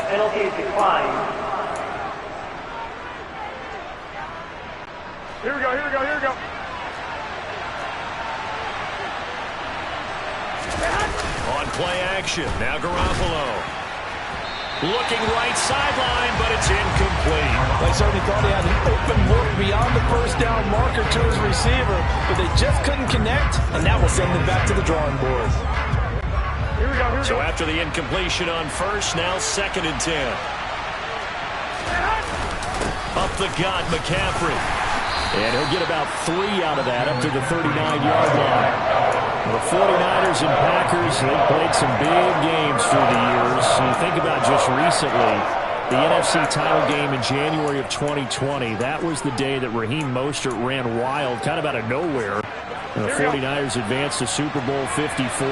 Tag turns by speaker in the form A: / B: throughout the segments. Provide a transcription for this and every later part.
A: Penalty declined.
B: Here we go, here we go, here we go.
C: On play action, now Garoppolo. Looking right sideline, but it's incomplete.
D: They certainly thought he had an open look beyond the first down marker to his receiver, but they just couldn't connect, and that will send them back to the drawing board.
B: Here we go, here we go.
C: So after the incompletion on first, now 2nd and 10. Up the gut, McCaffrey. And he'll get about 3 out of that up to the 39-yard line. The 49ers and Packers, they've played some big games through the years. You think about just recently, the NFC title game in January of 2020. That was the day that Raheem Mostert ran wild, kind of out of nowhere. And the 49ers advanced to Super Bowl 54.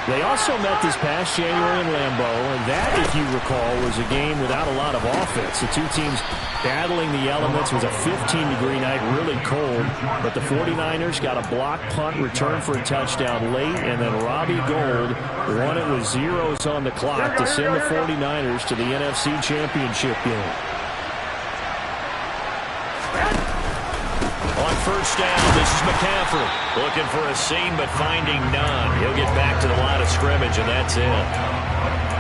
C: They also met this past January in Lambeau, and that, if you recall, was a game without a lot of offense. The two teams battling the elements. It was a 15-degree night, really cold, but the 49ers got a block punt return for a touchdown late, and then Robbie Gould won it with zeros on the clock to send the 49ers to the NFC Championship game. On first down, this is McCaffrey. Looking for a seam, but finding none. He'll get back to the line of scrimmage, and that's it.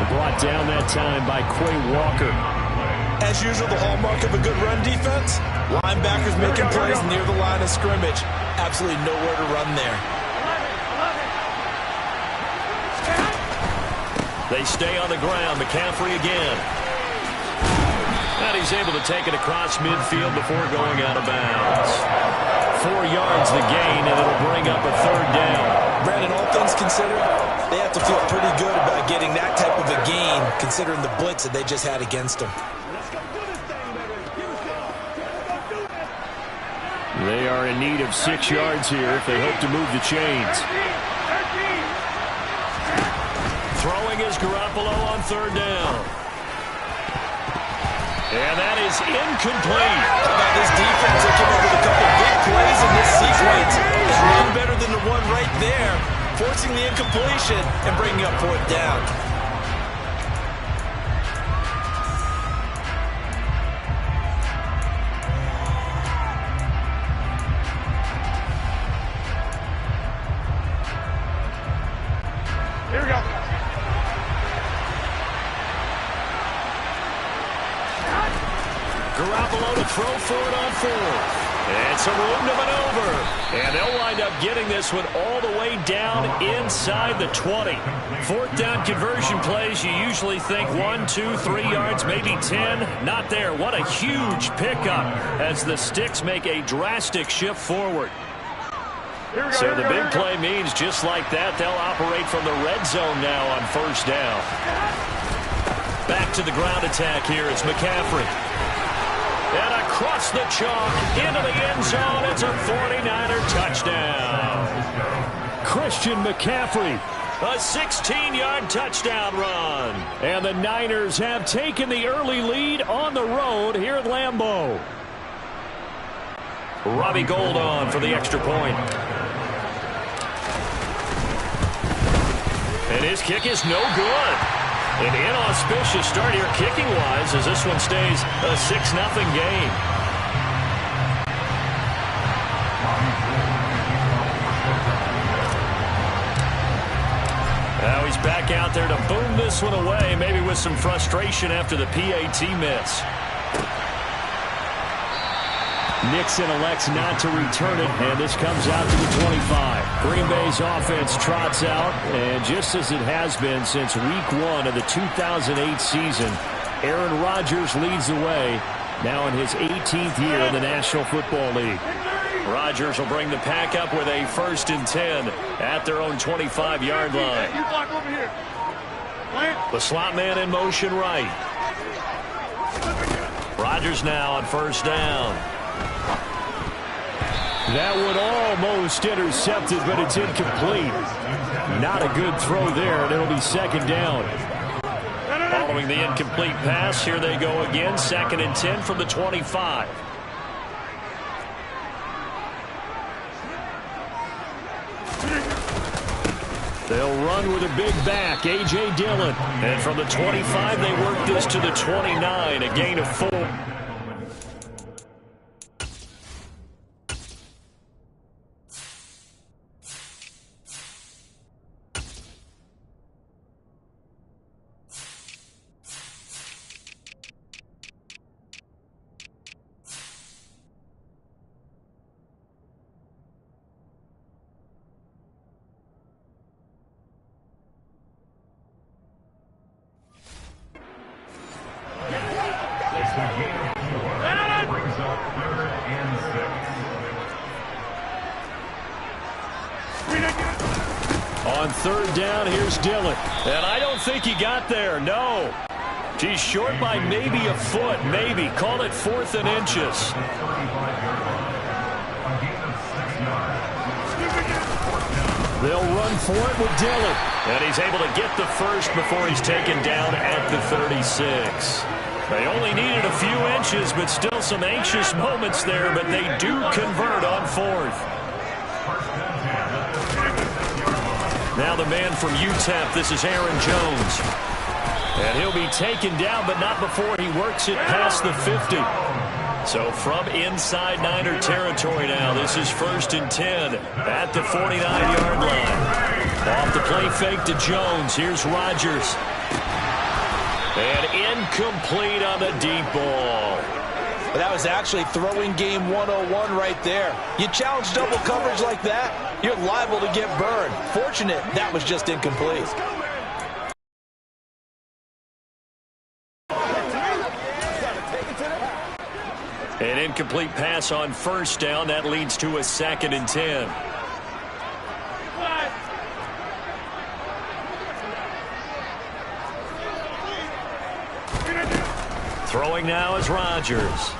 C: Brought down that time by Quay Walker.
D: As usual, the hallmark of a good run defense, linebackers making plays near the line of scrimmage. Absolutely nowhere to run there.
C: They stay on the ground. McCaffrey again. And he's able to take it across midfield before going out of bounds. 4 yards the gain, and it'll bring up a 3rd down.
D: Brandon, all things considered, they have to feel pretty good about getting that type of a gain, considering the blitz that they just had against them.
C: They are in need of 6 yards here if they hope to move the chains. Throwing is Garoppolo on 3rd down. And that is incomplete.
D: How about this defense? They came up with a couple of big plays in this sequence. And none better than the one right there, forcing the incompletion and bringing up 4th down.
B: Here we go.
C: Garoppolo to throw for it on 4th. And some room to maneuver. And they'll wind up getting this one all the way down inside the 20. 4th down conversion plays, you usually think 1, 2, 3 yards, maybe 10. Not there. What a huge pickup as the Sticks make a drastic shift forward. So the big play means just like that, they'll operate from the red zone now on 1st down. Back to the ground attack here. It's McCaffrey. And across the chalk into the end zone. It's a 49er touchdown. Christian McCaffrey. A 16-yard touchdown run. And the Niners have taken the early lead on the road here at Lambeau. Robbie Gould on for the extra point. And his kick is no good. An inauspicious start here kicking-wise as this one stays a 6-0 game. Now he's back out there to boom this one away, maybe with some frustration after the PAT miss. Nixon elects not to return it, and this comes out to the 25. Green Bay's offense trots out, and just as it has been since week 1 of the 2008 season, Aaron Rodgers leads the way, now in his 18th year in the National Football League. Rodgers will bring the pack up with a 1st and 10 at their own 25-yard line.
B: You block over here.
C: The slot man in motion right. Rodgers now on 1st down. That one almost intercepted, but it's incomplete. Not a good throw there, and it'll be 2nd down. Following the incomplete pass, here they go again. 2nd and 10 from the 25. They'll run with a big back, A.J. Dillon. And from the 25, they work this to the 29, a gain of 4. On third down, here's Dillon. And I don't think he got there, no. He's short by maybe a foot, maybe. Call it 4th and inches. They'll run for it with Dillon. And he's able to get the first before he's taken down at the 36. They only needed a few inches, but still some anxious moments there, but they do convert on 4th. Now the man from UTEP, this is Aaron Jones. And he'll be taken down, but not before he works it past the 50. So from inside Niner territory now, this is 1st and 10 at the 49-yard line. Off the play fake to Jones. Here's Rodgers. And incomplete on the deep ball.
D: That was actually throwing game 101 right there. You challenge double coverage like that, you're liable to get burned. Fortunate that was just incomplete.
C: An incomplete pass on 1st down. That leads to a 2nd and 10. Throwing now is Rodgers.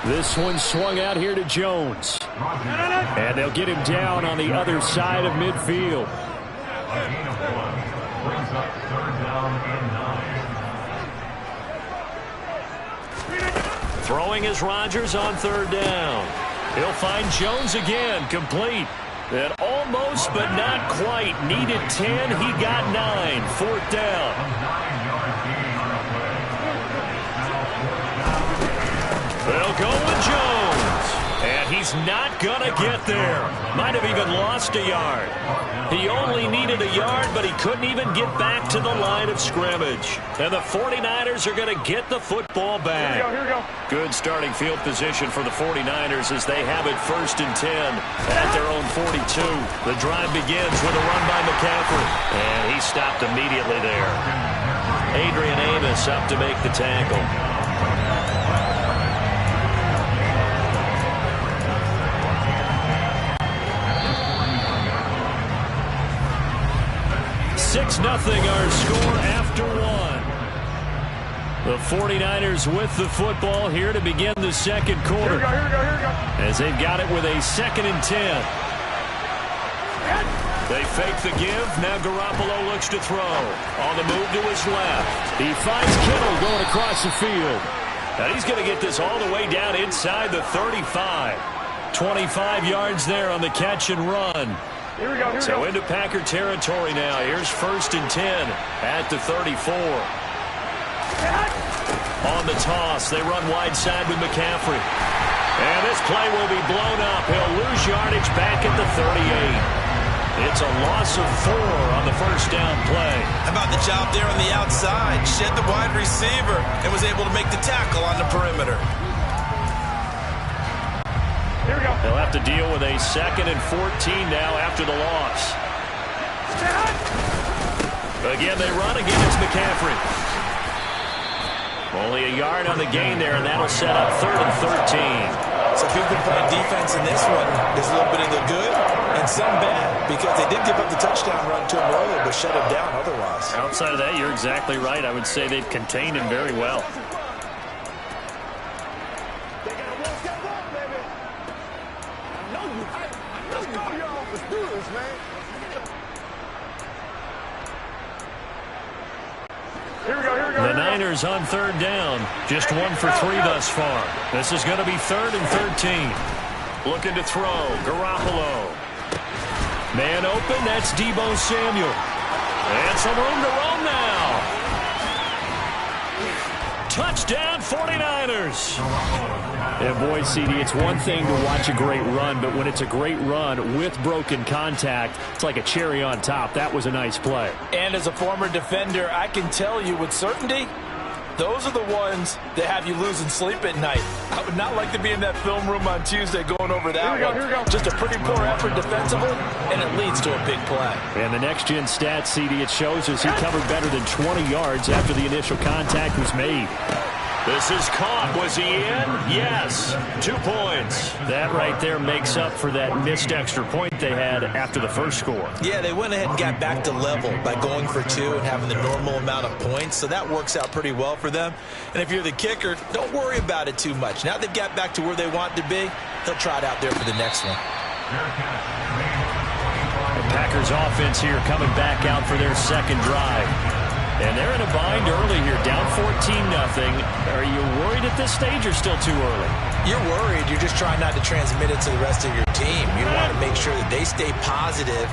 C: This one swung out here to Jones. And they'll get him down on the other side of midfield.
A: Brings up 3rd down and 9.
C: Throwing is Rodgers on 3rd down. He'll find Jones again, complete. And almost, but not quite. Needed 10, he got 9. 4th down. They'll go with Jones. And he's not going to get there. Might have even lost a yard. He only needed a yard, but he couldn't even get back to the line of scrimmage. And the 49ers are going to get the football back.
B: Here we go.
C: Good starting field position for the 49ers as they have it 1st and 10 at their own 42. The drive begins with a run by McCaffrey. And he stopped immediately there. Adrian Amos up to make the tackle. 6-0 our score after 1. The 49ers with the football here to begin the 2nd quarter.
B: Here we go.
C: As they've got it with a 2nd and 10. They fake the give. Now Garoppolo looks to throw. On the move to his left. He finds Kittle going across the field. And he's going to get this all the way down inside the 35. 25 yards there on the catch and run.
B: Here we go.
C: So into Packer territory now. Here's 1st and 10 at the 34. On the toss, they run wide side with McCaffrey. And this play will be blown up. He'll lose yardage back at the 38. It's a loss of 4 on the 1st down play.
D: How about the job there on the outside? Shed the wide receiver and was able to make the tackle on the perimeter.
B: Here we go.
C: They'll have to deal with a 2nd and 14 now after the loss. Again, they run. Again, it's McCaffrey. Only a yard on the gain there, and that'll set up 3rd and 13.
D: So if you've been playing defense in this one, there's a little bit of the good and some bad, because they did give up the touchdown run to him earlier, but shut him down otherwise.
C: Outside of that, you're exactly right. I would say they've contained him very well. The Niners on 3rd down. Just 1 for 3 thus far. This is going to be 3rd and 13. Looking to throw. Garoppolo. Man open, that's Deebo Samuel. And some room to roam now. Touchdown 49ers. And boy, CD, it's one thing to watch a great run, but when it's a great run with broken contact, it's like a cherry on top. That was a nice play.
D: And as a former defender, I can tell you with certainty, those are the ones that have you losing sleep at night. I would not like to be in that film room on Tuesday going over that one.
B: Here we go.
D: Just a pretty poor effort defensively, and it leads to a big play.
C: And the next-gen stats, CD, it shows us he covered better than 20 yards after the initial contact was made. This is caught. Was he in? Yes. 2 points. That right there makes up for that missed extra point they had after the first score.
D: Yeah, they went ahead and got back to level by going for 2 and having the normal amount of points, so that works out pretty well for them. And if you're the kicker, don't worry about it too much. Now they've got back to where they want to be, they'll try it out there for the next one.
C: The Packers offense here coming back out for their second drive. And they're in a bind early here, down 14-0. Are you worried at this stage or still too early?
D: You're worried. You're just trying not to transmit it to the rest of your team. You want to make sure that they stay positive.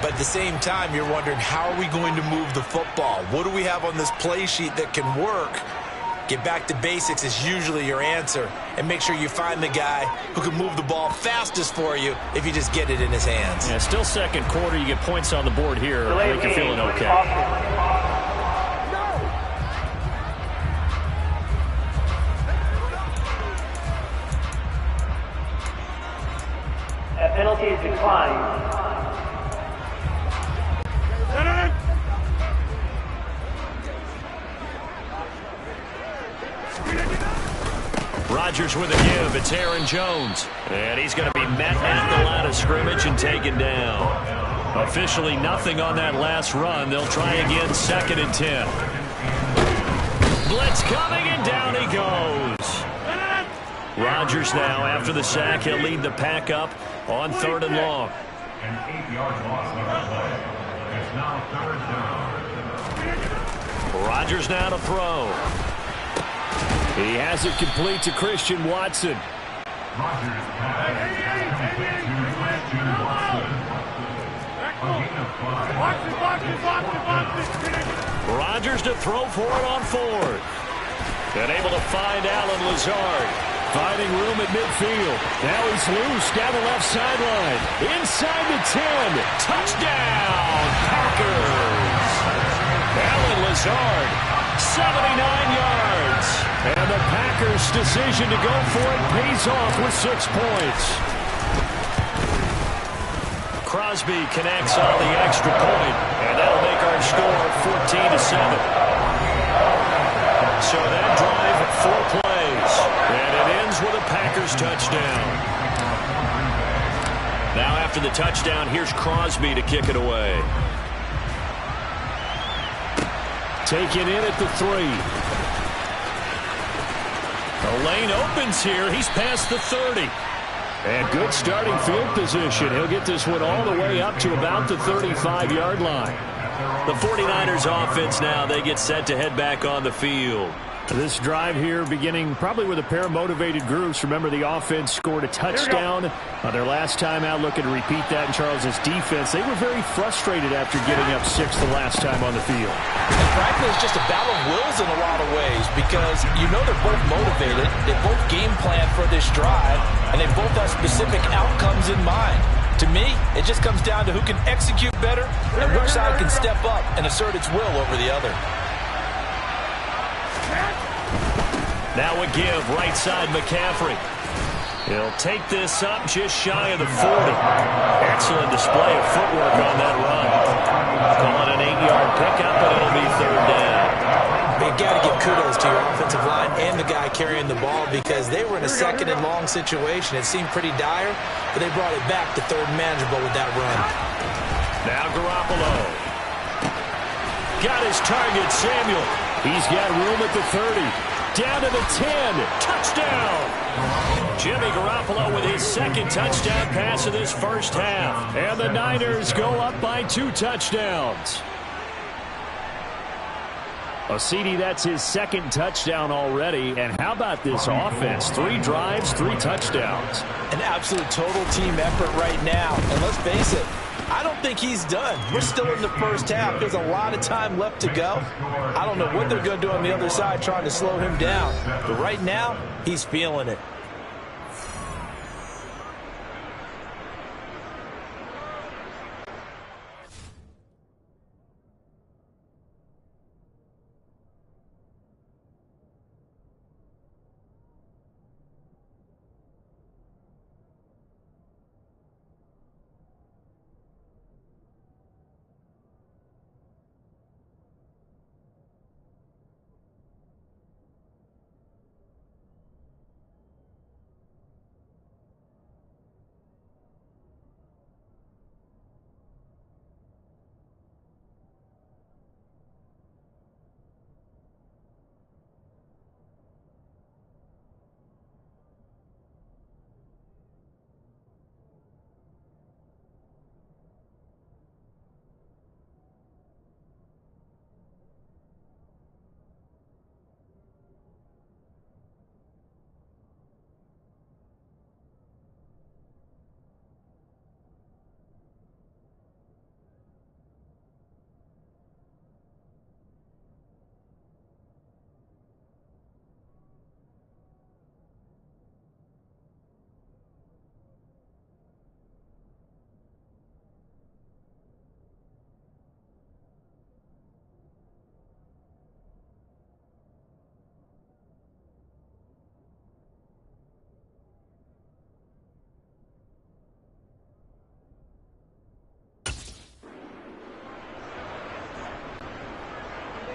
D: But at the same time, you're wondering, how are we going to move the football? What do we have on this play sheet that can work? Get back to basics is usually your answer. And make sure you find the guy who can move the ball fastest for you if you just get it in his hands.
C: Yeah, still second quarter. You get points on the board here. I think you're feeling okay.
E: Penalty is declined.
C: Rodgers with a give. It's Aaron Jones. And he's going to be met at the line of scrimmage and taken down. Officially nothing on that last run. They'll try again, 2nd and 10. Blitz coming, and down he goes. Rodgers now, after the sack, he'll lead the pack up on 3rd and long.
A: An 8-yard loss on the play. It's now 3rd down.
C: Rodgers now to throw. He has it complete to Christian Watson.
A: Rodgers passes complete to Christian Watson. A gain of 5.
C: Rodgers to throw for it on 4th. And able to find Allen Lazard. Finding room at midfield. Now he's loose down the left sideline. Inside the 10. Touchdown, Packers. Allen Lazard, 79 yards. And the Packers' decision to go for it pays off with 6 points. Crosby connects on the extra point, and that'll make our score 14-7. So that drive, 4 plays, and it ends with a Packers touchdown. Now after the touchdown, here's Crosby to kick it away. Taken in at the 3. The lane opens here. He's past the 30. And good starting field position. He'll get this one all the way up to about the 35-yard line. The 49ers offense now, they get set to head back on the field. This drive here beginning probably with a pair of motivated groups. Remember, the offense scored a touchdown on their last time out, looking to repeat that in Charles' defense. They were very frustrated after getting up 6 the last time on the field.
D: And frankly, it's just a battle of wills in a lot of ways because you know they're both motivated. They both game plan for this drive, and they both have specific outcomes in mind. To me, it just comes down to who can execute better and which side can step up and assert its will over the other.
C: Now a give, right side McCaffrey. He'll take this up just shy of the 40. Excellent display of footwork on that run. Calling an 8-yard pickup, and it'll be 3rd down.
D: You got to give kudos to your offensive line and the guy carrying the ball because they were in a 2nd and long situation. It seemed pretty dire, but they brought it back to 3rd and manageable with that run.
C: Now Garoppolo. Got his target, Samuel. He's got room at the 30. Down to the 10. Touchdown. Jimmy Garoppolo with his 2nd touchdown pass of this first half. And the Niners go up by 2 touchdowns. Oh, CD, that's his 2nd touchdown already. And how about this offense? 3 drives, 3 touchdowns.
D: An absolute total team effort right now. And let's face it, I don't think he's done. We're still in the first half. There's a lot of time left to go. I don't know what they're going to do on the other side trying to slow him down. But right now, he's feeling it.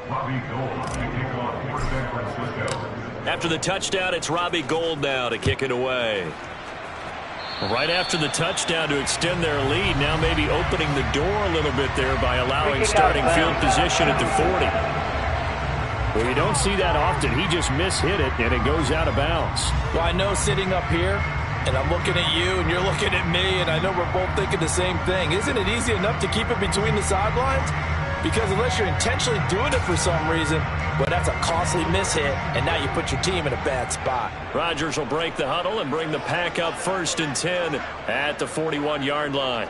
A: Robbie Gould to kick off for San Francisco.
C: After the touchdown, it's Robbie Gould now to kick it away. Right after the touchdown to extend their lead, now maybe opening the door a little bit there by allowing starting field position at the 40. Well, you don't see that often. He just mishit it, and it goes out of bounds.
D: Well, I know sitting up here, and I'm looking at you, and you're looking at me, and I know we're both thinking the same thing. Isn't it easy enough to keep it between the sidelines? Because unless you're intentionally doing it for some reason, well, that's a costly mishit, and now you put your team in a bad spot.
C: Rodgers will break the huddle and bring the pack up 1st and 10 at the 41-yard line.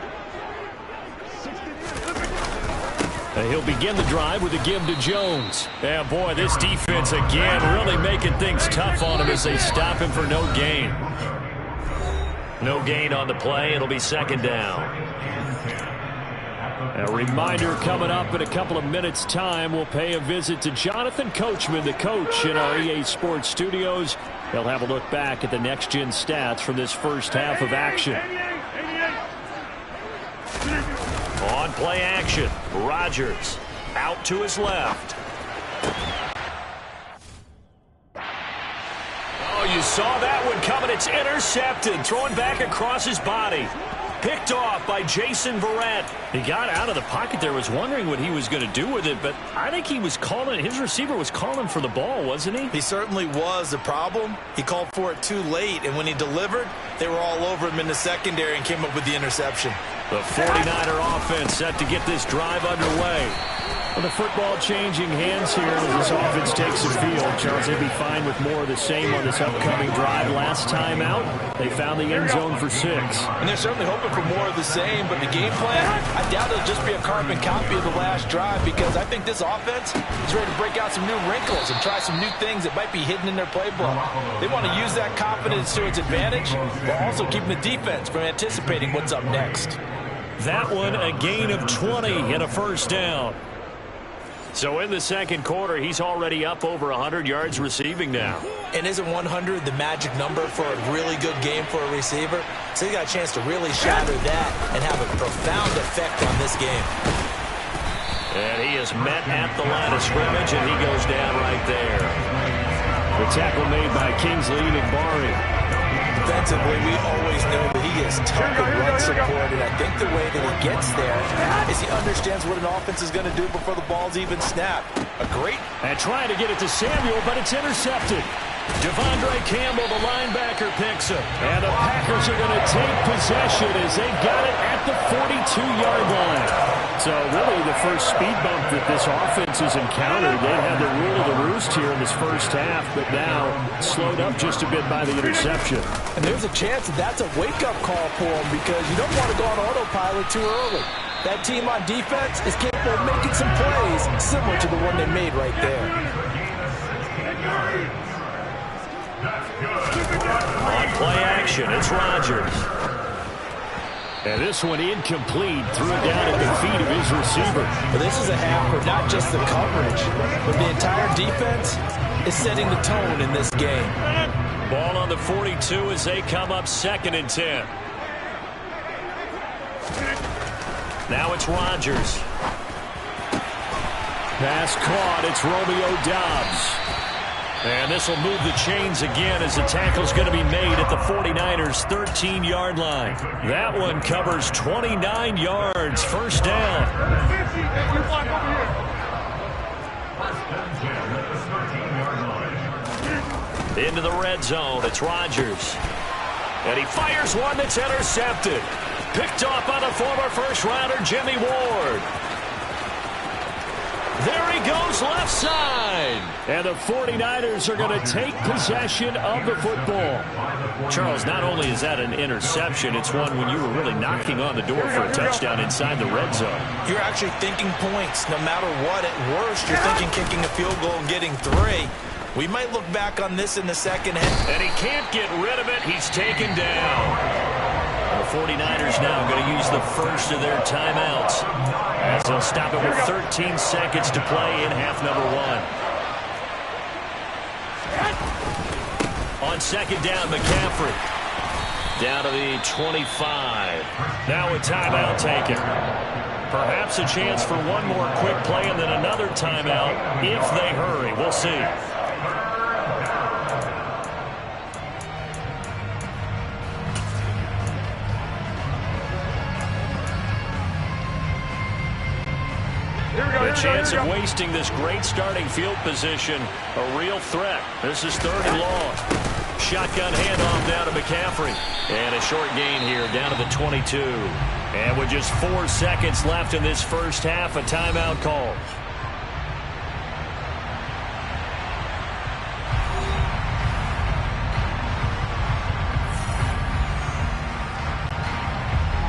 C: And he'll begin the drive with a give to Jones. Yeah, boy, this defense again really making things tough on him as they stop him for no gain. No gain on the play. It'll be 2nd down. A reminder coming up in a couple of minutes' time. We'll pay a visit to Jonathan Coachman, the coach in our EA Sports studios. He'll have a look back at the next-gen stats from this first half of action. On play action, Rodgers out to his left. Oh, you saw that one coming. It's intercepted, throwing back across his body. Picked off by Jason Verrett. He got out of the pocket there, was wondering what he was going to do with it, but I think he was calling, his receiver was calling for the ball, wasn't he?
D: He certainly was. The problem, he called for it too late, and when he delivered, they were all over him in the secondary and came up with the interception.
C: The 49er offense set to get this drive underway. Well, the football changing hands here as this offense takes the field. Charles, they'd be fine with more of the same on this upcoming drive. Last time out, they found the end zone for 6.
D: And they're certainly hoping for more of the same, but the game plan, I doubt it'll just be a carbon copy of the last drive, because I think this offense is ready to break out some new wrinkles and try some new things that might be hidden in their playbook. They want to use that confidence to its advantage, while also keeping the defense from anticipating what's up next.
C: That one, a gain of 20 and a 1st down. So in the second quarter, he's already up over 100 yards receiving now.
D: And isn't 100 the magic number for a really good game for a receiver? So he got a chance to really shatter that and have a profound effect on this game.
C: And he is met at the line of scrimmage, and he goes down right there. The tackle made by Kingsley Enagbare.
D: Defensively, we always know that he is tough and run support, and I think the way that he gets there is he understands what an offense is going to do before the ball's even snapped. A great...
C: And trying to get it to Samuel, but it's intercepted. Devondre Campbell, the linebacker, picks it. And the Packers are going to take possession as they got it at the 42-yard line. So really the first speed bump that this offense has encountered. They had the rule of the roost here in this first half, but now slowed up just a bit by the interception.
D: And there's a chance that that's a wake-up call for them because you don't want to go on autopilot too early. That team on defense is capable of making some plays similar to the one they made right there.
C: On play action, it's Rodgers. And this one incomplete, threw it down at the feet of his receiver.
D: But this is a half where not just the coverage, but the entire defense is setting the tone in this game.
C: Ball on the 42 as they come up 2nd and 10. Now it's Rodgers. Pass caught. It's Romeo Doubs. And this will move the chains again as the tackle's going to be made at the 49ers' 13-yard line. That one covers 29 yards. First down. Into the red zone. It's Rodgers. And he fires one that's intercepted. Picked off by the former first-rounder Jimmy Ward. There he goes left side. And the 49ers are going to take possession of the football. Charles, not only is that an interception, it's one when you were really knocking on the door for a touchdown inside the red zone.
D: You're actually thinking points. No matter what, at worst, you're thinking kicking a field goal and getting 3. We might look back on this in the second half.
C: And he can't get rid of it. He's taken down. The 49ers now going to use the first of their timeouts as they'll stop it with 13 seconds to play in half number 1. On second down, McCaffrey. Down to the 25. Now a timeout taken. Perhaps a chance for one more quick play and then another timeout if they hurry. We'll see. The chance of wasting this great starting field position, a real threat. This is 3rd and long. Shotgun handoff down to McCaffrey. And a short gain here down to the 22. And with just 4 seconds left in this first half, a timeout call.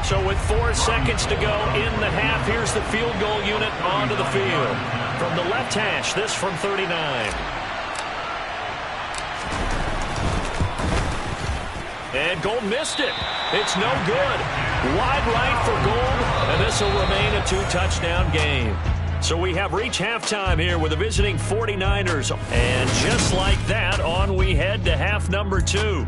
C: So with 4 seconds to go in the half, here's the field goal unit onto the field. From the left hash, this from 39. And Gold missed it. It's no good. Wide right for Gold, and this will remain a 2-touchdown game. So we have reached halftime here with the visiting 49ers. And just like that, on we head to half number 2.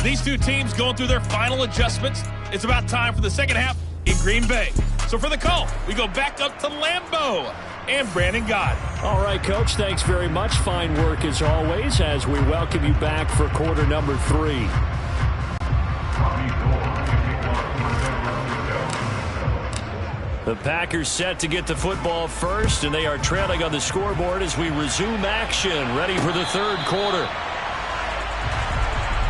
B: These two teams going through their final adjustments. It's about time for the second half in Green Bay. So for the call, we go back up to Lambeau and Brandon Gaudin.
C: All right, Coach, thanks very much. Fine work as always as we welcome you back for quarter number 3. The Packers set to get the football first, and they are trailing on the scoreboard as we resume action, ready for the 3rd quarter.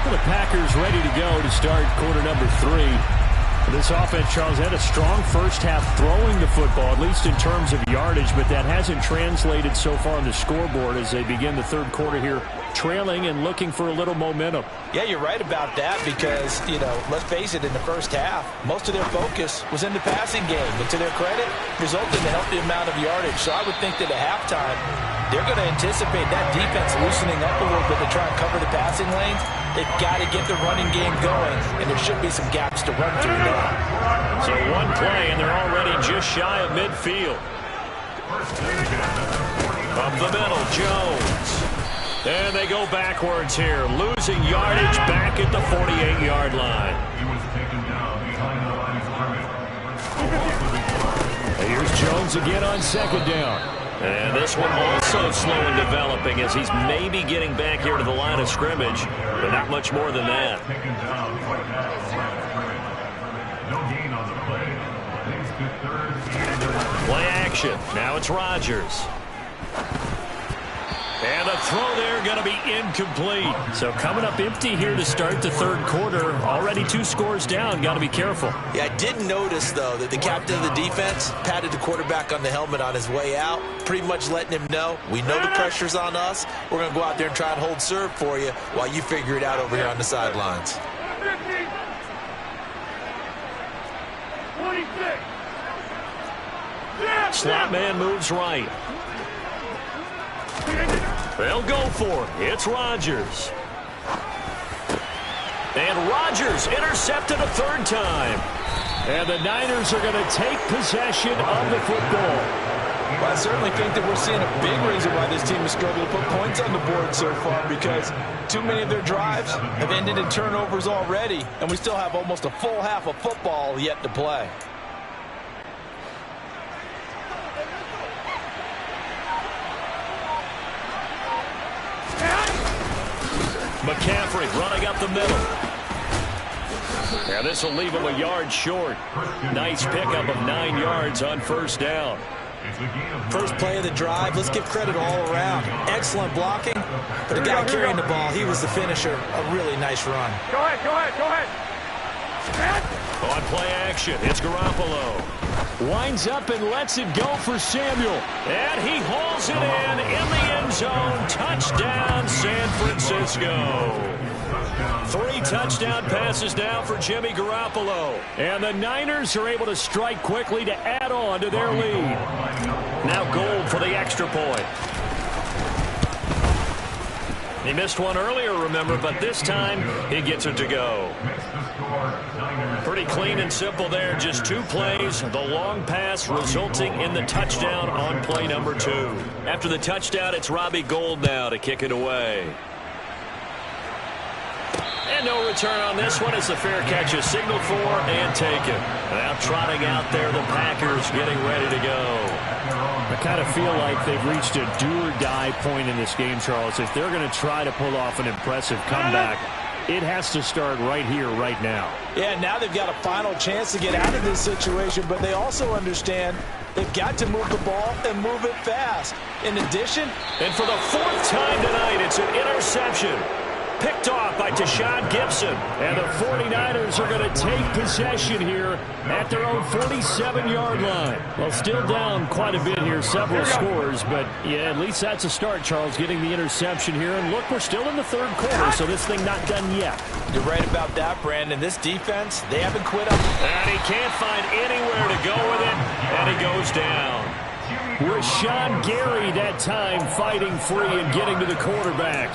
C: The Packers ready to go to start quarter number 3. This offense, Charles, had a strong first half throwing the football, at least in terms of yardage, but that hasn't translated so far on the scoreboard as they begin the 3rd quarter here, trailing and looking for a little momentum.
D: Yeah, you're right about that because, let's face it, in the first half, most of their focus was in the passing game. But to their credit, resulted in a healthy amount of yardage. So I would think that at halftime, they're going to anticipate that defense loosening up a little bit to try and cover the passing lanes. They've got to get the running game going, and there should be some gaps to run through now.
C: So one play, and they're already just shy of midfield. Up the middle, Jones. And they go backwards here, losing yardage back at the 48-yard line.
A: He was taken down behind the line of scrimmage.
C: And here's Jones again on second down. And this one also slow in developing as he's maybe getting back here to the line of scrimmage, but not much more than that.
A: Taken down right now at the line of scrimmage. No gain on the play. Takes to 3rd.
C: Play action. Now it's Rodgers. And the throw there going to be incomplete. So coming up empty here to start the third quarter. Already 2 scores down. Got to be careful.
D: Yeah, I did notice, though, that the captain of the defense patted the quarterback on the helmet on his way out, pretty much letting him know, we know the pressure's on us. We're going to go out there and try and hold serve for you while you figure it out over here on the sidelines.
E: 26.
C: Slot man moves right. They'll go for it. It's Rodgers. And Rodgers intercepted a third time. And the Niners are going to take possession of the football.
D: Well, I certainly think that we're seeing a big reason why this team has struggled to put points on the board so far, because too many of their drives have ended in turnovers already, and we still have almost a full half of football yet to play.
C: McCaffrey running up the middle. And this will leave him a yard short. Nice pickup of 9 yards on first down.
D: First play of the drive, let's give credit all around. Excellent blocking, but the guy carrying the ball, he was the finisher. A really nice run.
E: Go ahead.
C: On play action, it's Garoppolo. Winds up and lets it go for Samuel. And he hauls it in the end zone. Touchdown, San Francisco. 3 touchdown passes now for Jimmy Garoppolo. And the Niners are able to strike quickly to add on to their lead. Now Gold for the extra point. He missed one earlier, remember, but this time he gets it to go. Pretty clean and simple there. Just 2 plays. The long pass resulting in the touchdown on play number 2. After the touchdown, it's Robbie Gould now to kick it away. And no return on this one as the fair catch is signaled for and taken. Now trotting out there, the Packers getting ready to go.
F: I kind of feel like they've reached a do-or-die point in this game, Charles. If they're going to try to pull off an impressive comeback, it has to start right here, right now.
G: Yeah, now they've got a final chance to get out of this situation, but they also understand they've got to move the ball and move it fast. In addition,
C: and for the 4th time tonight, it's an interception. Picked off by Tashawn Gibson. And the 49ers are going to take possession here at their own 47-yard line.
F: Well, still down quite a bit here, several scores, but yeah, at least that's a start, Charles, getting the interception here. And look, we're still in the third quarter, so this thing not done yet.
G: You're right about that, Brandon. This defense, they haven't quit up.
C: And he can't find anywhere to go with it, and he goes down.
F: Rashawn Gary that time fighting free and getting to the quarterback.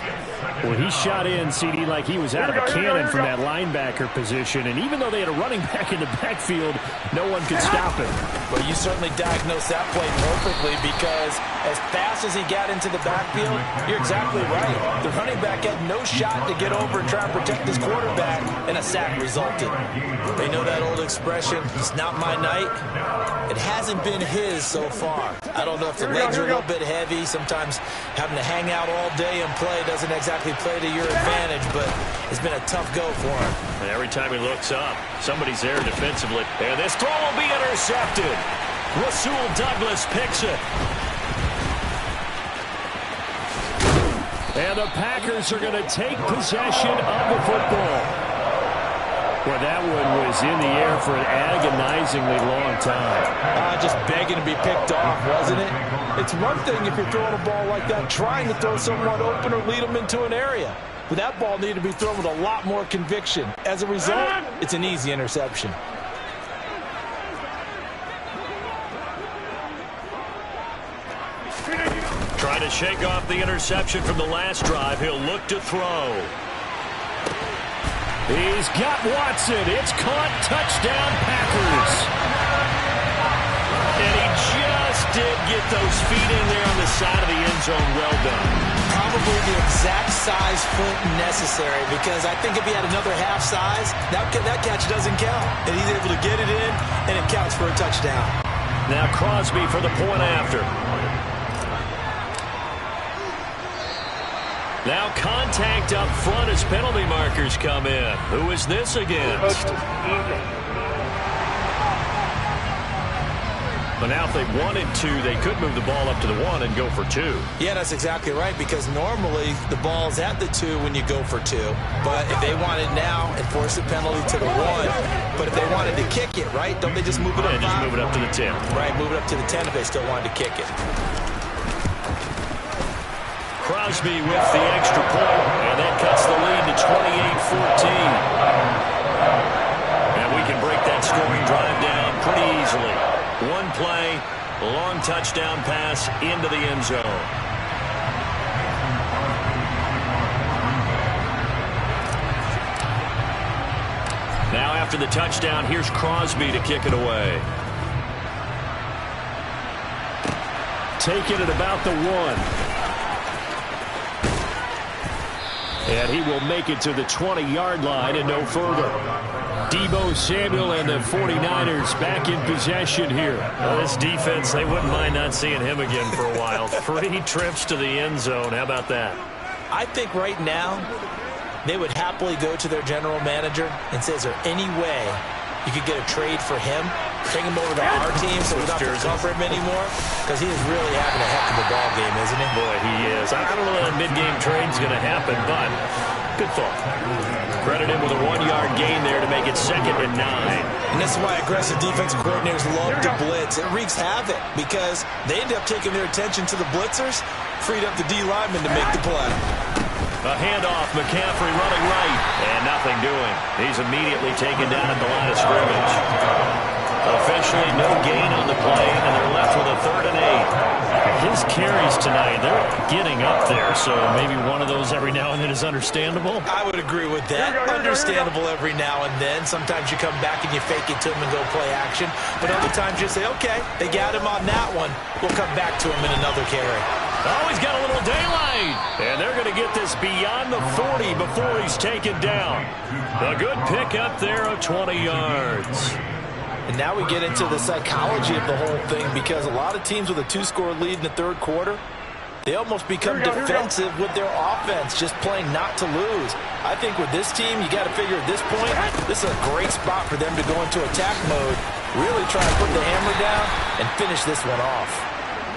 F: Well, he shot in, CD, like he was out of a cannon from that linebacker position. And even though they had a running back in the backfield, no one could stop him.
G: Well, you certainly diagnosed that play perfectly, because as fast as he got into the backfield, you're exactly right. The running back had no shot to get over and try and protect his quarterback, and a sack resulted.
D: They know that old expression, it's not my night. It hasn't been his so far. I don't know if the legs are a little bit heavy. Sometimes having to hang out all day and play doesn't exactly play to your advantage, but it's been a tough go for him.
C: And every time he looks up, somebody's there defensively. And this throw will be intercepted. Rasul Douglas picks it.
F: And the Packers are going to take possession of the football. Well, that one was in the air for an agonizingly long time.
G: Just begging to be picked off, wasn't it? It's one thing if you're throwing a ball like that, trying to throw someone open or lead them into an area. But that ball needed to be thrown with a lot more conviction. As a result, it's an easy interception.
C: Trying to shake off the interception from the last drive. He'll look to throw.
F: He's got Watson. It's caught. Touchdown, Packers.
C: And he just did get those feet in there on the side of the end zone. Well done.
D: Probably the exact size foot necessary, because I think if he had another half size, that catch doesn't count. And he's able to get it in, and it counts for a touchdown.
C: Now Crosby for the point after. Now contact up front as penalty markers come in. Who is this against? But now if they wanted to, they could move the ball up to the 1 and go for 2.
D: Yeah, that's exactly right, because normally the ball's at the 2 when you go for 2. But if they want it now, enforce the penalty to the 1. But if they wanted to kick it, right, don't they just move it up?
C: Yeah, just move it up to the 10.
D: Right, move it up to the 10 if they still wanted to kick it.
C: Crosby with the extra point, and that cuts the lead to 28-14. And we can break that scoring drive down pretty easily. One play, long touchdown pass into the end zone. Now after the touchdown, here's Crosby to kick it away.
F: Taking it about the 1. And he will make it to the 20-yard line and no further. Deebo Samuel and the 49ers back in possession here.
C: Well, this defense, they wouldn't mind not seeing him again for a while. 3 trips to the end zone. How about that?
D: I think right now they would happily go to their general manager and say, is there any way you could get a trade for him? Bring him over to our team so we don't have to cover him anymore? Because he is really having a heck of a ball game, isn't he?
C: Boy, he is. I don't know that a mid-game trade's going to happen, but good thought. Credit him with a 1-yard gain there to make it 2nd and 9.
D: And this is why aggressive defense coordinators love to blitz. It wreaks havoc because they end up taking their attention to the blitzers, freed up the D lineman to make the play.
C: A handoff, McCaffrey running right, and nothing doing. He's immediately taken down at the line of scrimmage. Officially no gain on the play, and they're left with a 3rd and 8.
F: His carries tonight, they're getting up there, so maybe one of those every now and then is understandable.
D: I would agree with that. Understandable every now and then. Sometimes you come back and you fake it to him and go play action. But other times you say, okay, they got him on that one. We'll come back to him in another carry.
C: Oh, he's got a little daylight. And they're going to get this beyond the 40 before he's taken down. A good pick up there of 20 yards.
D: And now we get into the psychology of the whole thing, because a lot of teams with a 2-score lead in the 3rd quarter, they almost become defensive with their offense, just playing not to lose. I think with this team, you got to figure at this point, this is a great spot for them to go into attack mode, really try to put the hammer down and finish this one off.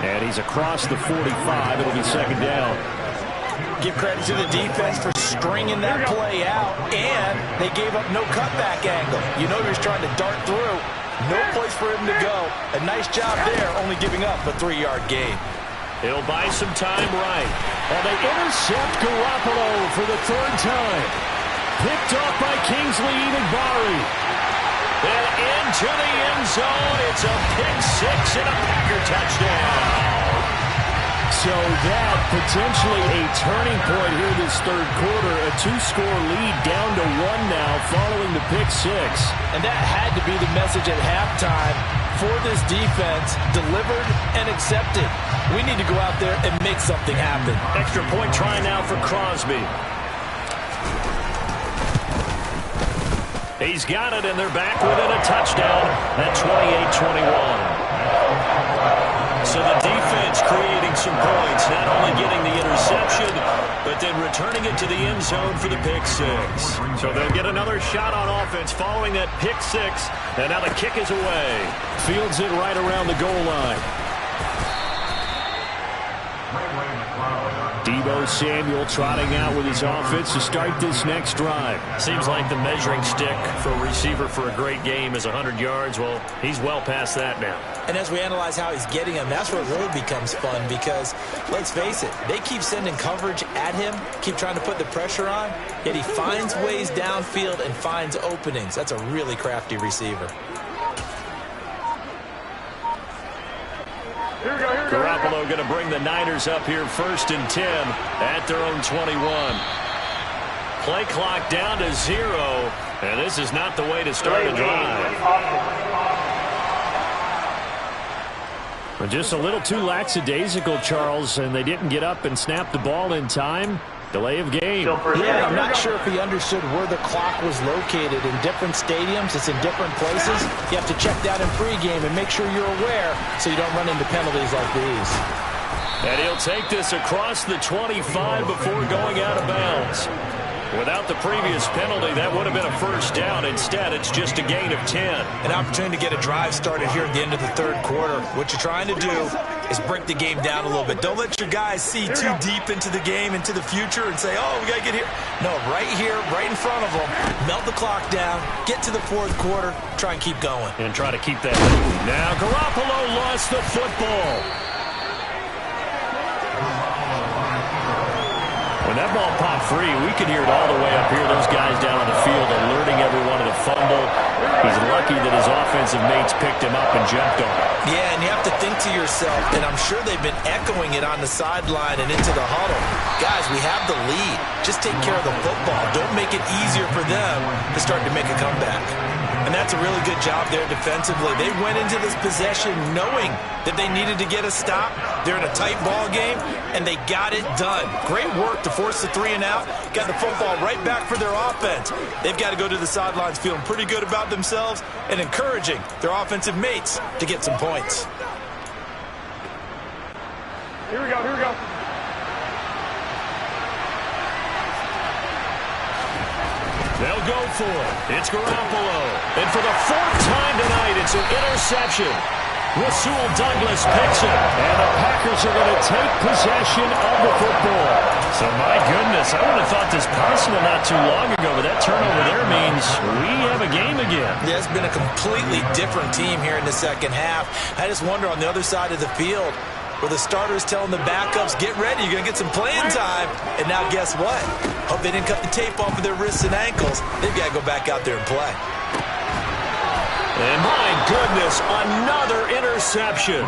F: And he's across the 45. It'll be 2nd down.
D: Give credit to the defense for stringing that play out, and they gave up no cutback angle. You know he was trying to dart through. No place for him to go. A nice job there, only giving up a 3-yard gain.
C: He'll buy some time right.
F: And they intercept Garoppolo for the 3rd time. Picked off by Kingsley Enagbare.
C: And into the end zone. It's a pick 6 and a Packer touchdown.
F: So that potentially a turning point here this 3rd quarter. A 2-score lead down to 1 now following the pick 6.
D: And that had to be the message at halftime for this defense. Delivered and accepted. We need to go out there and make something happen.
C: Extra point try now for Crosby. He's got it, and they're back within a touchdown at 28-21. So the defense creating some points, not only getting the interception, but then returning it to the end zone for the pick 6. So they'll get another shot on offense following that pick 6, and now the kick is away.
F: Fields it right around the goal line. Deebo Samuel trotting out with his offense to start this next drive.
C: Seems like the measuring stick for a receiver for a great game is 100 yards. Well, he's well past that now.
D: And as we analyze how he's getting them, that's where it really becomes fun, because, let's face it, they keep sending coverage at him, keep trying to put the pressure on, yet he finds ways downfield and finds openings. That's a really crafty receiver.
C: Garoppolo going to bring the Niners up here 1st and 10 at their own 21. Play clock down to 0, and this is not the way to start a drive.
F: Well, just a little too lackadaisical, Charles, and they didn't get up and snap the ball in time. Delay of game.
D: Yeah, I'm not sure if he understood where the clock was located. In different stadiums, it's in different places. You have to check that in pregame and make sure you're aware so you don't run into penalties like these.
C: And he'll take this across the 25 before going out of bounds. Without the previous penalty, that would have been a first down. Instead, it's just a gain of 10.
D: An opportunity to get a drive started here at the end of the third quarter. What you're trying to do is break the game down a little bit. Don't let your guys see too deep into the game, into the future, and say, oh, we got to get here. No, right here, right in front of them, melt the clock down, get to the fourth quarter, try and keep going.
C: And try to keep that moving. Now Garoppolo lost the football. When that ball popped free, we could hear it all the way up here. Those guys down on the field alerting everyone of the fumble. He's lucky that his offensive mates picked him up and jumped on him.
D: Yeah, and you have to think to yourself, and I'm sure they've been echoing it on the sideline and into the huddle. Guys, we have the lead. Just take care of the football. Don't make it easier for them to start to make a comeback. And that's a really good job there defensively. They went into this possession knowing that they needed to get a stop. They're in a tight ball game, and they got it done. Great work to force the 3 and out. Got the football right back for their offense. They've got to go to the sidelines feeling pretty good about themselves and encouraging their offensive mates to get some points.
E: Here we go, here we go.
C: They'll go for it. It's Garoppolo. And for the 4th time tonight, it's an interception. Rasul Douglas picks it. And the Packers are going to take possession of the football. So, my goodness, I would have thought this possible not too long ago, but that turnover there means we have a game again.
D: Yeah, it's been a completely different team here in the second half. I just wonder on the other side of the field, where the starters telling the backups, get ready, you're going to get some playing time. And now guess what? Hope they didn't cut the tape off of their wrists and ankles. They've got to go back out there and play.
C: And my goodness, another interception.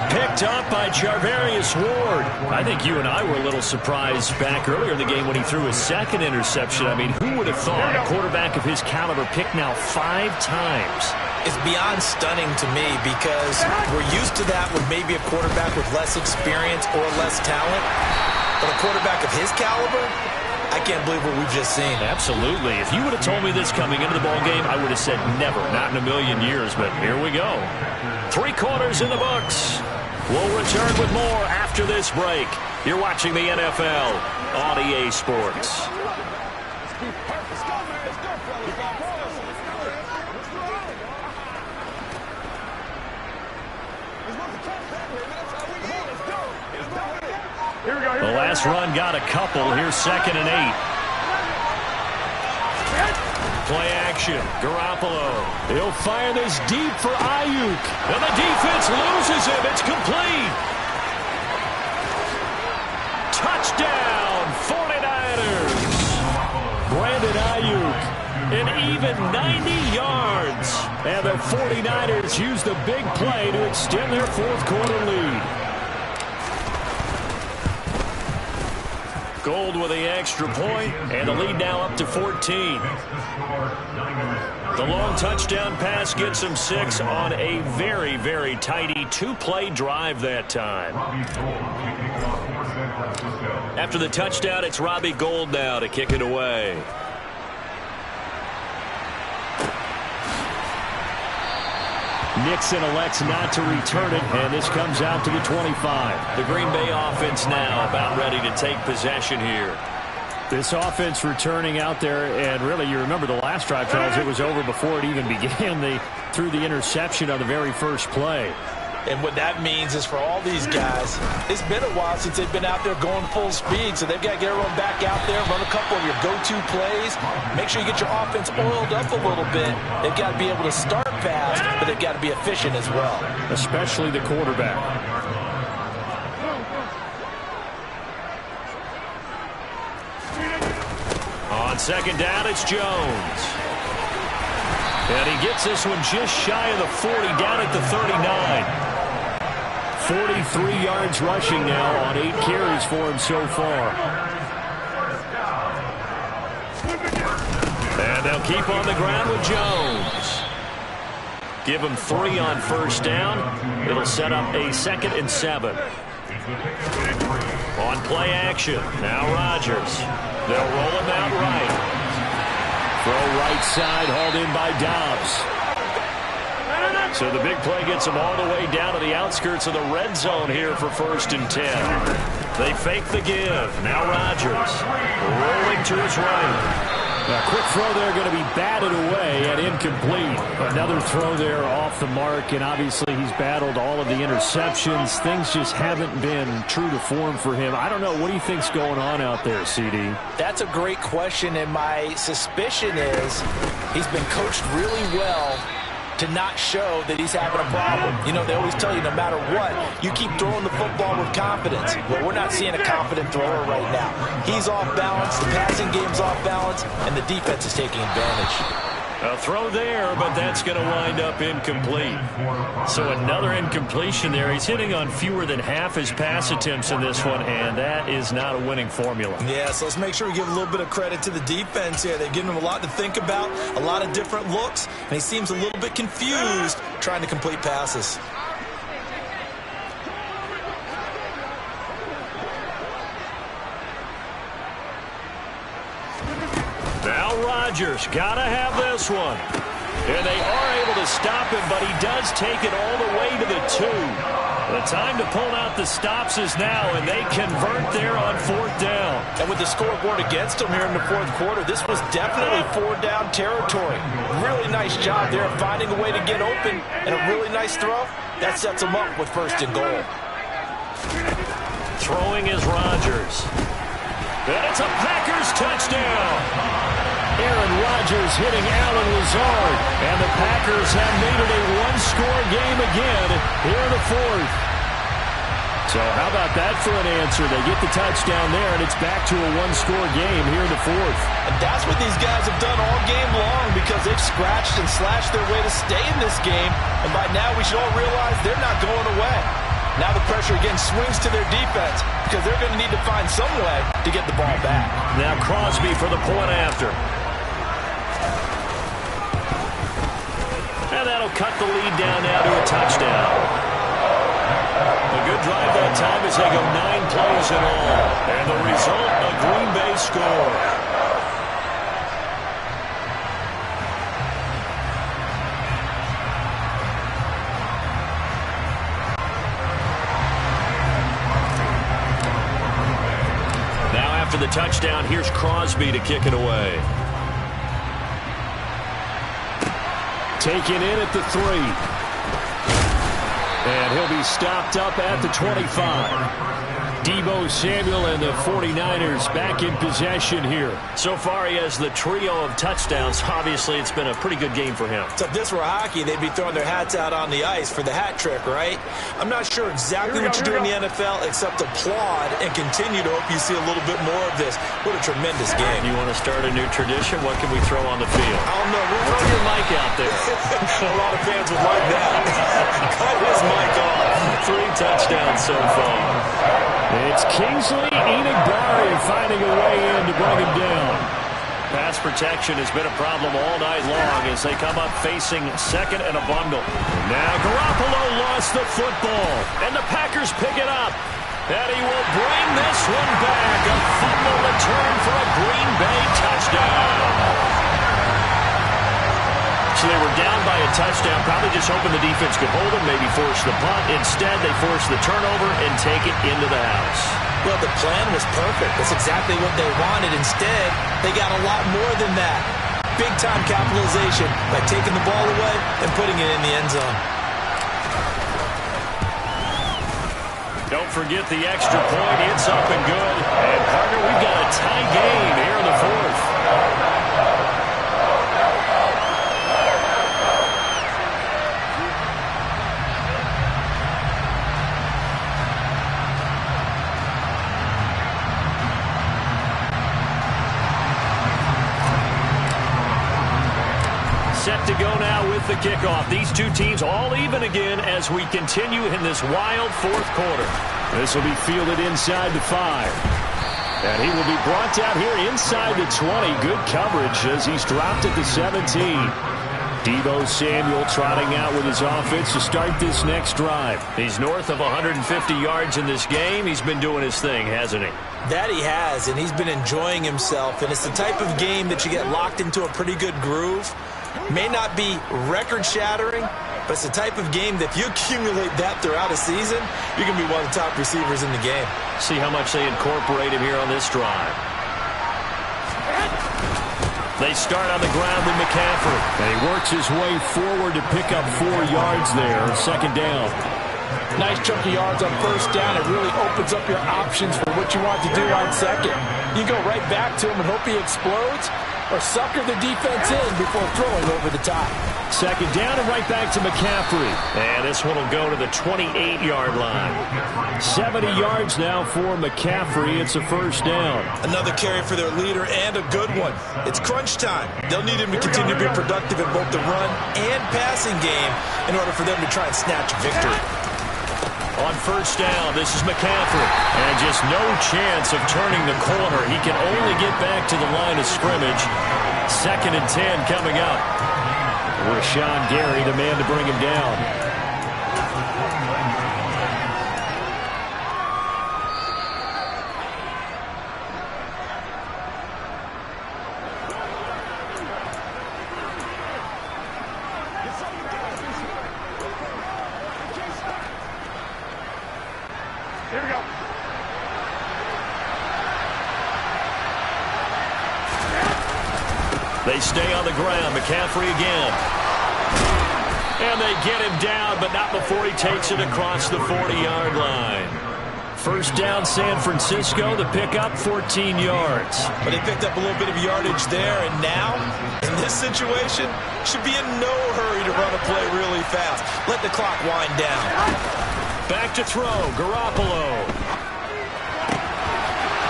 C: Picked up by Charvarius Ward. I think you and I were a little surprised back earlier in the game when he threw his second interception. I mean, who would have thought a quarterback of his caliber picked now 5 times?
D: It's beyond stunning to me because we're used to that with maybe a quarterback with less experience or less talent. But a quarterback of his caliber, I can't believe what we've just seen.
C: Absolutely. If you would have told me this coming into the ballgame, I would have said never, not in a million years. But here we go. 3 quarters in the books. We'll return with more after this break. You're watching the NFL on EA Sports. The last run got a couple. Here's 2nd and 8. Play action. Garoppolo. He'll fire this deep for Ayuk. And the defense loses him. It's complete. Touchdown, 49ers. Brandon Ayuk. An even 90 yards. And the 49ers use the big play to extend their 4th quarter lead. Gold with the extra point, and the lead now up to 14. The long touchdown pass gets him 6 on a very, very tidy 2-play drive that time. After the touchdown, it's Robbie Gould now to kick it away. Nixon elects not to return it, and this comes out to the 25. The Green Bay offense now about ready to take possession here. This offense returning out there, and really, you remember the last drive, Charles, it was over before it even began. They threw the interception on the very first play.
G: And what that means is for all these guys, it's been a while since they've been out there going full speed, so they've got to get everyone back out there, run a couple of your go-to plays, make sure you get your offense oiled up a little bit. They've got to be able to start fast, but they've got to be efficient as well.
F: Especially the quarterback.
C: On 2nd down, it's Jones. And he gets this one just shy of the 40, down at the 39. 43 yards rushing now on 8 carries for him so far. And they'll keep on the ground with Jones. Give him 3 on 1st down. It'll set up a 2nd and 7. On play action, now Rodgers. They'll roll him out right. Throw right side, hauled in by Dobbs. So the big play gets them all the way down to the outskirts of the red zone here for 1st and 10. They fake the give. Now Rodgers rolling to his right.
F: A quick throw there going to be batted away and incomplete. Another throw there off the mark, and obviously he's battled all of the interceptions. Things just haven't been true to form for him. I don't know. What do you think's going on out there, CD?
D: That's a great question, and my suspicion is he's been coached really well to not show that he's having a problem. You know, they always tell you no matter what, you keep throwing the football with confidence. Well, we're not seeing a confident thrower right now. He's off balance, the passing game's off balance, and the defense is taking advantage.
C: A throw there, but that's going to wind up incomplete. So another incompletion there. He's hitting on fewer than half his pass attempts in this one, and that is not a winning formula.
D: Yeah, so let's make sure we give a little bit of credit to the defense here. They've given him a lot to think about, a lot of different looks, and he seems a little bit confused trying to complete passes.
C: Now Rodgers got to have this one. And they are able to stop him, but he does take it all the way to the 2. The time to pull out the stops is now, and they convert there on 4th down.
D: And with the scoreboard against them here in the 4th quarter, this was definitely 4-down territory. Really nice job there of finding a way to get open, and a really nice throw. That sets them up with 1st and goal.
C: Throwing is Rodgers. And it's a Packers touchdown.
F: Aaron Rodgers hitting Allen Lazard. And the Packers have made it a one-score game again here in the 4th. So how about that for an answer? They get the touchdown there, and it's back to a one-score game here in the 4th.
D: And that's what these guys have done all game long, because they've scratched and slashed their way to stay in this game. And by now we should all realize they're not going away. Now the pressure again swings to their defense, because they're going to need to find some way to get the ball back.
C: Now Crosby for the point after. And that'll cut the lead down now to a touchdown. A good drive that time as they go 9 plays in all. And the result, a Green Bay score. For the touchdown, here's Crosby to kick it away.
F: Taken in at the 3. And he'll be stopped up at the 25. Deebo Samuel and the 49ers back in possession here.
C: So far, he has the trio of touchdowns. Obviously, it's been a pretty good game for him.
D: So if this were hockey, they'd be throwing their hats out on the ice for the hat trick, right? I'm not sure exactly what you do in the NFL except applaud and continue to hope you see a little bit more of this. What a tremendous game.
C: You want to start a new tradition? What can we throw on the field?
D: I don't know.
C: Throw your mic out there.
D: A lot of fans would like that. Cut his mic off.
C: 3 touchdowns so far.
F: It's Kingsley Enagbare finding a way in to bring him down.
C: Pass protection has been a problem all night long as they come up facing 2nd and a bundle. Now Garoppolo lost the football, and the Packers pick it up. And he will bring this one back. A fumble return for a Green Bay touchdown. So they were down by a touchdown, probably just hoping the defense could hold them, maybe force the punt. Instead, they force the turnover and take it into the house.
D: Well, the plan was perfect. That's exactly what they wanted. Instead, they got a lot more than that. Big-time capitalization by taking the ball away and putting it in the end zone.
C: Don't forget the extra point. It's up and good. And, partner, we've got a tie game here in the 4th. Set to go now with the kickoff. These two teams all even again as we continue in this wild 4th quarter.
F: This will be fielded inside the 5. And he will be brought down here inside the 20. Good coverage as he's dropped at the 17. Deebo Samuel trotting out with his offense to start this next drive.
C: He's north of 150 yards in this game. He's been doing his thing, hasn't he?
D: That he has, and he's been enjoying himself. And it's the type of game that you get locked into a pretty good groove. May not be record-shattering, But it's the type of game that if you accumulate that throughout a season, you're going to be one of the top receivers in the game.
C: See how much they incorporate him here on this drive. They start on the ground with McCaffrey.
F: And he works his way forward to pick up 4 yards there on second down.
G: Nice chunk of yards on first down. It really opens up your options for what you want to do on second. You go right back to him and hope he explodes, or sucker the defense in before throwing over the top.
F: Second down and right back to McCaffrey.
C: And this one will go to the 28-yard line.
F: 70 yards now for McCaffrey. It's a first down.
D: Another carry for their leader and a good one. It's crunch time. They'll need him to continue to be productive in both the run and passing game in order for them to try and snatch victory.
C: On first down, this is McCaffrey. And just no chance of turning the corner. He can only get back to the line of scrimmage. 2nd and 10 coming up.
F: Rashawn Gary, the man to bring him down.
E: Here we go.
C: They stay on the ground. McCaffrey again. And they get him down, but not before he takes it across the 40-yard line. First down, San Francisco. The pickup, 14 yards.
D: But they picked up a little bit of yardage there, and now, in this situation, should be in no hurry to run a play really fast. Let the clock wind down.
C: Back to throw, Garoppolo.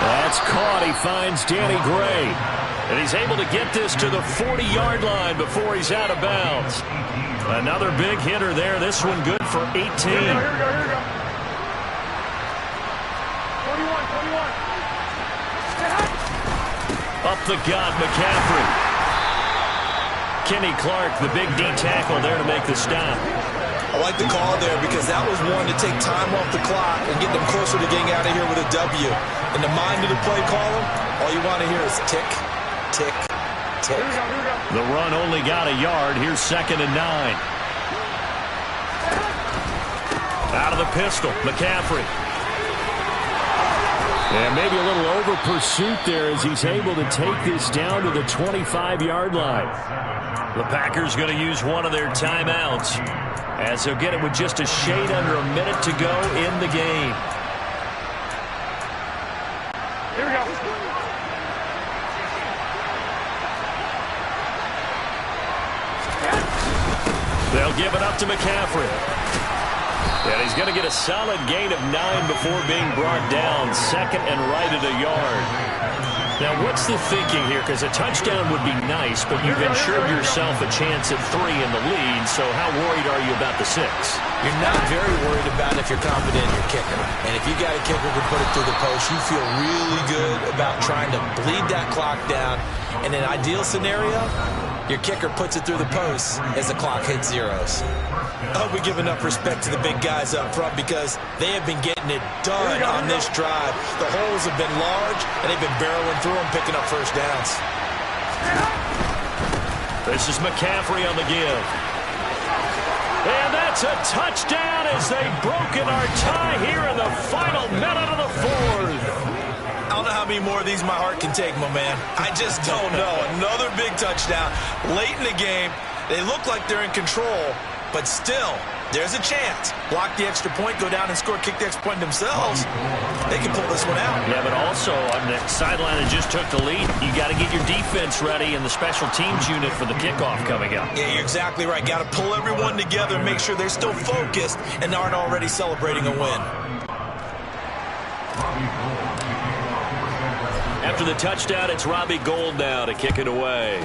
F: That's caught. He finds Danny Gray.
C: And he's able to get this to the 40-yard line before he's out of bounds. Another big hitter there. This one good for 18.
E: Here we go, here we go. 41.
C: Up the gut, McCaffrey. Kenny Clark, the big D tackle there to make the stop.
D: I like the call there because that was one to take time off the clock and get them closer to getting out of here with a W. In the mind of the play caller, all you want to hear is tick, tick, tick.
E: Here we go, here we go.
C: The run only got a yard. Here's 2nd and 9. Out of the pistol, McCaffrey.
F: And maybe a little over pursuit there as he's able to take this down to the 25-yard line.
C: The Packers going to use one of their timeouts as they'll get it with just a shade under a minute to go in the game.
E: Here we go.
C: They'll give it up to McCaffrey. And he's going to get a solid gain of 9 before being brought down. 2nd and right at a yard. Now, what's the thinking here? Because a touchdown would be nice, but you've ensured yourself a chance at 3 in the lead, so how worried are you about the 6?
D: You're not very worried about it if you're confident in your kicker. And if you got a kicker who can put it through the post, you feel really good about trying to bleed that clock down. In an ideal scenario, your kicker puts it through the post as the clock hits zeros. I hope we give enough respect to the big guys up front because they have been getting it done on this drive. The holes have been large, and they've been barreling through them, picking up first downs.
C: This is McCaffrey on the give. And that's a touchdown as they've broken our tie here in the final minute of the 4th.
D: I don't know how many more of these my heart can take, my man. I just don't know. Another big touchdown late in the game. They look like they're in control, but still, there's a chance. Block the extra point, go down and score, kick the extra point themselves. They can pull this one out.
C: Yeah, but also on the sideline that just took the lead, you got to get your defense ready and the special teams unit for the kickoff coming up.
D: Yeah, you're exactly right. Got to pull everyone together and make sure they're still focused and aren't already celebrating a win.
C: After the touchdown, it's Robbie Gould now to kick it away.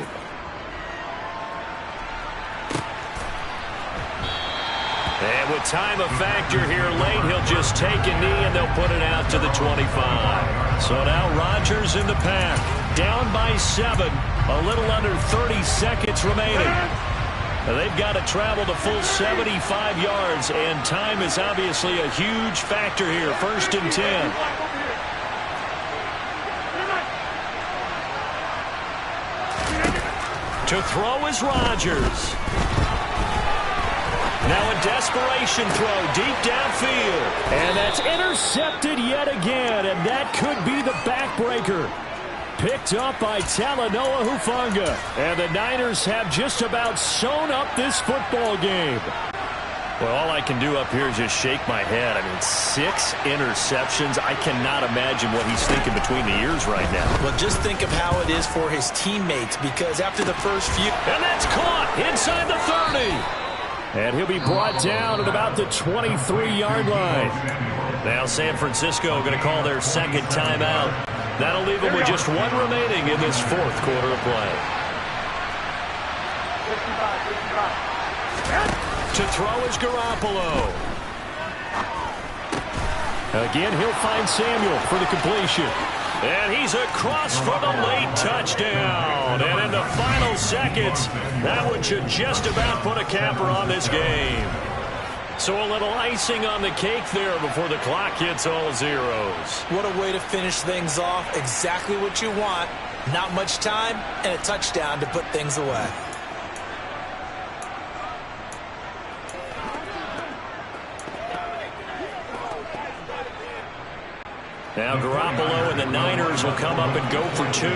C: And with time a factor here late, he'll just take a knee and they'll put it out to the 25. So now Rodgers in the pack, down by 7, a little under 30 seconds remaining. They've got to travel the full 75 yards, and time is obviously a huge factor here. 1st and 10. To throw is Rodgers. Now a desperation throw deep downfield.
F: And that's intercepted yet again, and that could be the backbreaker. Picked up by Talanoa Hufanga. And the Niners have just about sewn up this football game.
C: Well, all I can do up here is just shake my head. I mean, 6 interceptions. I cannot imagine what he's thinking between the ears right now.
D: Well, just think of how it is for his teammates, because after the first few...
C: And that's caught inside the 30.
F: And he'll be brought down at about the 23-yard line.
C: Now San Francisco going to call their second timeout. That'll leave them with just 1 remaining in this 4th quarter of play.
E: 55.
C: To throw is Garoppolo.
F: Again, he'll find Samuel for the completion.
C: And he's across for the late touchdown. And in the final seconds, that one should just about put a capper on this game. So a little icing on the cake there before the clock hits all zeros.
D: What a way to finish things off. Exactly what you want. Not much time and a touchdown to put things away.
C: Now Garoppolo and the Niners will come up and go for 2.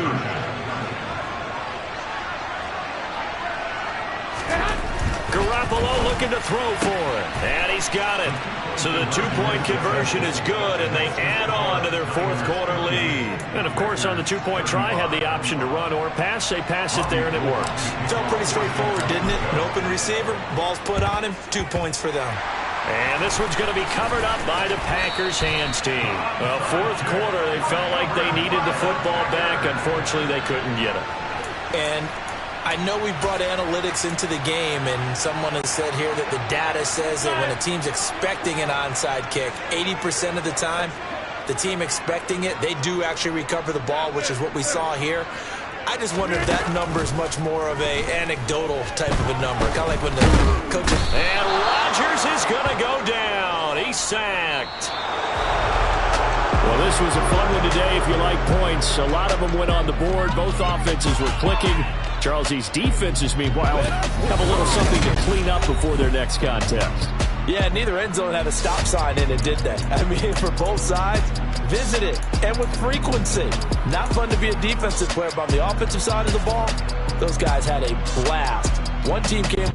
C: Garoppolo looking to throw for it. And he's got it. So the 2-point conversion is good, and they add on to their 4th quarter lead. And, of course, on the 2-point try, had the option to run or pass. They pass it there, and it works.
D: Felt pretty straightforward, didn't it? An open receiver, ball's put on him, 2 points for them.
C: And this one's going to be covered up by the Packers hands team. Well, 4th quarter, they felt like they needed the football back. Unfortunately, they couldn't get it.
D: And I know we brought analytics into the game, and someone has said here that the data says that when a team's expecting an onside kick, 80% of the time, the team expecting it, they do actually recover the ball, which is what we saw here. I just wonder if that number is much more of a anecdotal type of a number. Kind of like when the coach...
C: And Rodgers is going to go down. He's sacked.
F: Well, this was a fun one today if you like points. A lot of them went on the board. Both offenses were clicking. Charles, these defenses, meanwhile, have a little something to clean up before their next contest.
D: Yeah, neither end zone had a stop sign in it, did they? I mean, for both sides, visit it, and with frequency. Not fun to be a defensive player, but on the offensive side of the ball, those guys had a blast. One team came...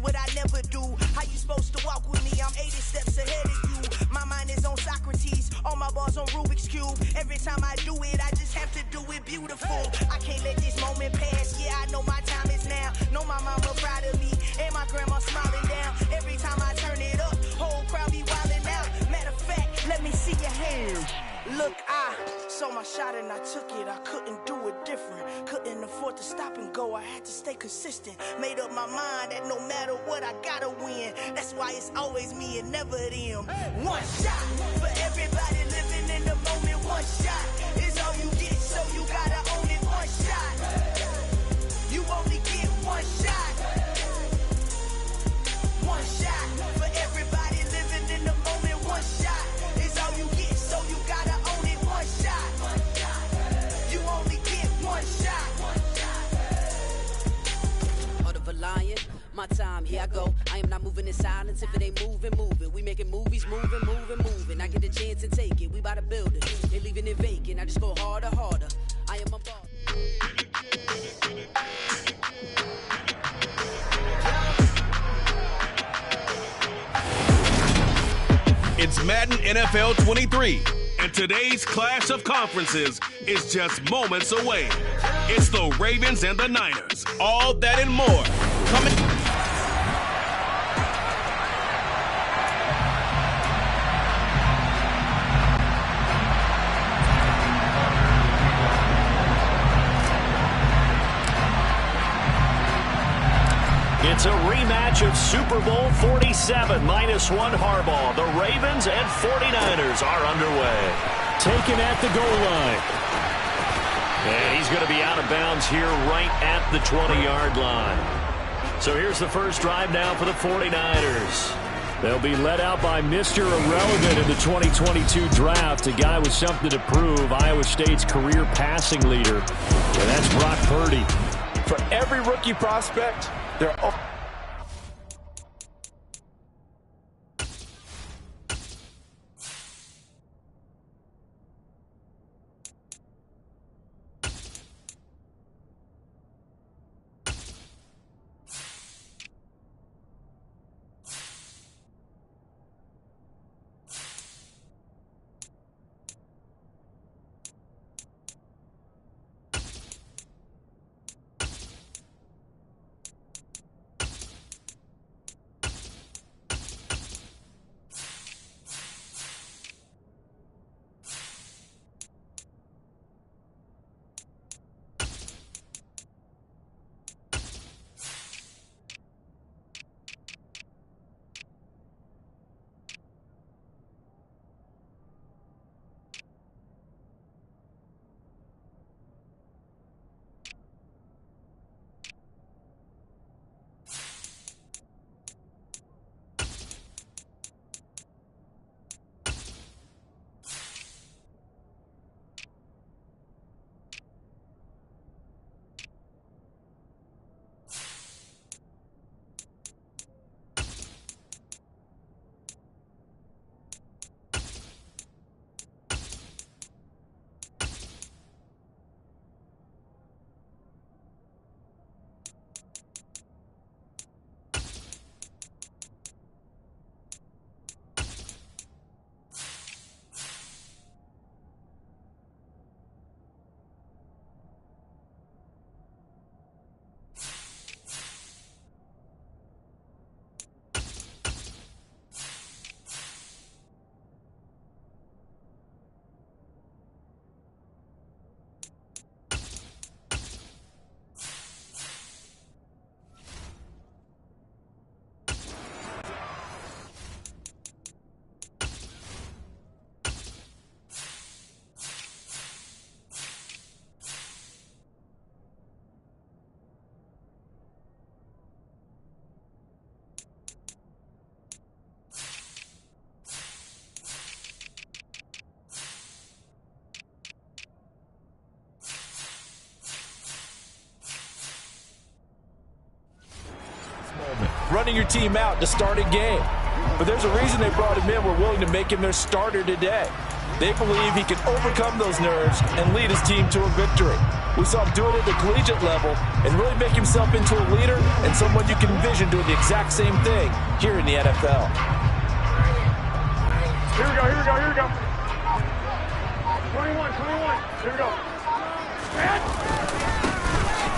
H: What I never do. How you supposed to walk with me? I'm 80 steps ahead of you. My mind is on Socrates, all my bars on Rubik's Cube. Every time I do it, I just have to do it beautiful. I can't let this moment pass. Yeah, I know my time is now. Know my mama proud of me, and my grandma smiling down. Every time I turn it up, whole crowd be wilding out. Matter of fact, let me see your hands. Look, I saw my shot and I took it. I couldn't do it different. Couldn't afford to stop and go. I had to stay consistent. Made up my mind that no matter what, I gotta win. That's why it's always me and never them. One shot for everybody living in the moment. One shot is all you get, so you gotta own it. One shot. You only get one shot. One shot for everybody living in the moment. One shot is all you get, so you gotta own it. One shot. You only get one shot. Heart of a lion, my time, here I go. I am not moving in silence. If it ain't moving, move it. We making movies, moving. I get a chance to take it. We bout to build it. They leaving it vacant. I just go harder. I am a boss.
I: It's Madden NFL 23, and today's clash of conferences is just moments away. It's the Ravens and the Niners. All that and more coming.
C: It's a rematch of Super Bowl 47, -1 Harbaugh. The Ravens and 49ers are underway.
F: Taken at the goal line.
C: And he's going to be out of bounds here right at the 20-yard line. So here's the first drive now for the 49ers.
F: They'll be led out by Mr. Irrelevant in the 2022 draft, a guy with something to prove, Iowa State's career passing leader. And that's Brock Purdy.
G: For every rookie prospect, there are... running your team out to start a game. But there's a reason they brought him in. We're willing to make him their starter today. They believe he can overcome those nerves and lead his team to a victory. We saw him do it at the collegiate level and really make himself into a leader and someone you can envision doing the exact same thing here in the NFL.
E: Here we go, here we go, here we go. 21, 21. Here we go.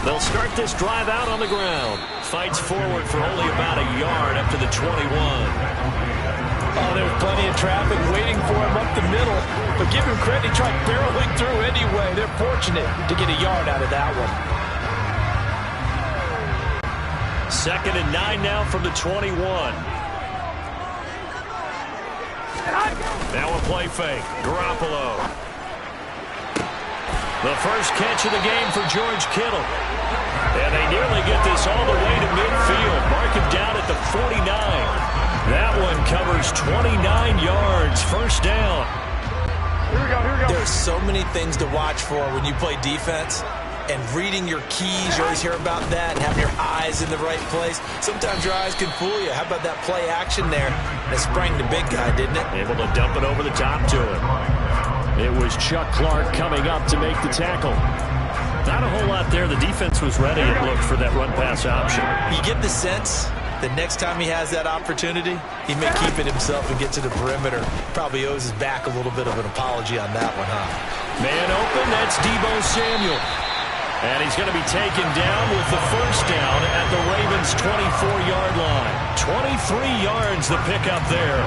C: They'll start this drive out on the ground. Fights forward for only about a yard up to the 21.
G: Oh, there was plenty of traffic waiting for him up the middle. But give him credit, he tried barreling through anyway. They're fortunate to get a yard out of that one.
C: 2nd and 9 now from the 21. Now a play fake. Garoppolo. The first catch of the game for George Kittle. And they nearly get this all the way to midfield. Mark him down at the 49. That one covers 29 yards. First down.
E: Here we go, here we go.
D: There's so many things to watch for when you play defense. And reading your keys, you always hear about that, and having your eyes in the right place. Sometimes your eyes can fool you. How about that play action there? That sprang the big guy, didn't it?
C: Able to dump it over the top to him.
F: It was Chuck Clark coming up to make the tackle. Not a whole lot there. The defense was ready, it looked, for that run-pass option.
D: You get the sense that next time he has that opportunity, he may keep it himself and get to the perimeter. Probably owes his back a little bit of an apology on that one, huh?
C: Man open, that's Deebo Samuel. And he's going to be taken down with the first down at the Ravens' 24-yard line. 23 yards the pickup there.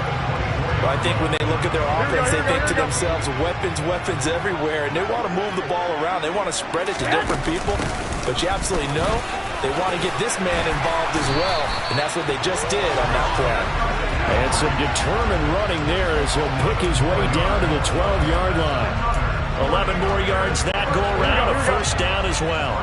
G: Well, I think when they look at their offense, they think to themselves, weapons, weapons everywhere, and they want to move the ball around. They want to spread it to different people, but you absolutely know they want to get this man involved as well, and that's what they just did on that play.
F: And some determined running there as he'll pick his way down to the 12-yard line.
C: 11 more yards that go around, a first down as well.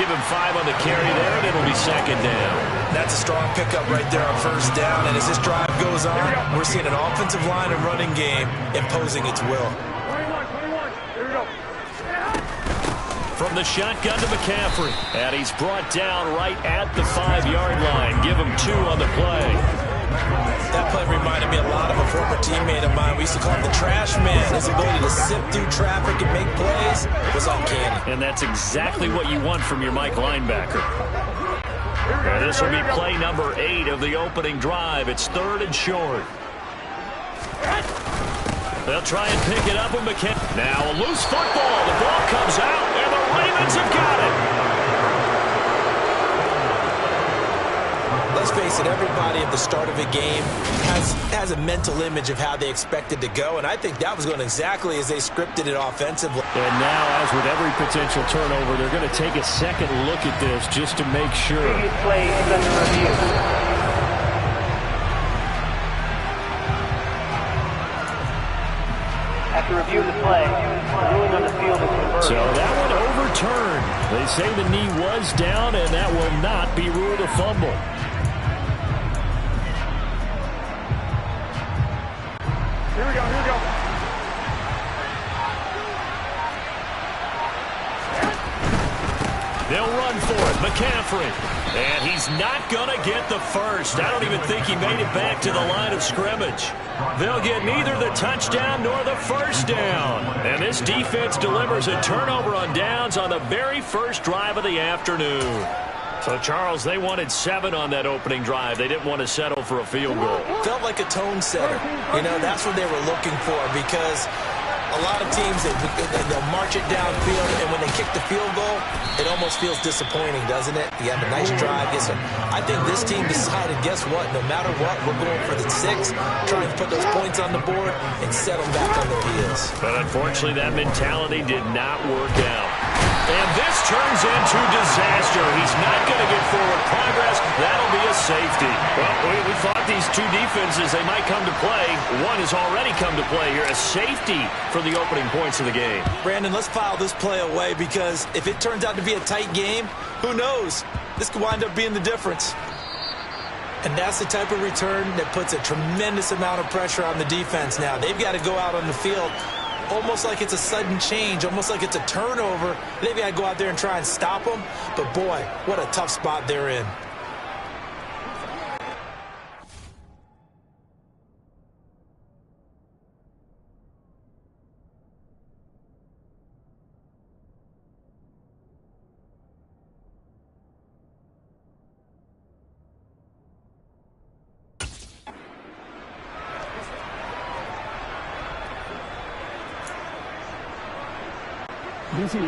C: give him 5 on the carry there, and it'll be second down.
D: That's a strong pickup right there on first down. And as this drive goes on, we're seeing an offensive line and running game imposing its will.
E: 21. Here we go.
C: From the shotgun to McCaffrey. And he's brought down right at the 5-yard line. Give him 2 on the play.
D: That play reminded me a lot of a former teammate of mine. We used to call him the trash man. His ability to sift through traffic and make plays was uncanny.
C: And that's exactly what you want from your Mike linebacker. And this will be play number 8 of the opening drive. It's 3rd and short. They'll try and pick it up with McCaffrey. Now a loose football. The ball comes out, and the Ravens have got it.
D: Let's face it, everybody at the start of a game has a mental image of how they expect it to go, and I think that was going exactly as they scripted it offensively.
F: And now, as with every potential turnover, they're going to take a second look at this just to make sure.
E: Previous play is under review. After reviewing the play, ruling on the field is reversed.
F: So that one overturned. They say the knee was down, and that will not be ruled a fumble.
E: Here we go.
C: They'll run for it. McCaffrey. And he's not going to get the first. I don't even think he made it back to the line of scrimmage. They'll get neither the touchdown nor the first down. And this defense delivers a turnover on downs on the very first drive of the afternoon. So, Charles, they wanted 7 on that opening drive. They didn't want to settle for a field goal.
D: Felt like a tone setter. You know, that's what they were looking for, because a lot of teams, they'll march it downfield, and when they kick the field goal, it almost feels disappointing, doesn't it? You have a nice drive. I think this team decided, guess what? No matter what, we're going for the 6, trying to put those points on the board and set them back on their heels.
C: But unfortunately, that mentality did not work out. And this turns into disaster. He's not going to get forward progress. That'll be a safety. Well, we thought these two defenses, they might come to play. One has already come to play here. A safety for the opening points of the game.
D: Brandon, let's file this play away, because if it turns out to be a tight game, who knows? This could wind up being the difference. And that's the type of return that puts a tremendous amount of pressure on the defense now. They've got to go out on the field almost like it's a sudden change, almost like it's a turnover. They've got to go out there and try and stop them. But, boy, what a tough spot they're in.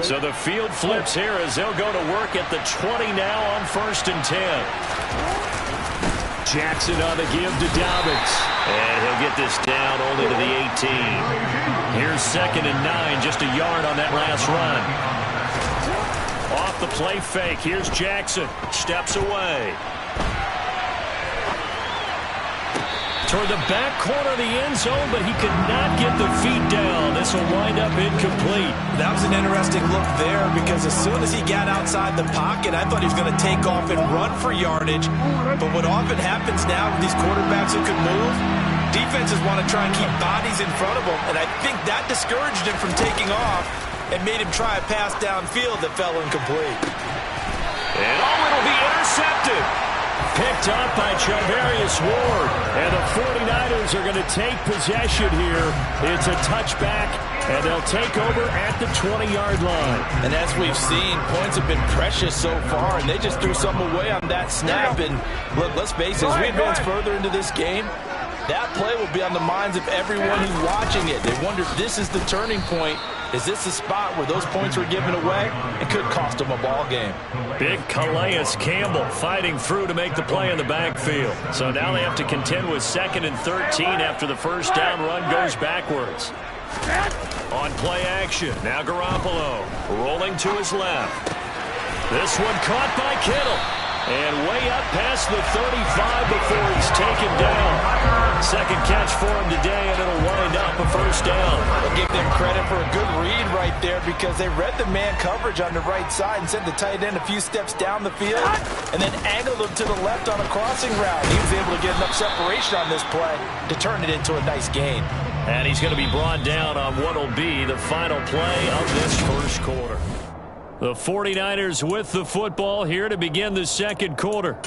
C: So the field flips here as they'll go to work at the 20 now on 1st and 10.
F: Jackson on the give to Dobbins.
C: And he'll get this down only to the 18. Here's 2nd and 9, just a yard on that last run. Off the play fake, here's Jackson. Steps away. Toward the back corner of the end zone, but he could not get the feet down. This will wind up incomplete.
D: That was an interesting look there, because as soon as he got outside the pocket, I thought he was going to take off and run for yardage. But what often happens now with these quarterbacks who can move, defenses want to try and keep bodies in front of them, and I think that discouraged him from taking off and made him try a pass downfield that fell incomplete.
C: And it'll be intercepted.
F: Picked up by Charvarius Ward. And the 49ers are going to take possession here. It's a touchback, and they'll take over at the 20-yard line.
G: And as we've seen, points have been precious so far, and they just threw some away on that snap. And look, let's face it, as we advance further into this game, that play will be on the minds of everyone who's watching it. They wonder if this is the turning point. Is this the spot where those points were given away? It could cost them a ball game.
C: Big Calais Campbell fighting through to make the play in the backfield. So now they have to contend with 2nd and 13 after the first down run goes backwards. On play action, now Garoppolo rolling to his left. This one caught by Kittle. And way up past the 35 before he's taken down. Second catch for him today, and it'll wind up a first down.
G: I'll give them credit for a good read right there because they read the man coverage on the right side and sent the tight end a few steps down the field and then angled him to the left on a crossing route. He was able to get enough separation on this play to turn it into a nice gain.
C: And he's going to be brought down on what will be the final play of this first quarter. The 49ers with the football here to begin the second quarter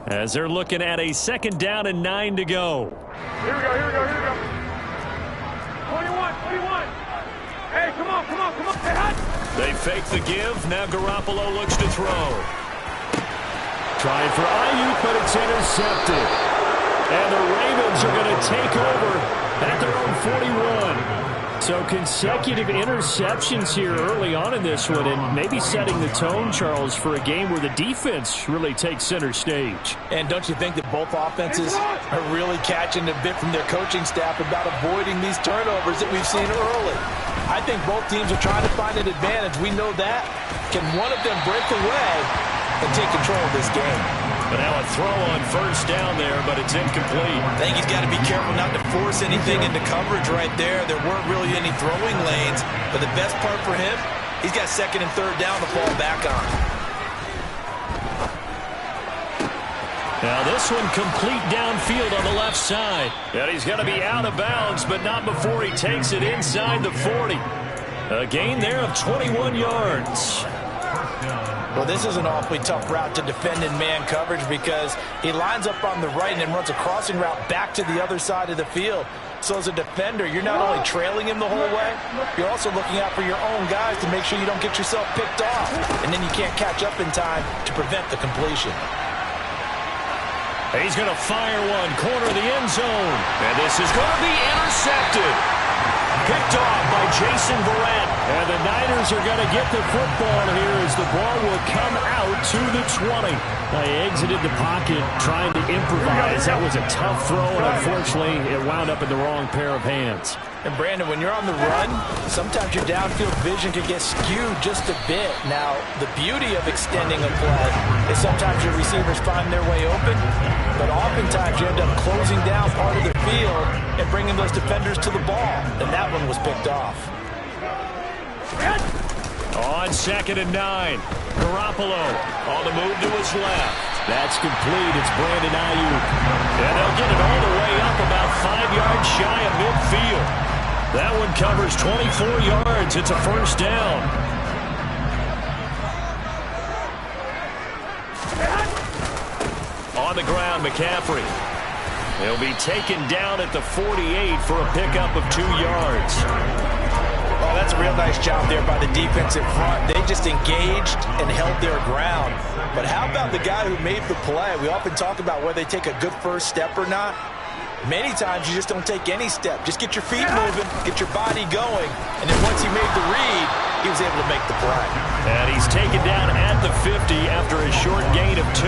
C: as they're looking at a 2nd down and 9 to go.
J: Here we go. 21. Hey, come on. Hey, hot.
C: They fake the give. Now Garoppolo looks to throw.
F: Trying for Ayuk, but it's intercepted. And the Ravens are going to take over at their own 41. So consecutive interceptions here early on in this one, and maybe setting the tone, Charles, for a game where the defense really takes center stage.
G: And don't you think that both offenses are really catching a bit from their coaching staff about avoiding these turnovers that we've seen early? I think both teams are trying to find an advantage. We know that. Can one of them break away and take control of this game?
C: But now a throw on first down there, but it's incomplete.
G: I think he's got to be careful not to force anything into coverage right there. There weren't really any throwing lanes, but the best part for him, he's got 2nd and 3rd down to fall back on.
C: Now this one complete downfield on the left side. And he's going to be out of bounds, but not before he takes it inside the 40. A gain there of 21 yards.
G: Well, this is an awfully tough route to defend in man coverage because he lines up on the right and then runs a crossing route back to the other side of the field. So as a defender, you're not only trailing him the whole way, you're also looking out for your own guys to make sure you don't get yourself picked off. And then you can't catch up in time to prevent the completion.
C: He's going to fire one, corner of the end zone. And this is going to be intercepted. Picked off by Jason Verrett.
F: And the Niners are going to get the football here as the ball will come out to the 20. They exited the pocket trying to improvise. That was a tough throw, and unfortunately, it wound up in the wrong pair of hands.
G: And Brandon, when you're on the run, sometimes your downfield vision can get skewed just a bit. Now, the beauty of extending a play is sometimes your receivers find their way open, but oftentimes you end up closing down part of the field and bringing those defenders to the ball. And that one was picked off.
C: On 2nd and 9. Garoppolo on the move to his left.
F: That's complete. It's Brandon Ayuk.
C: And they'll get it all the way up about 5 yards shy of midfield. That one covers 24 yards. It's a first down. On the ground, McCaffrey. He'll be taken down at the 48 for a pickup of 2 yards.
G: Oh, that's a real nice job there by the defensive front. They just engaged and held their ground. But how about the guy who made the play? We often talk about whether they take a good first step or not. Many times you just don't take any step. Just get your feet moving, get your body going, and then once he made the read, he was able to make the play.
C: And he's taken down at the 50 after a short gain of 2.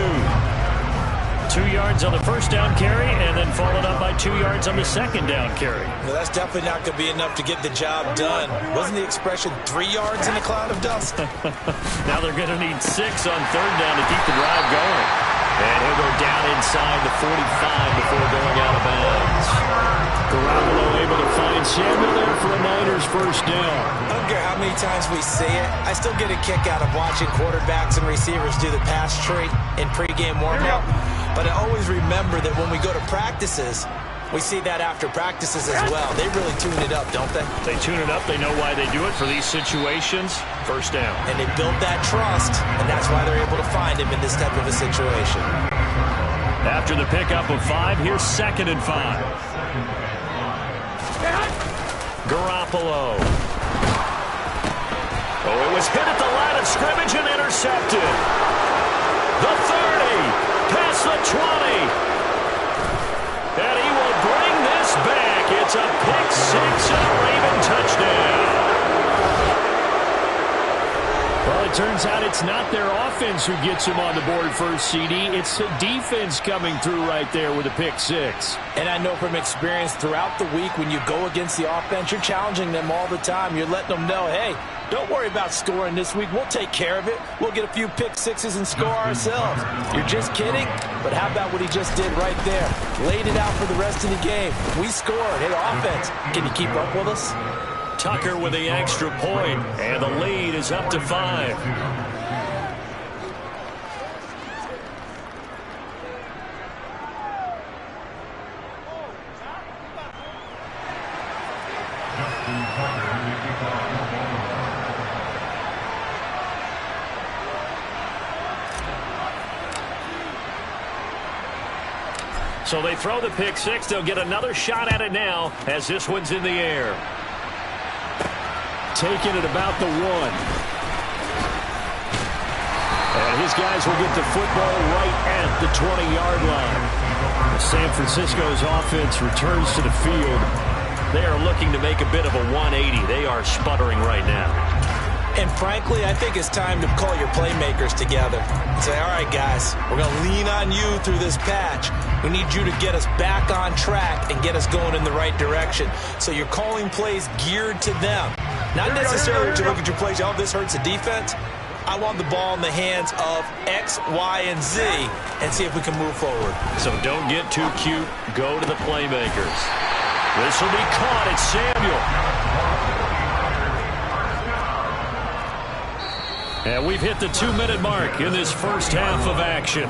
C: 2 yards on the first down carry, and then followed up by 2 yards on the second down carry.
G: Well, that's definitely not going to be enough to get the job done. Wasn't the expression 3 yards in a cloud of dust?
C: Now they're going to need 6 on 3rd down to keep the drive going. And he'll go down inside the 45 before going out of bounds.
F: Garoppolo able to find Samuel there for a Niners first down.
G: I don't care how many times we say it, I still get a kick out of watching quarterbacks and receivers do the pass tree in pregame warm-up. But I always remember that when we go to practices, we see that after practices as well. They really tune it up, don't they?
C: They tune it up. They know why they do it for these situations. First down.
G: And they build that trust, and that's why they're able to find him in this type of a situation.
C: After the pickup of 5, here's 2nd and 5. Garoppolo. Oh, it was hit at the line of scrimmage and intercepted. The 30. Past the 20. And he will bring this back. It's a pick 6 and a Raven touchdown.
F: Well, it turns out it's not their offense who gets him on the board first, CD. It's the defense coming through right there with a pick 6.
G: And I know from experience throughout the week when you go against the offense, you're challenging them all the time. You're letting them know, hey, Don't worry about scoring this week. We'll take care of it. We'll get a few pick sixes and score ourselves. You're just kidding? But how about what he just did right there? Laid it out for the rest of the game. We scored. Hey, offense, can you keep up with us?
C: Tucker with the extra point, and the lead is up to 5. So they throw the pick six. They'll get another shot at it now as this one's in the air.
F: Taking it about the 1. And his guys will get the football right at the 20-yard line. San Francisco's offense returns to the field.
C: They are looking to make a bit of a 180. They are sputtering right now.
G: And frankly, I think it's time to call your playmakers together and say, all right, guys, we're going to lean on you through this patch. We need you to get us back on track and get us going in the right direction. So you're calling plays geared to them. Not necessarily to look at your plays, oh, this hurts the defense. I want the ball in the hands of X, Y, and Z and see if we can move forward.
C: So don't get too cute. Go to the playmakers. This will be caught. It's Samuel. And we've hit the 2-minute mark in this first half of action.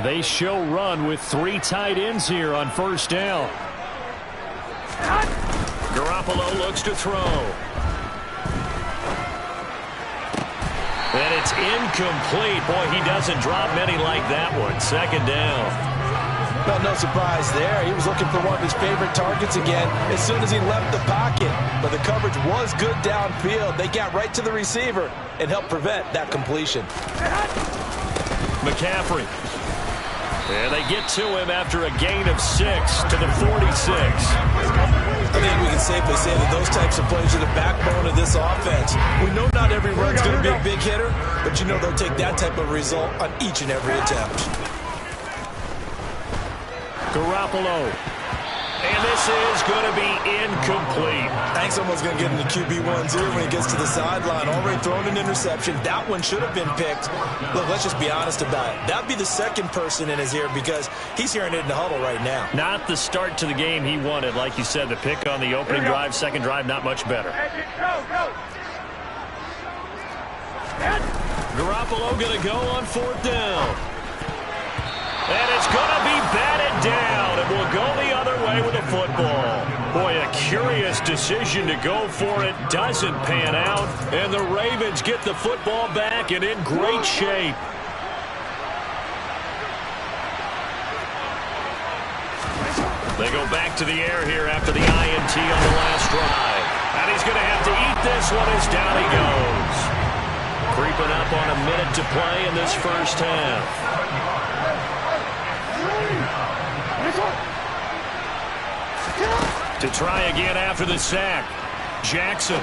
F: They show run with 3 tight ends here on first down.
C: Garoppolo looks to throw. And it's incomplete. Boy, he doesn't drop many like that one. Second down.
G: Well, no surprise there. He was looking for one of his favorite targets again as soon as he left the pocket. But the coverage was good downfield. They got right to the receiver and helped prevent that completion.
C: McCaffrey. And they get to him after a gain of 6 to the 46.
G: I think we can safely say that those types of plays are the backbone of this offense. We know not every run's going to be a big hitter, but you know they'll take that type of result on each and every attempt.
C: Garoppolo. And this is going to be incomplete.
G: I think someone's going to get into QB1's ear when he gets to the sideline. Already thrown an interception. That one should have been picked. Look, let's just be honest about it. That'd be the second person in his ear because he's hearing it in the huddle right now.
C: Not the start to the game he wanted. Like you said, the pick on the opening drive, second drive, not much better. Garoppolo going to go on 4th down. And it's going to be batted down. It will go the other way with the football. Boy, a curious decision to go for it. Doesn't pan out. And the Ravens get the football back and in great shape. They go back to the air here after the INT on the last drive. And he's going to have to eat this one as down he goes. Creeping up on a minute to play in this first half. To try again after the sack. Jackson.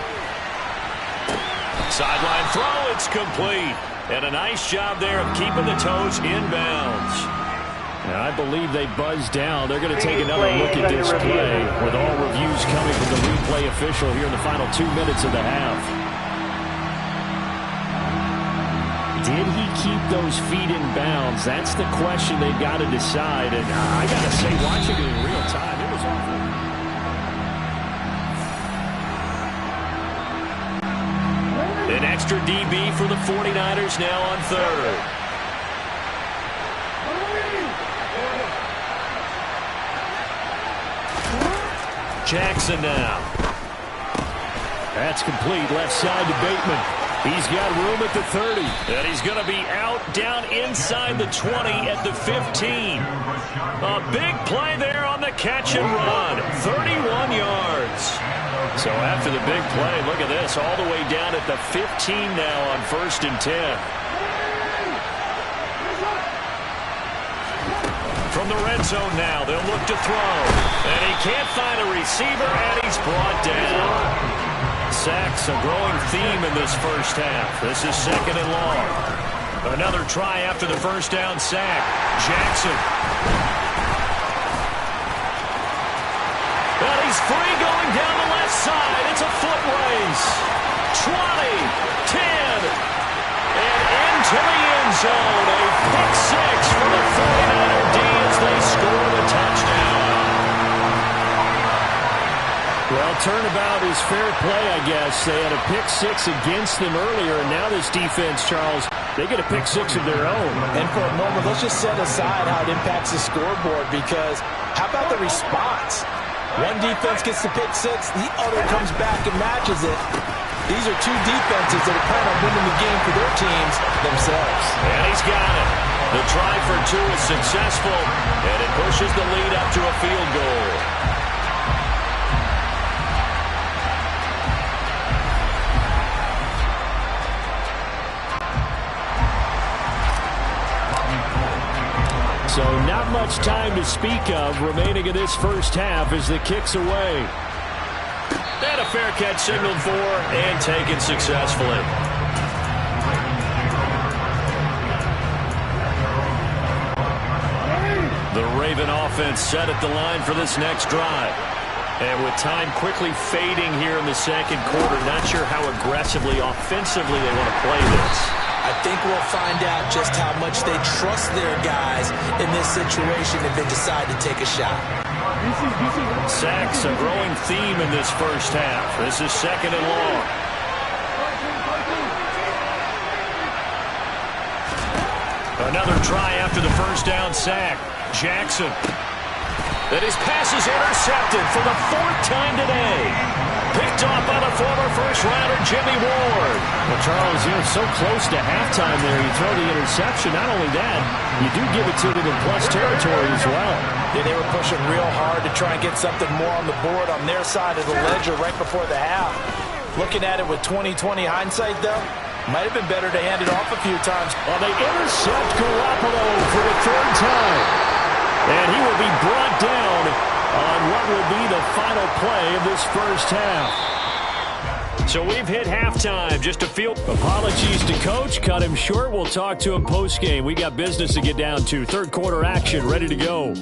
C: Sideline throw, it's complete. And a nice job there of keeping the toes inbounds.
F: Now, I believe they buzzed down. They're going to take another look at this play with all reviews coming from the replay official here in the final 2 minutes of the half. Did he keep those feet in bounds? That's the question they've got to decide. And I got to say, watching it in real time, it was awful.
C: An extra DB for the 49ers now on 3rd. Jackson now.
F: That's complete. Left side to Bateman. He's got room at the 30.
C: And he's going to be out down inside the 20 at the 15. A big play there on the catch and run. 31 yards. So after the big play, look at this. All the way down at the 15 now on 1st and 10. From the red zone now, they'll look to throw. And he can't find a receiver, and he's brought down. Sacks, a growing theme in this first half. This is 2nd and long. Another try after the first down sack. Jackson. And he's free going down the left side. It's a foot race. 20, 10, and into the end zone. A pick six for the 49er D as they score the touchdown.
F: Well, turnabout is fair play, I guess. They had a pick six against them earlier, and now this defense, Charles, they get a pick six of their own.
G: And for a moment, let's just set aside how it impacts the scoreboard, because how about the response? One defense gets the pick six, the other comes back and matches it. These are two defenses that are planning on winning the game for their teams themselves.
C: And he's got it. The try for two is successful, and it pushes the lead up to a field goal.
F: So not much time to speak of remaining in this first half as the kick's away.
C: And a fair catch signaled for and taken successfully. The Raven offense set at the line for this next drive. And with time quickly fading here in the second quarter, not sure how aggressively, offensively they want to play this.
D: I think we'll find out just how much they trust their guys in this situation if they decide to take a shot.
C: Sacks, a growing theme in this first half. This is 2nd and long. Another try after the first down sack. Jackson. And his pass is intercepted for the 4th time today. Picked off by the former first-rounder Jimmy Ward.
F: Well, Charles, you're so close to halftime there. You throw the interception. Not only that, you do give it to them in plus territory as well.
G: Yeah, they were pushing real hard to try and get something more on the board on their side of the ledger right before the half. Looking at it with 20/20 hindsight, though, might have been better to hand it off a few times.
F: Well, they intercept Garoppolo for the 3rd time. And he will be brought down on what will be the final play of this first half.
C: So we've hit halftime. Just a field.
F: Apologies to Coach. Cut him short. We'll talk to him post-game. We got business to get down to. 3rd quarter action ready to go.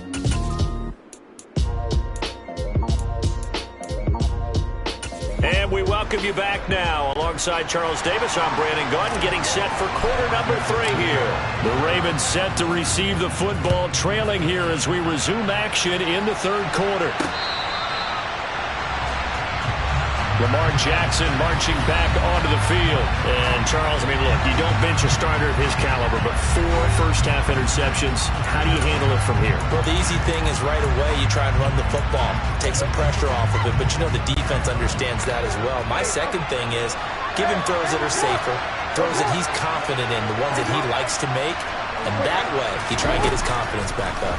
C: And we welcome you back now. Alongside Charles Davis, I'm Brandon Gaudin, getting set for quarter number 3 here.
F: The Ravens set to receive the football, trailing here as we resume action in the 3rd quarter.
C: Lamar Jackson marching back onto the field. And, Charles, I mean, look, you don't bench a starter of his caliber, but 4 first-half interceptions. How do you handle it from here?
D: Well, the easy thing is right away you try and run the football, take some pressure off of it, but you know the defense understands that as well. My second thing is give him throws that are safer, throws that he's confident in, the ones that he likes to make, and that way he try and get his confidence back up.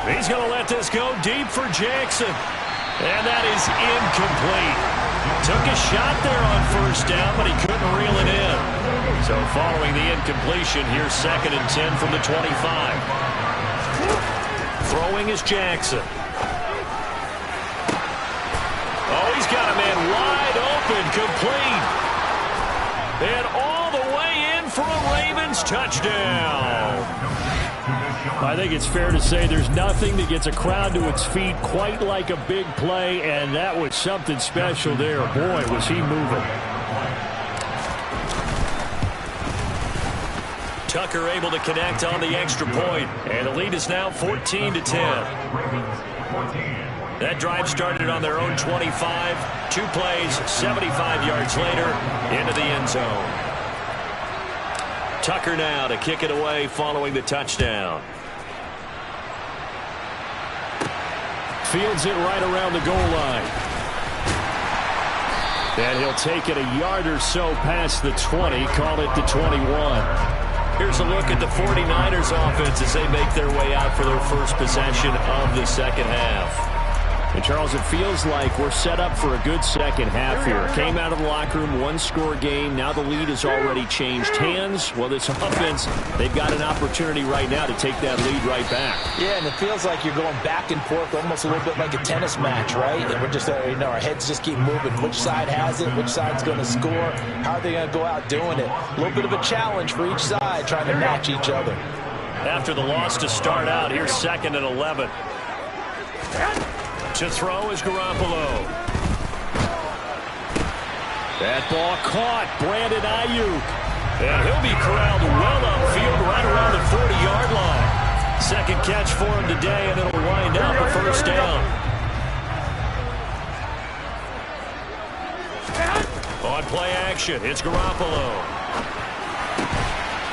C: He's going to let this go deep for Jackson. And that is incomplete. Took a shot there on first down, but he couldn't reel it in. So following the incompletion, here's 2nd and 10 from the 25. Throwing is Jackson. Oh, he's got a man wide open, complete. And all the way in for a Ravens touchdown.
F: I think it's fair to say there's nothing that gets a crowd to its feet quite like a big play, and that was something special there. Boy, was he moving.
C: Tucker able to connect on the extra point, and the lead is now 14-10. That drive started on their own 25. 2 plays, 75 yards later, into the end zone. Tucker now to kick it away following the touchdown.
F: Fields it right around the goal line. And he'll take it a yard or so past the 20, call it the 21.
C: Here's a look at the 49ers offense as they make their way out for their first possession of the second half.
F: And, Charles, it feels like we're set up for a good second half here. Came out of the locker room, one-score game. Now the lead has already changed hands. Well, this offense, they've got an opportunity right now to take that lead right back.
G: Yeah, and it feels like you're going back and forth, almost a little bit like a tennis match, right? And we're just, our heads just keep moving. Which side has it? Which side's going to score? How are they going to go out doing it? A little bit of a challenge for each side, trying to match each other.
C: After the loss to start out, here's 2nd and 11. To throw is Garoppolo. That ball caught. Brandon Ayuk. And he'll be corralled well upfield right around the 40-yard line. Second catch for him today, and it'll wind up a first down. On play action, it's Garoppolo.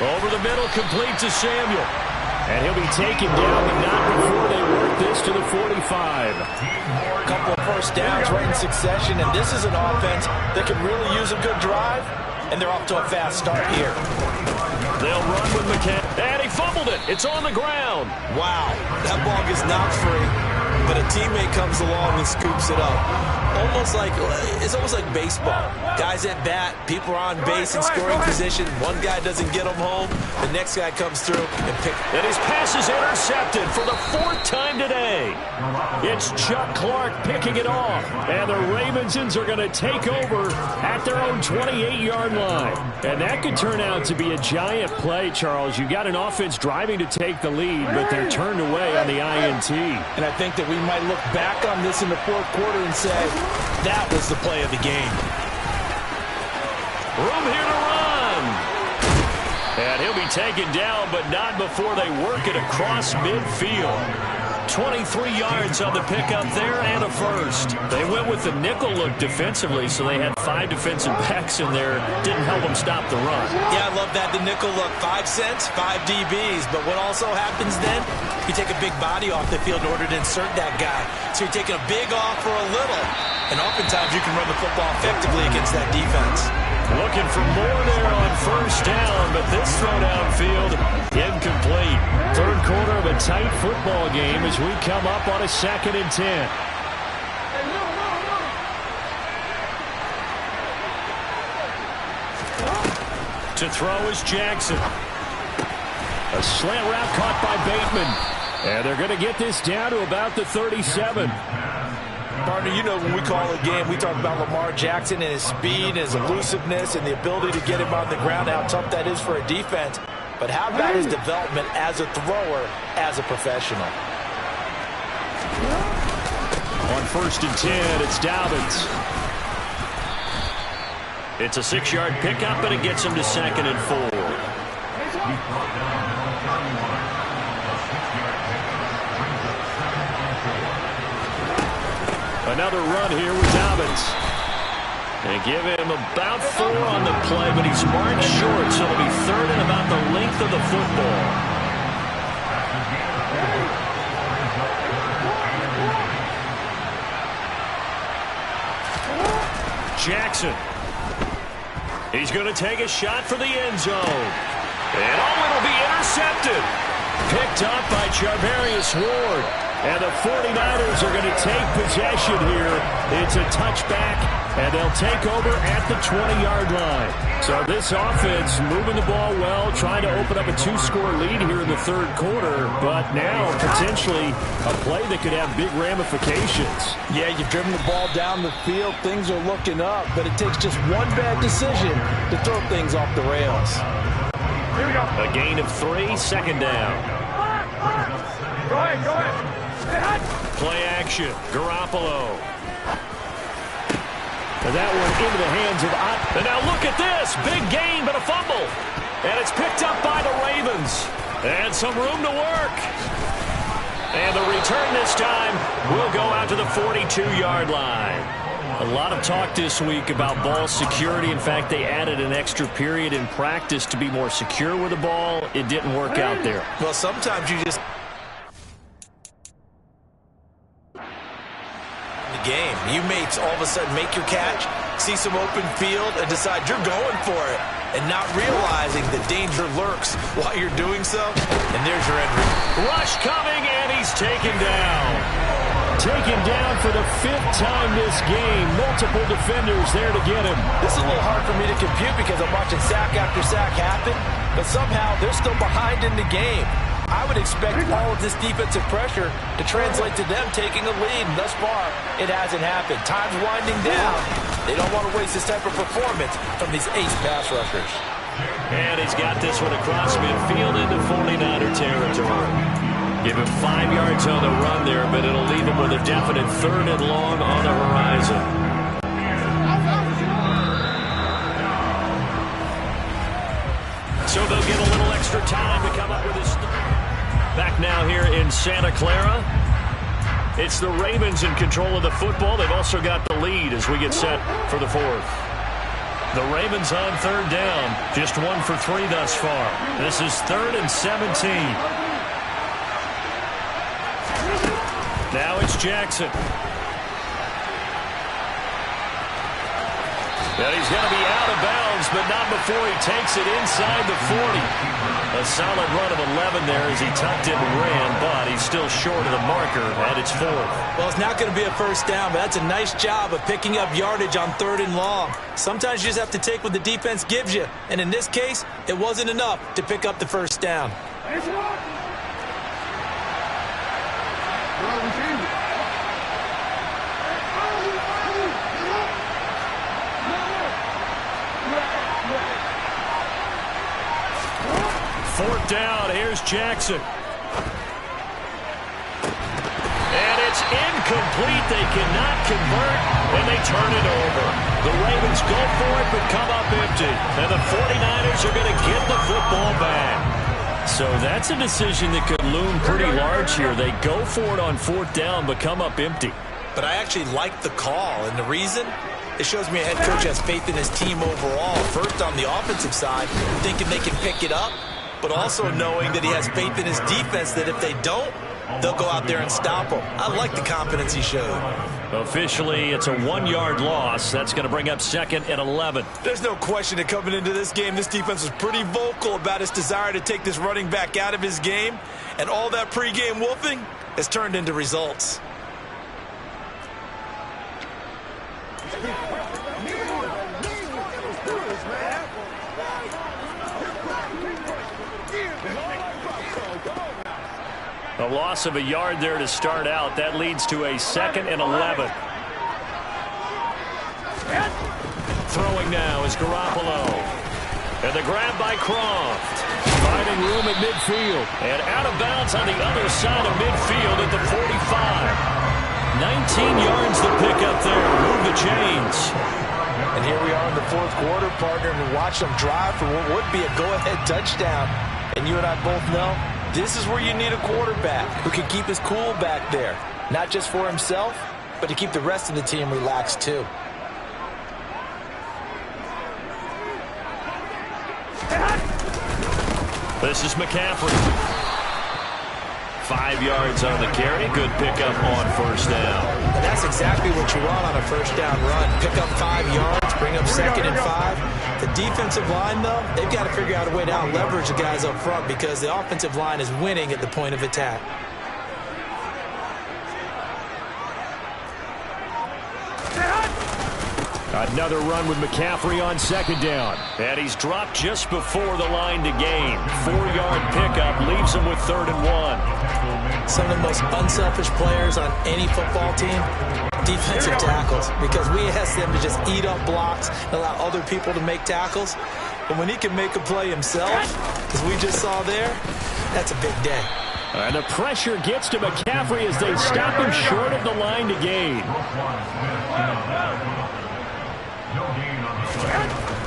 C: Over the middle, complete to Samuel. And he'll be taken down, but not before they work this to the 45.
G: A couple of first downs right in succession, and this is an offense that can really use a good drive, and they're off to a fast start here.
C: They'll run with McCann, and he fumbled it. It's on the ground.
G: Wow, that ball gets knocked free, but a teammate comes along and scoops it up. It's almost like baseball. Guys at bat, people are on base in scoring position. One guy doesn't get them home. The next guy comes through and picks.
C: And his pass is intercepted for the 4th time today. It's Chuck Clark picking it off. And the Ravensons are going to take over at their own 28-yard line. And that could turn out to be a giant play, Charles. You got an offense driving to take the lead, but they're turned away on the INT.
G: And I think that we might look back on this in the 4th quarter and say, that was the play of the game.
C: Room here to run. And he'll be taken down, but not before they work it across midfield. 23 yards on the pickup there and a first. They went with the nickel look defensively, so they had 5 defensive backs in there. Didn't help them stop the run.
G: Yeah, I love that, the nickel look. 5 cents, 5 DBs. But what also happens then, you take a big body off the field in order to insert that guy. So you're taking a big off for a little. And oftentimes you can run the football effectively against that defense.
C: Looking for more there on first down, but this throw downfield incomplete. 3rd quarter of a tight football game as we come up on a 2nd and 10. To throw is Jackson. A slant route caught by Bateman. And they're going to get this down to about the 37.
G: Partner, you know when we call a game, we talk about Lamar Jackson and his speed, his elusiveness, and the ability to get him on the ground, how tough that is for a defense. But how about his development as a thrower, as a professional?
C: On 1st and 10, it's Dobbins. It's a 6-yard pickup, and it gets him to 2nd and 4. Another run here with Dobbins. They give him about 4 on the play, but he's marked short, so it'll be 3rd and about the length of the football. Jackson. He's going to take a shot for the end zone. And it'll be intercepted. Picked up by Charvarius Ward. And the 49ers are going to take possession here. It's a touchback, and they'll take over at the 20-yard line. So this offense moving the ball well, trying to open up a 2-score lead here in the 3rd quarter, but now potentially a play that could have big ramifications.
G: Yeah, you've driven the ball down the field. Things are looking up, but it takes just one bad decision to throw things off the rails.
J: Here we go.
C: A gain of 3, 2nd down.
J: Go ahead, go ahead.
C: Play action, Garoppolo. And that one into the hands of Ott. And now look at this, big gain but a fumble. And it's picked up by the Ravens. And some room to work. And the return this time will go out to the 42-yard line. A lot of talk this week about ball security. In fact, they added an extra period in practice to be more secure with the ball. It didn't work out there.
G: Well, sometimes you just game. You mates all of a sudden make your catch, see some open field, and decide you're going for it, and not realizing the danger lurks while you're doing so, and there's your end.
C: Rush coming, and he's taken down.
F: Taken down for the 5th time this game. Multiple defenders there to get him.
G: This is a little hard for me to compute because I'm watching sack after sack happen, but somehow they're still behind in the game. I would expect all of this defensive pressure to translate to them taking a lead, and thus far, it hasn't happened. Time's winding down. They don't want to waste this type of performance from these ace pass rushers.
C: And he's got this one across midfield into 49er territory. Give him 5 yards on the run there, but it'll leave him with a definite 3rd and long on the horizon. So they'll get a little extra time to come up with his... Back now here in Santa Clara. It's the Ravens in control of the football. They've also got the lead as we get set for the 4th. The Ravens on 3rd down. Just 1 for 3 thus far. This is 3rd and 17. Now it's Jackson. And he's going to be out of bounds, but not before he takes it inside the 40. A solid run of 11 there as he tucked it and ran, but he's still short of the marker, and it's 4th.
G: Well, it's not going to be a first down, but that's a nice job of picking up yardage on 3rd and long. Sometimes you just have to take what the defense gives you, and in this case, it wasn't enough to pick up the first down.
C: Fourth down, here's Jackson. And it's incomplete. They cannot convert, and they turn it over. The Ravens go for it, but come up empty. And the 49ers are going to get the football back. So that's a decision that could loom pretty large here. They go for it on 4th down, but come up empty.
D: But I actually like the call, and the reason? It shows me a head coach has faith in his team overall. First, on the offensive side, thinking they can pick it up, but also knowing that he has faith in his defense that if they don't, they'll go out there and stop him. I like the confidence he showed.
C: Officially, it's a 1-yard loss. That's going to bring up 2nd and 11.
D: There's no question that coming into this game, this defense was pretty vocal about his desire to take this running back out of his game, and all that pregame wolfing has turned into results.
C: A loss of a yard there to start out. That leads to a 2nd and 11. Throwing now is Garoppolo. And the grab by Croft. Finding room at midfield. And out of bounds on the other side of midfield at the 45. 19 yards to pick up there. Move the chains.
G: And here we are in the 4th quarter, partner, and we watch them drive for what would be a go-ahead touchdown. And you and I both know this is where you need a quarterback who can keep his cool back there. Not just for himself, but to keep the rest of the team relaxed too.
C: This is McCaffrey. 5 yards on the carry. Good pickup on 1st down.
G: And that's exactly what you want on a 1st down run. Pick up 5 yards, bring up 2nd and 5. The defensive line, though, they've got to figure out a way to out-leverage the guys up front because the offensive line is winning at the point of attack.
F: Another run with McCaffrey on 2nd down.
C: And he's dropped just before the line to gain. 4-yard pickup leaves him with 3rd and 1.
G: Some of the most unselfish players on any football team, defensive tackles, because we ask them to just eat up blocks and allow other people to make tackles. But when he can make a play himself, as we just saw there, that's a big day.
F: And the pressure gets to McCaffrey as they stop him short of the line to gain.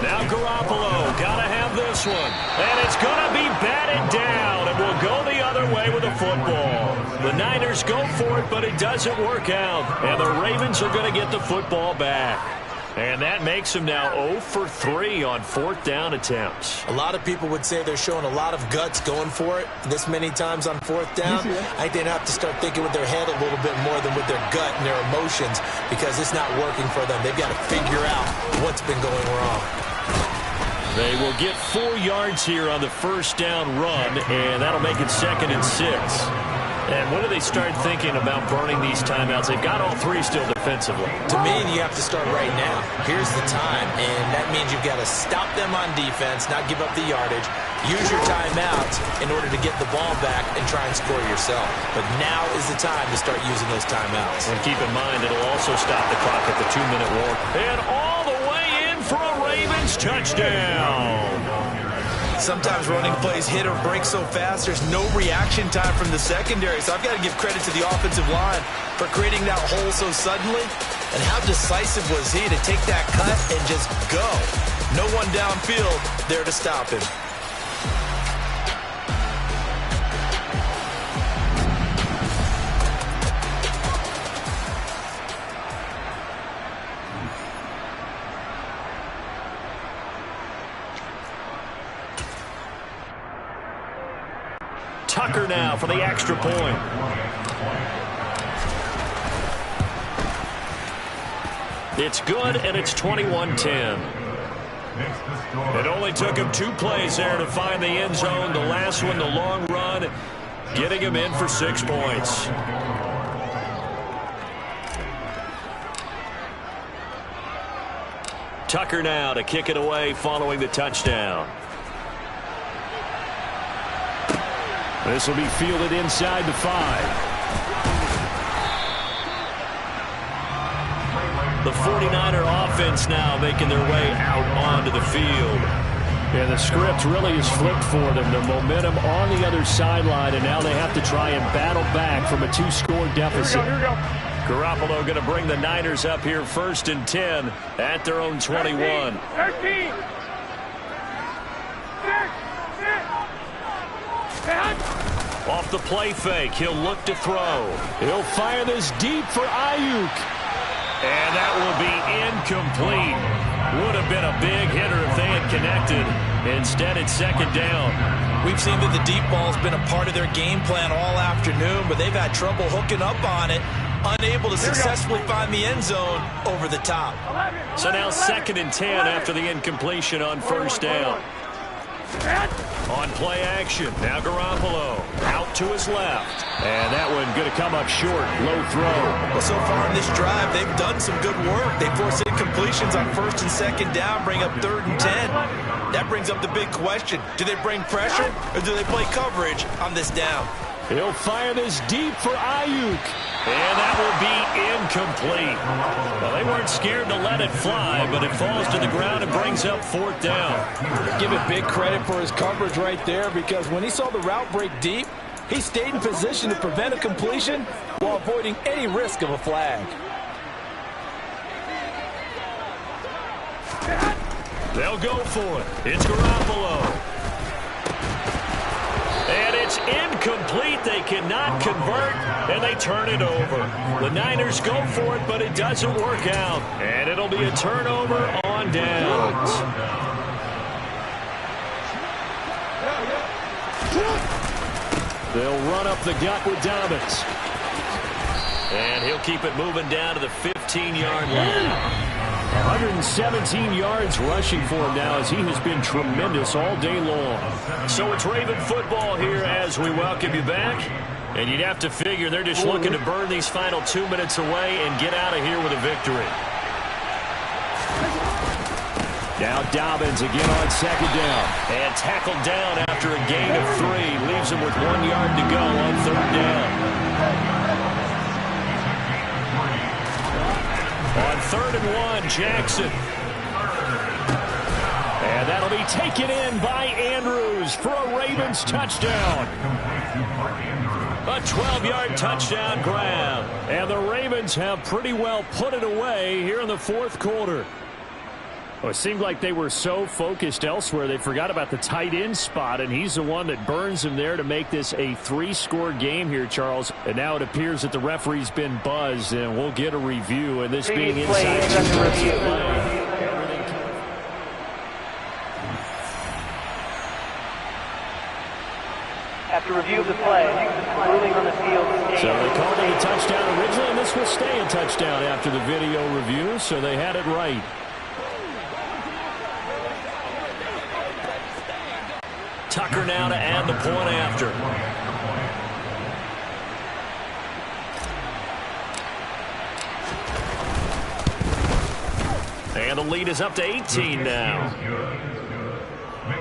C: Now Garoppolo, gotta have this one. And it's gonna be batted down, and we'll go the other way with the football. The Niners go for it, but it doesn't work out. And the Ravens are gonna get the football back. And that makes them now 0 for 3 on 4th down attempts.
G: A lot of people would say they're showing a lot of guts going for it this many times on 4th down. I think they'd have to start thinking with their head a little bit more than with their gut and their emotions because it's not working for them. They've got to figure out what's been going wrong.
C: They will get 4 yards here on the 1st down run, and that'll make it 2nd and 6. And when do they start thinking about burning these timeouts? They've got all three still defensively.
D: To me, you have to start right now. Here's the time, and that means you've got to stop them on defense, not give up the yardage, use your timeouts in order to get the ball back and try and score yourself. But now is the time to start using those timeouts.
C: And keep in mind, it'll also stop the clock at the 2-minute warning. And all the way in for a Ravens touchdown.
D: Sometimes running plays hit or break so fast, there's no reaction time from the secondary. So I've got to give credit to the offensive line for creating that hole so suddenly. And how decisive was he to take that cut and just go? No one downfield there to stop him.
C: Tucker now for the extra point. It's good, and it's 21-10. It only took him 2 plays there to find the end zone. The last one, the long run, getting him in for 6 points. Tucker now to kick it away following the touchdown.
F: This will be fielded inside the 5.
C: The 49er offense now making their way out onto the field.
F: Yeah, the script really is flipped for them. The momentum on the other sideline, and now they have to try and battle back from a 2-score deficit.
J: Here we go.
C: Garoppolo going to bring the Niners up here 1st and 10 at their own 21.
J: 13. 6.
C: Off the play fake, he'll look to throw.
F: He'll fire this deep for Ayuk.
C: And that will be incomplete. Would have been a big hitter if they had connected. Instead, it's 2nd down.
D: We've seen that the deep ball's been a part of their game plan all afternoon, but they've had trouble hooking up on it, unable to successfully find the end zone over the top.
C: So now 2nd and 10 after the incompletion on 1st down. On play action, now Garoppolo out to his left.
F: And that one going to come up short, low throw.
D: Well, so far in this drive, they've done some good work. They force incompletions on 1st and 2nd down, bring up 3rd and 10. That brings up the big question. Do they bring pressure or do they play coverage on this down?
F: He'll fire this deep for Ayuk.
C: And that will be incomplete. Well, they weren't scared to let it fly, but it falls to the ground and brings up 4th down.
G: Give it big credit for his coverage right there, because when he saw the route break deep, he stayed in position to prevent a completion while avoiding any risk of a flag.
C: They'll go for it. It's Garoppolo. And it's incomplete. They cannot convert, and they turn it over. The Niners go for it, but it doesn't work out. And it'll be a turnover on downs.
F: They'll run up the gut with Dobbins.
C: And he'll keep it moving down to the 15-yard line.
F: 117 yards rushing for him now, as he has been tremendous all day long.
C: So it's Raven football here as we welcome you back. And you'd have to figure they're just looking to burn these final 2 minutes away and get out of here with a victory.
F: Now Dobbins again on 2nd down.
C: And tackled down after a gain of 3. Leaves him with 1 yard to go on 3rd down. On 3rd and 1, Jackson.
F: And that'll be taken in by Andrews for a Ravens touchdown.
C: A 12-yard touchdown grab.
F: And the Ravens have pretty well put it away here in the 4th quarter. Well, it seemed like they were so focused elsewhere, they forgot about the tight end spot, and he's the one that burns him there to make this a 3-score game here, Charles. And now it appears that the referee's been buzzed, and we'll get a review, and this being inside 2 minutes of play.
E: After review of the play, ruling on the field.
F: So they called it a touchdown originally, and this will stay a touchdown after the video review, so they had it right.
C: Tucker now to add the point after. And the lead is up to 18 now.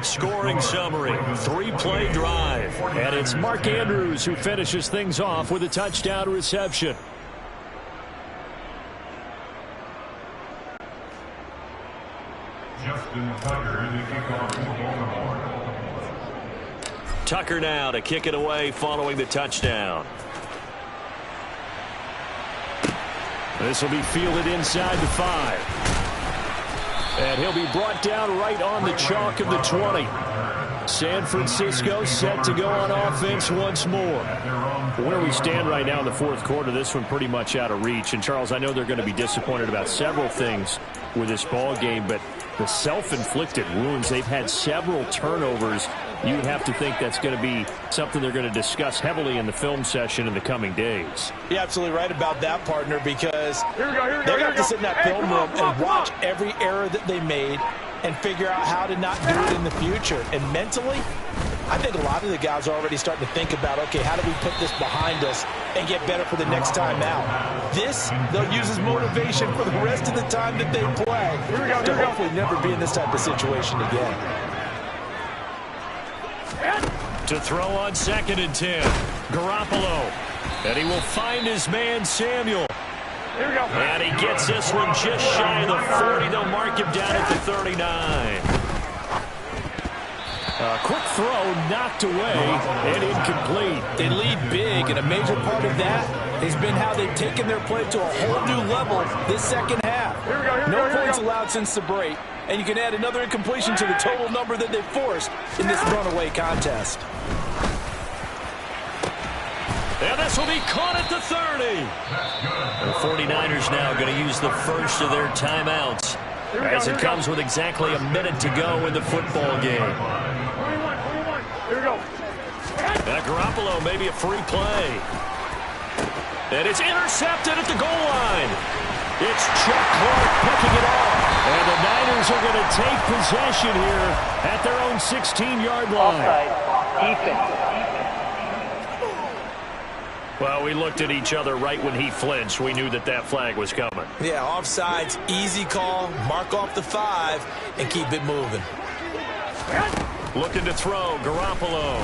C: Scoring summary, 3-play drive.
F: And it's Mark Andrews who finishes things off with a touchdown reception.
C: Tucker now to kick it away following the touchdown.
F: This will be fielded inside the 5. And he'll be brought down right on the chalk of the 20. San Francisco set to go on offense once more. Where we stand right now in the fourth quarter, this one pretty much out of reach. And, Charles, I know they're going to be disappointed about several things with this ball game, but the self-inflicted wounds, they've had several turnovers. You would have to think that's going to be something they're going to discuss heavily in the film session in the coming days.
G: You're absolutely right about that, partner, because they're going to have to sit in that film room and watch every error that they made and figure out how to not do it in the future. And mentally, I think a lot of the guys are already starting to think about, okay, how do we put this behind us and get better for the next time out? This, they'll use as motivation for the rest of the time that they play to hopefully never be in this type of situation again.
C: To throw on 2nd and 10. Garoppolo. And he will find his man, Samuel.
J: Here we go.
C: And he gets this one just shy of the 40. They'll mark him down at the 39.
F: A quick throw knocked away and incomplete.
G: They lead big, and a major part of that has been how they've taken their play to a whole new level this second half. No points allowed since the break, and you can add another incompletion to the total number that they've forced in this runaway contest.
C: And this will be caught at the 30. The 49ers now going to use the first of their timeouts as it comes with exactly a minute to go in the football game.
J: 21. Here we go.
C: Now Garoppolo, maybe a free play. And it's intercepted at the goal line. It's Chuck Clark picking it off. And the Niners are going to take possession here at their own 16-yard line.
E: Offside. Defense.
C: Well, we looked at each other right when he flinched. We knew that that flag was coming.
D: Yeah, offsides, easy call, mark off the 5, and keep it moving.
C: Looking to throw, Garoppolo.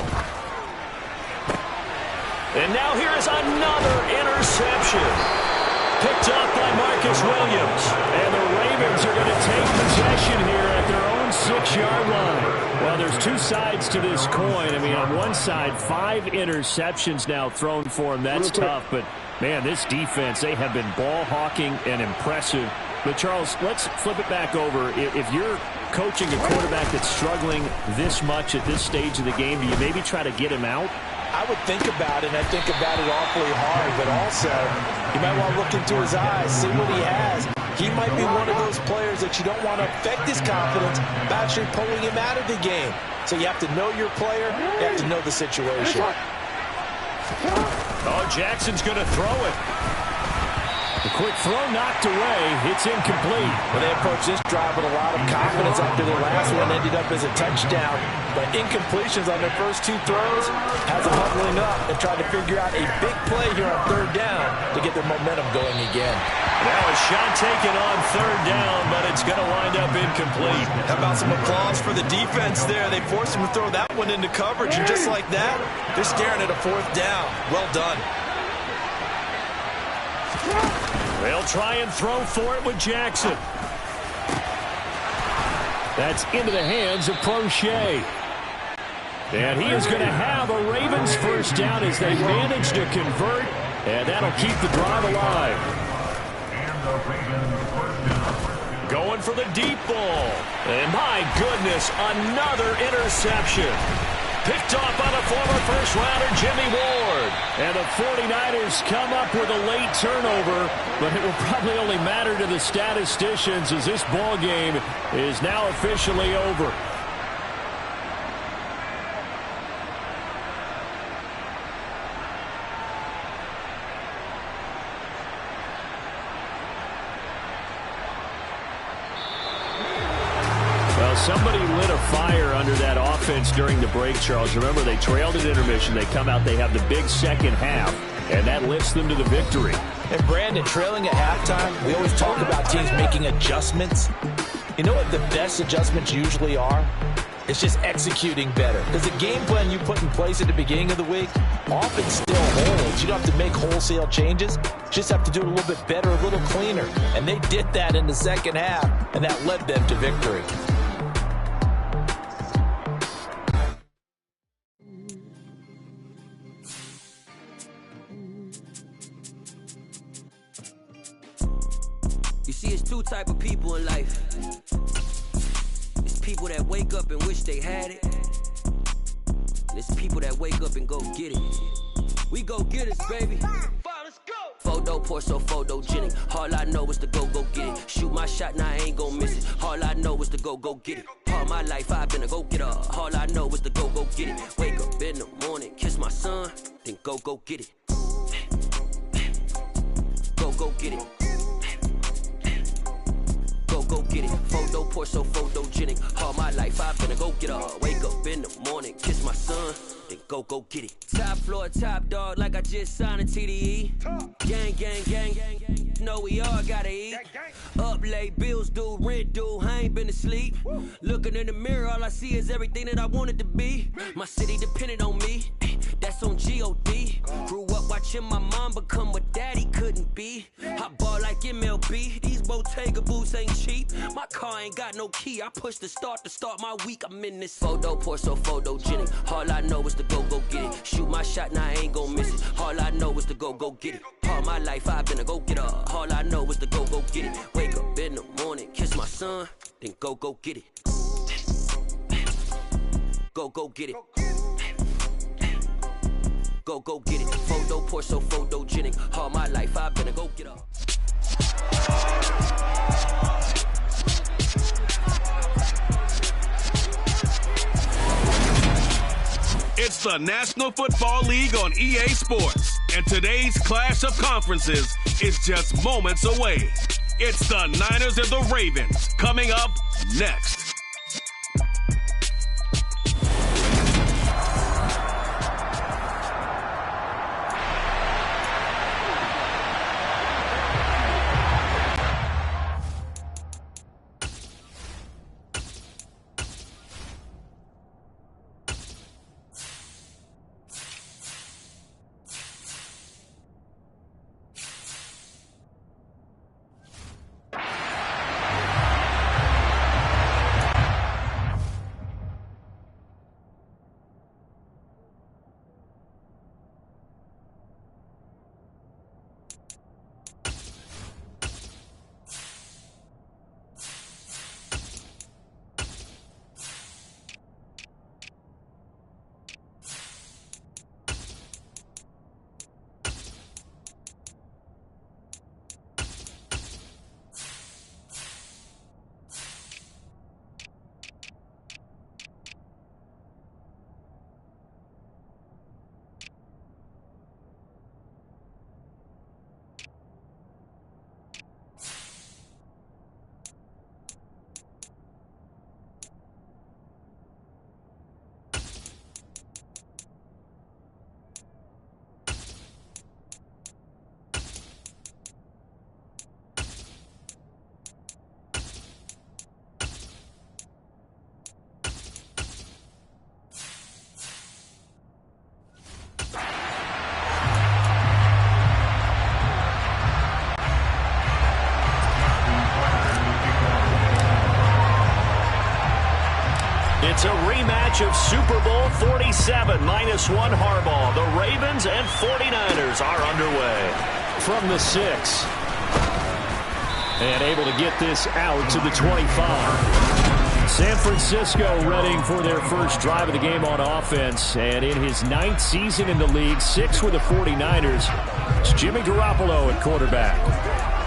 C: And now here is another interception. Picked up by Marcus Williams. And the Ravens are going to take possession here at their own 6-yard line. Well, there's two sides to this coin. I mean, on one side, 5 interceptions now thrown for him. That's tough. But, man, this defense, they have been ball hawking and impressive. But, Charles, let's flip it back over. If you're coaching a quarterback that's struggling this much at this stage of the game, do you maybe try to get him out?
G: I would think about it, and I think about it awfully hard, but also you might want to look into his eyes, see what he has. He might be one of those players that you don't want to affect his confidence by actually pulling him out of the game. So you have to know your player, you have to know the situation.
C: Oh, Jackson's going to throw it.
F: The quick throw knocked away. It's incomplete.
G: Well, they approached this drive with a lot of confidence after their last one ended up as a touchdown. But incompletions on their first 2 throws has them huddling up and trying to figure out a big play here on 3rd down to get their momentum going again.
C: Now a shot taken on 3rd down, but it's going to wind up incomplete.
D: How about some applause for the defense there? They forced him to throw that one into coverage, and just like that, they're staring at a 4th down. Well done.
C: They'll try and throw for it with Jackson.
F: That's into the hands of Prochet. And he is going to have a Ravens first down as they manage to convert, and that'll keep the drive alive.
C: Going for the deep ball. And my goodness, another interception. Picked off by the former first-rounder Jimmy Ward.
F: And the 49ers come up with a late turnover, but it will probably only matter to the statisticians as this ball game is now officially over. Well, somebody lit a fire under that offense during the break, Charles. Remember, they trailed at intermission. They come out, they have the big second half, and that lifts them to the victory.
G: And Brandon, trailing at halftime, we always talk about teams making adjustments. You know what the best adjustments usually are? It's just executing better. Because the game plan you put in place at the beginning of the week often still holds. You don't have to make wholesale changes. You just have to do it a little bit better, a little cleaner. And they did that in the second half, and that led them to victory.
K: You see, it's two type of people in life. It's people that wake up and wish they had it. And it's people that wake up and go get it. We go get it, baby. Let's go. Photo pour so photogenic. All I know is to go get it. Shoot my shot, now I ain't gon' miss it. All I know is to go get it. All my life I've been a go-getter. All I know is to go get it. Wake up in the morning, kiss my son, then go get it. Go get it. Go get it. Photo pour so photogenic. All my life I've been a go-getter. Wake up in the morning, kiss my son, then go get it. Top floor, top dog, like I just signed a TDE. Gang, gang, gang, gang, gang. Know we all gotta eat. Up late, bills due, rent due, I ain't been asleep. Looking in the mirror, all I see is everything that I wanted to be. My city depended on me, that's on G.O.D. Grew up watching my mom become what daddy couldn't be. I ball like MLB, these Bottega boots ain't cheap. My car ain't got no key, I push the start to start my week. I'm in this photo pour so photogenic. All I know is to go get it. Shoot my shot, now I ain't gon' miss it. All I know is to go get it. All my life I've been a go-getter. All I know is to go get it. Wake up in the morning, kiss my son, then go get it. Go get it. Go get it. Photo pour so photogenic. All my life I've been a go-getter.
I: It's the National Football League on EA Sports, and today's clash of conferences is just moments away. It's the Niners and the Ravens coming up next.
C: It's a rematch of Super Bowl 47, -1 Harbaugh. The Ravens and 49ers are underway.
F: From the 6. And able to get this out to the 25. San Francisco readying for their first drive of the game on offense. And in his 9th season in the league, 6 with the 49ers, it's Jimmy Garoppolo at quarterback.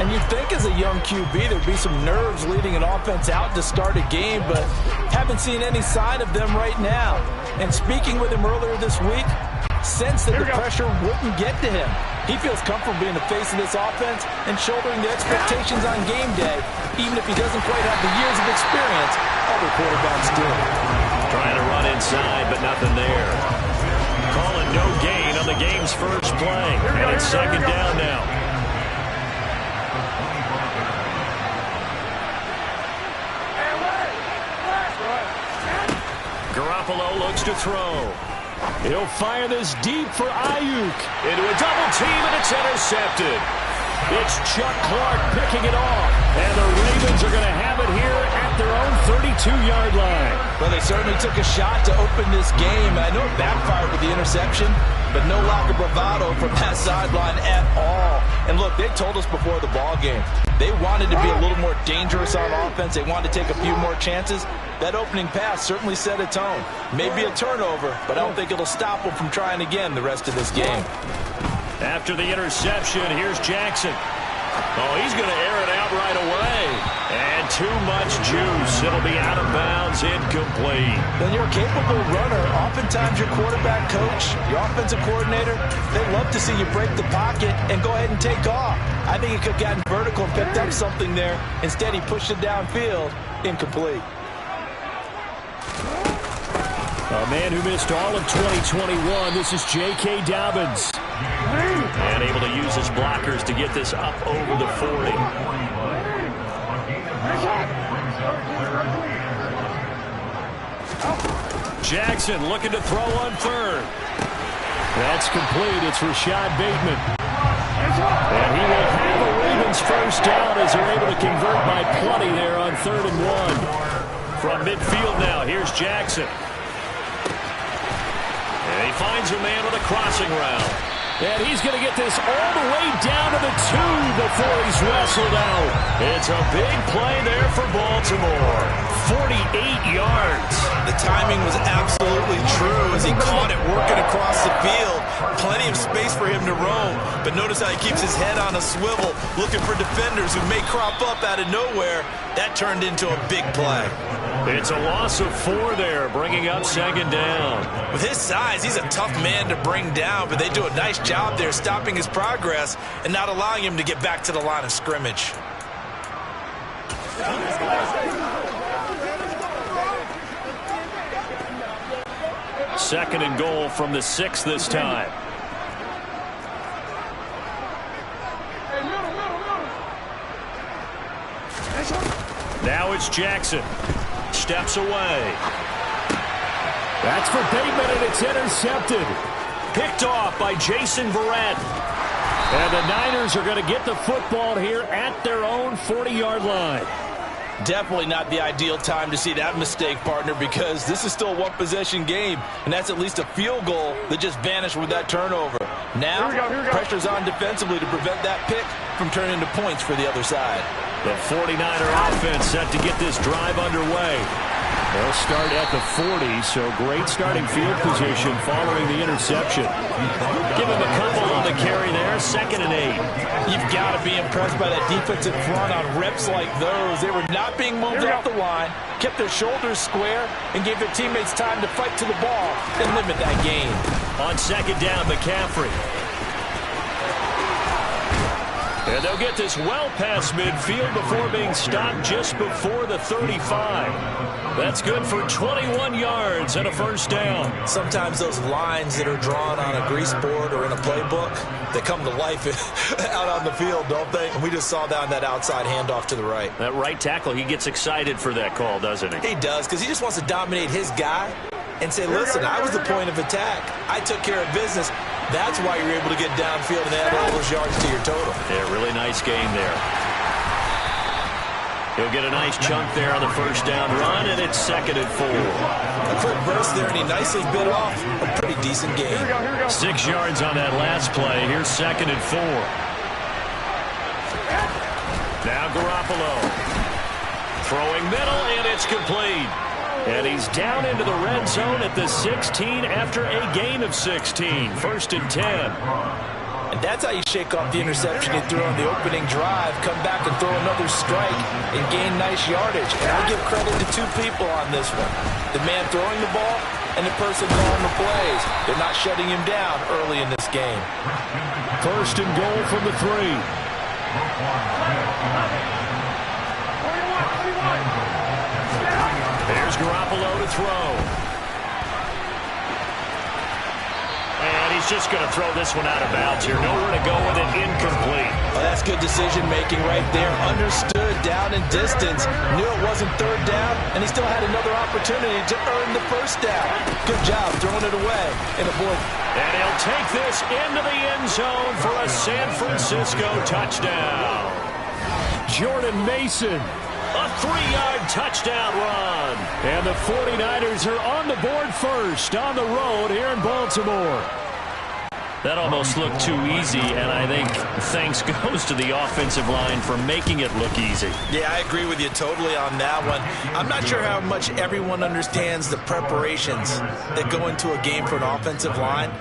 G: And you'd think as a young QB there'd be some nerves leading an offense out to start a game, but haven't seen any sign of them right now. And speaking with him earlier this week, sensed that the pressure wouldn't get to him. He feels comfortable being the face of this offense and shouldering the expectations on game day, even if he doesn't quite have the years of experience other quarterbacks do.
C: Trying to run inside, but nothing there. Calling no gain on the game's first play. And it's second down now. Garoppolo looks to throw. He'll fire this deep for Ayuk. Into a double team, and it's intercepted. It's Chuck Clark picking it off. And the Ravens are going to have it here at their own 32-yard line.
G: Well, they certainly took a shot to open this game. I know it backfired with the interception, but no lack of bravado from that sideline at all. And look, they told us before the ball game, they wanted to be a little more dangerous on offense. They wanted to take a few more chances. That opening pass certainly set a tone. Maybe a turnover, but I don't think it'll stop them from trying again the rest of this game.
C: After the interception, here's Jackson. Oh, he's going to air it out right away. And too much juice. It'll be out of bounds, incomplete.
G: When you're a capable runner, oftentimes your quarterback coach, your offensive coordinator, they love to see you break the pocket and go ahead and take off. I think he could have gotten vertical and picked up something there. Instead, he pushed it downfield. Incomplete.
F: A man who missed all of 2021. This is J.K. Dobbins.
C: And able to use his blockers to get this up over the 40. Jackson looking to throw on third.
F: That's complete. It's Rashad Bateman. And he will have a Ravens first down as they're able to convert by plenty there on 3rd and 1.
C: From midfield now, here's Jackson. And he finds a man with a crossing route.
F: And he's going to get this all the way down to the 2 before he's wrestled out.
C: It's a big play there for Baltimore. 48 yards.
D: The timing was absolutely true as he caught it working across the field. Plenty of space for him to roam. But notice how he keeps his head on a swivel, looking for defenders who may crop up out of nowhere. That turned into a big play.
C: It's a loss of 4 there, bringing up 2nd down.
D: With his size, he's a tough man to bring down, but they do a nice job there stopping his progress and not allowing him to get back to the line of scrimmage.
C: Second and goal from the 6 this time. Now it's Jackson. Steps away.
F: That's for Bateman, and it's intercepted.
C: Picked off by Jason Verrett.
F: And the Niners are going to get the football here at their own 40-yard line.
G: Definitely not the ideal time to see that mistake, partner, because this is still a one-possession game, and that's at least a field goal that just vanished with that turnover. Now, pressure's on defensively to prevent that pick from turning into points for the other side.
C: The 49er offense set to get this drive underway.
F: They'll start at the 40, so great starting field position following the interception.
C: Give him a couple on the carry there, 2nd and 8.
G: You've got to be impressed by that defensive front on reps like those. They were not being moved off the line, kept their shoulders square, and gave their teammates time to fight to the ball and limit that gain.
C: On 2nd down, McCaffrey. And they'll get this well past midfield before being stopped just before the 35. That's good for 21 yards and a first down.
D: Sometimes those lines that are drawn on a grease board or in a playbook, they come to life out on the field, don't they? And we just saw down that outside handoff to the right.
C: That right tackle, he gets excited for that call, doesn't he?
D: He does, because he just wants to dominate his guy and say, listen, I was the point of attack. I took care of business. That's why you're able to get downfield and add all those yards to your total.
C: Yeah, really nice game there. He'll get a nice chunk there on the first down run, and it's 2nd and 4.
D: A quick burst there, and he nicely bit off a pretty decent game.
C: 6 yards on that last play. Here's 2nd and 4. Now Garoppolo. Throwing middle, and it's complete. And he's down into the red zone at the 16 after a gain of 16. 1st and 10.
G: And that's how you shake off the interception he threw on the opening drive, come back and throw another strike and gain nice yardage. And I give credit to 2 people on this one. The man throwing the ball and the person calling the plays. They're not shutting him down early in this game.
F: 1st and goal from the 3.
C: There's Garoppolo to throw. And he's he's just going to throw this one out of bounds here. Nowhere to go with it. Incomplete.
G: Well, that's good decision-making right there. Understood down and distance. Knew it wasn't third down, and he still had another opportunity to earn the first down. Good job throwing it away and avoid.
C: And he'll take this into the end zone for a San Francisco touchdown.
F: Jordan Mason.
C: A 3-yard touchdown run.
F: And the 49ers are on the board first on the road here in Baltimore.
C: That almost looked too easy, and I think thanks goes to the offensive line for making it look easy.
D: Yeah, I agree with you totally on that one. I'm not sure how much everyone understands the preparations that go into a game for an offensive line,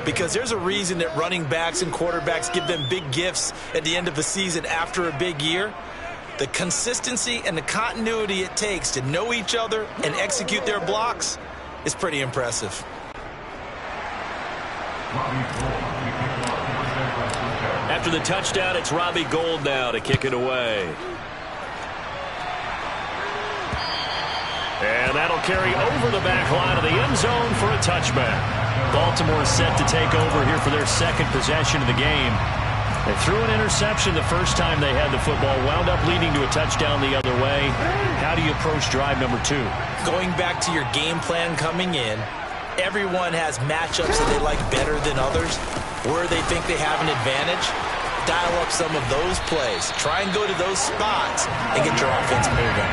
D: because there's a reason that running backs and quarterbacks give them big gifts at the end of the season after a big year. The consistency and the continuity it takes to know each other and execute their blocks is pretty impressive.
C: After the touchdown, it's Robbie Gould now to kick it away. And that'll carry over the back line of the end zone for a touchback. Baltimore is set to take over here for their second possession of the game. They threw an interception the first time they had the football, wound up leading to a touchdown the other way. How do you approach drive number 2?
D: Going back to your game plan coming in, everyone has matchups that they like better than others, where they think they have an advantage. Dial up some of those plays. Try and go to those spots and get your offense moving.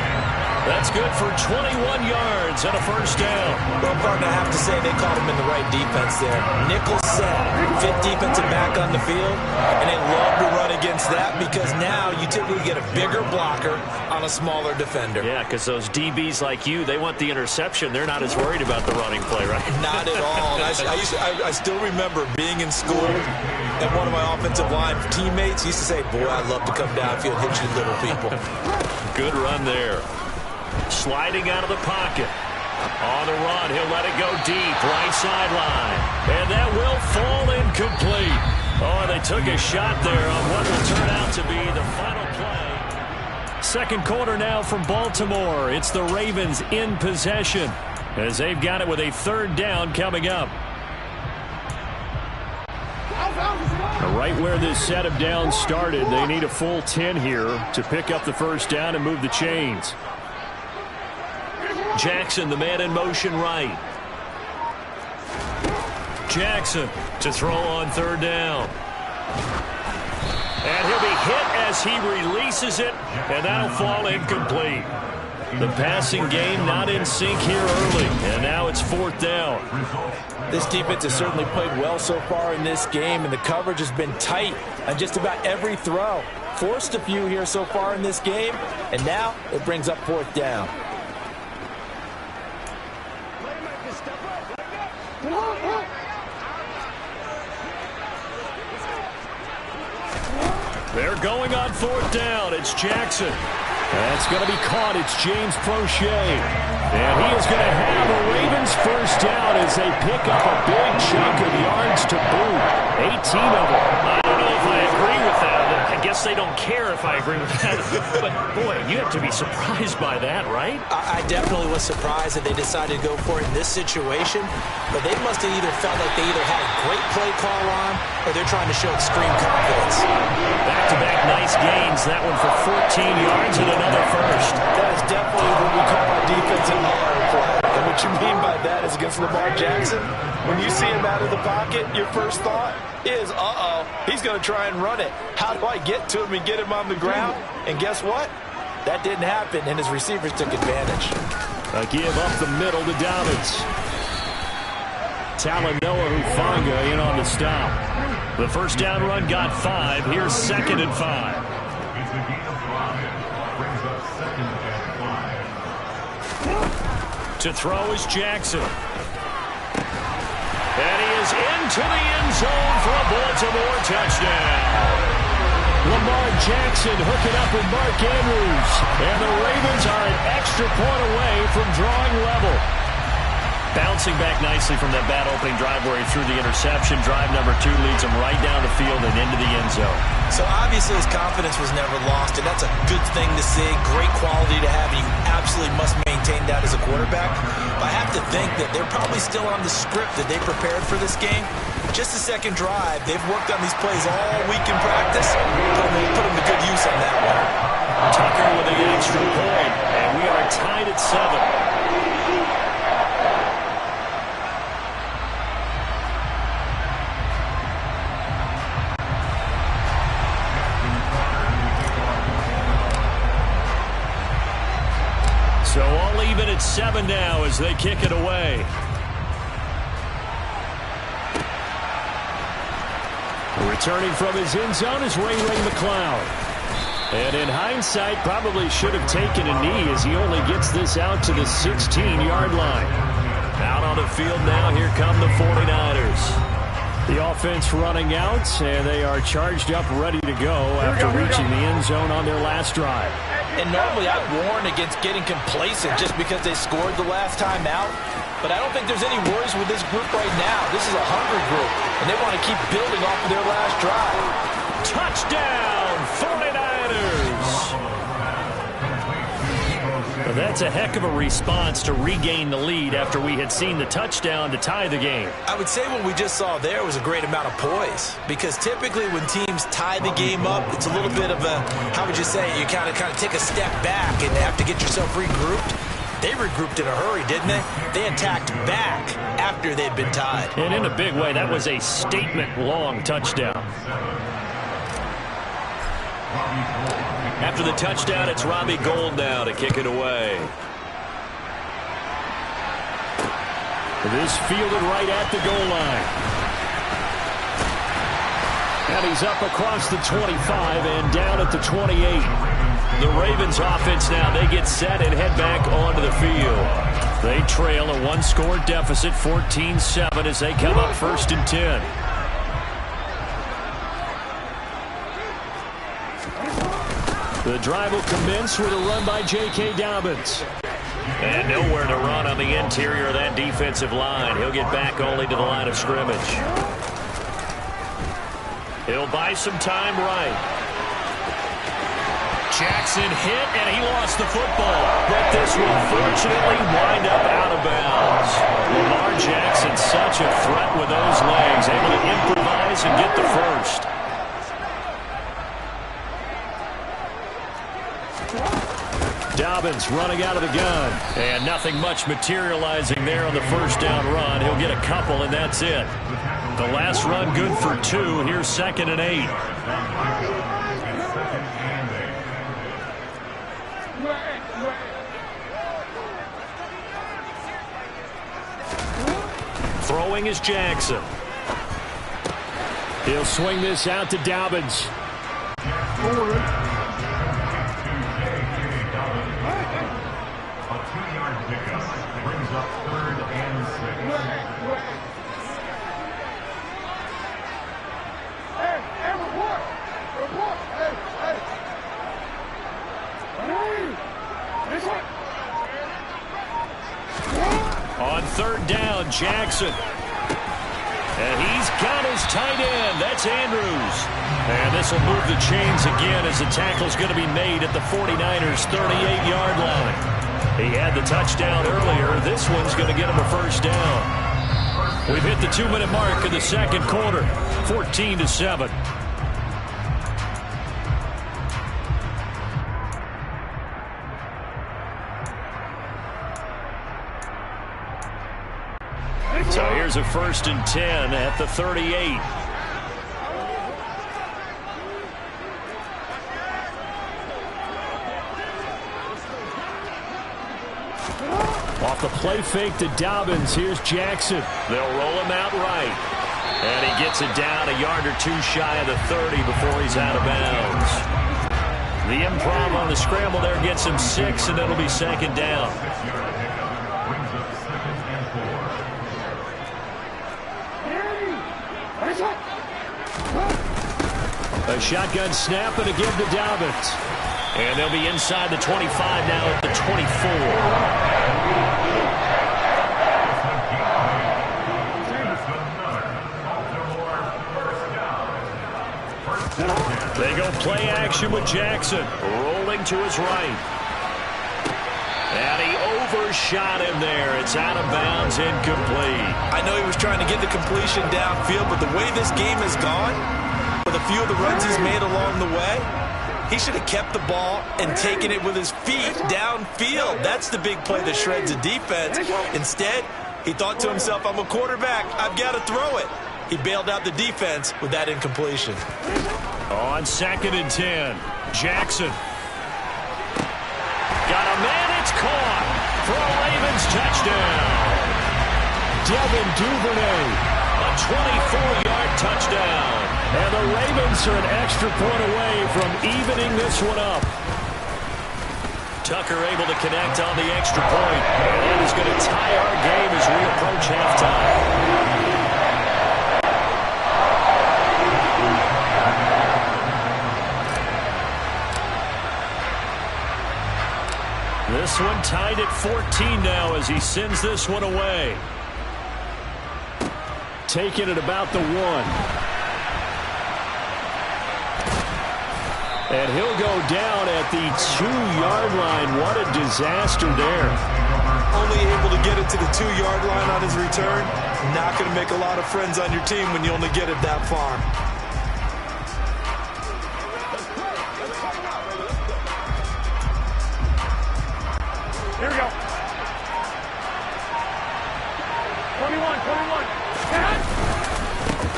C: That's good for 21 yards and a first down.
G: Well, partner, I have to say they caught him in the right defense there. Nickel set, fifth defensive back on the field, and they love to run against that because now you typically get a bigger blocker on a smaller defender.
C: Yeah, because those DBs like you, they want the interception. They're not as worried about the running play, right?
D: Not at all. I still remember being in school, and one of my offensive line teammates used to say, boy, I'd love to come downfield and hit you little people.
C: Good run there. Sliding out of the pocket. On the run, he'll let it go deep, right sideline. And that will fall incomplete. Oh, they took a shot there on what will turn out to be the final play.
F: Second quarter now from Baltimore. It's the Ravens in possession as they've got it with a third down coming up. Right where this set of downs started, they need a full 10 here to pick up the first down and move the chains.
C: Jackson, the man in motion right. Jackson to throw on third down. And he'll be hit as he releases it, and that'll fall incomplete. The passing game not in sync here early, and now it's fourth down.
G: This defense has certainly played well so far in this game, and the coverage has been tight on just about every throw. Forced a few here so far in this game, and now it brings up fourth down.
F: They're going on fourth down. It's Jackson. That's going to be caught. It's James Prochet. And he is going to have a Ravens first down as they pick up a big chunk of yards to boot. 18 of them.
C: I don't know if I agree with that. I guess they don't care if I agree with that. But, boy, you have to be surprised by that, right?
D: I definitely was surprised that they decided to go for it in this situation. But they must have either felt like they either had a great play call on or they're trying to show extreme confidence.
C: Back-to-back nice gains. That one for 14 yards and another first.
G: That is definitely what we call our defensive power play. And what you mean by that is against Lamar Jackson, when you see him out of the pocket, your first thought is, he's going to try and run it. How do I get to him and get him on the ground? And guess what? That didn't happen, and his receivers took advantage.
F: A give up the middle to Dobbins. Talanoa Hufanga in on the stop. The first down run got 5. Here's second and 5. To throw is Jackson. And he is into the end zone for a Baltimore touchdown. Lamar Jackson hooking up with Mark Andrews. And the Ravens are an extra point away from drawing level.
C: Bouncing back nicely from that bad opening drive where he threw the interception. Drive number 2 leads him right down the field and into the end zone.
D: So obviously his confidence was never lost, and that's a good thing to see. Great quality to have, and you absolutely must maintain that as a quarterback. But I have to think that they're probably still on the script that they prepared for this game. Just the second drive, they've worked on these plays all week in practice. Put them to good use on that one.
C: Tucker with an extra point, and we are tied at 7. So all even at 7 now as they kick it away. Returning from his end zone is Ray McCloud. And in hindsight, probably should have taken a knee as he only gets this out to the 16-yard line. Out on the field now, here come the 49ers. The offense running out, and they are charged up, ready to go after reaching the end zone on their last drive.
G: And normally I'd warn against getting complacent just because they scored the last time out. But I don't think there's any worries with this group right now. This is a hungry group, and they want to keep building off of their last drive.
C: Touchdown, 49ers! Well, that's a heck of a response to regain the lead after we had seen the touchdown to tie the game.
D: I would say what we just saw there was a great amount of poise, because typically when teams tie the game up, it's a little bit of a, how would you say, you kind of take a step back and have to get yourself regrouped. They regrouped in a hurry, didn't they? They attacked back after they'd been tied.
C: And in a big way, that was a statement-long touchdown. After the touchdown, it's Robbie Gould now to kick it away. This fielded right at the goal line. And he's up across the 25 and down at the 28. The Ravens offense now, they get set and head back onto the field. They trail a one-score deficit, 14-7, as they come up 1st and 10. The drive will commence with a run by J.K. Dobbins. And nowhere to run on the interior of that defensive line. He'll get back only to the line of scrimmage. He'll buy some time right. Jackson hit, and he lost the football. But this will fortunately wind up out of bounds. Lamar Jackson, such a threat with those legs, able to improvise and get the first. Dobbins running out of the gun. And nothing much materializing there on the first down run. He'll get a couple, and that's it. The last run good for 2. Here's 2nd and 8. Throwing is Jackson. He'll swing this out to Dobbins. On 3rd down, Jackson. And he's got his tight end. That's Andrews. And this will move the chains again as the tackle's going to be made at the 49ers' 38-yard line. He had the touchdown earlier. This one's going to get him a first down. We've hit the 2-minute mark in the second quarter, 14-7. So here's a 1st and 10 at the 38. Off the play fake to Dobbins. Here's Jackson. They'll roll him out right. And he gets it down a yard or 2 shy of the 30 before he's out of bounds. The improv on the scramble there gets him 6, and it'll be 2nd down. A shotgun snap and again to Dobbins. And they'll be inside the 25 now at the 24. Play action with Jackson. Rolling to his right. And he overshot him there. It's out of bounds, incomplete.
D: I know he was trying to get the completion downfield, but the way this game has gone, with a few of the runs he's made along the way, he should have kept the ball and taken it with his feet downfield. That's the big play that shreds a defense. Instead, he thought to himself, I'm a quarterback, I've got to throw it. He bailed out the defense with that incompletion.
C: On 2nd and 10, Jackson. Got a man, it's caught for a Ravens touchdown. Devin Duvernay, a 24-yard touchdown. And the Ravens are an extra point away from evening this one up. Tucker able to connect on the extra point. And that is going to tie our game as we approach halftime. This one tied at 14 now as he sends this one away. Taking it about the 1. And he'll go down at the 2-yard line. What a disaster there.
D: Only able to get it to the 2-yard line on his return. Not going to make a lot of friends on your team when you only get it that far.
J: Here we go. 21.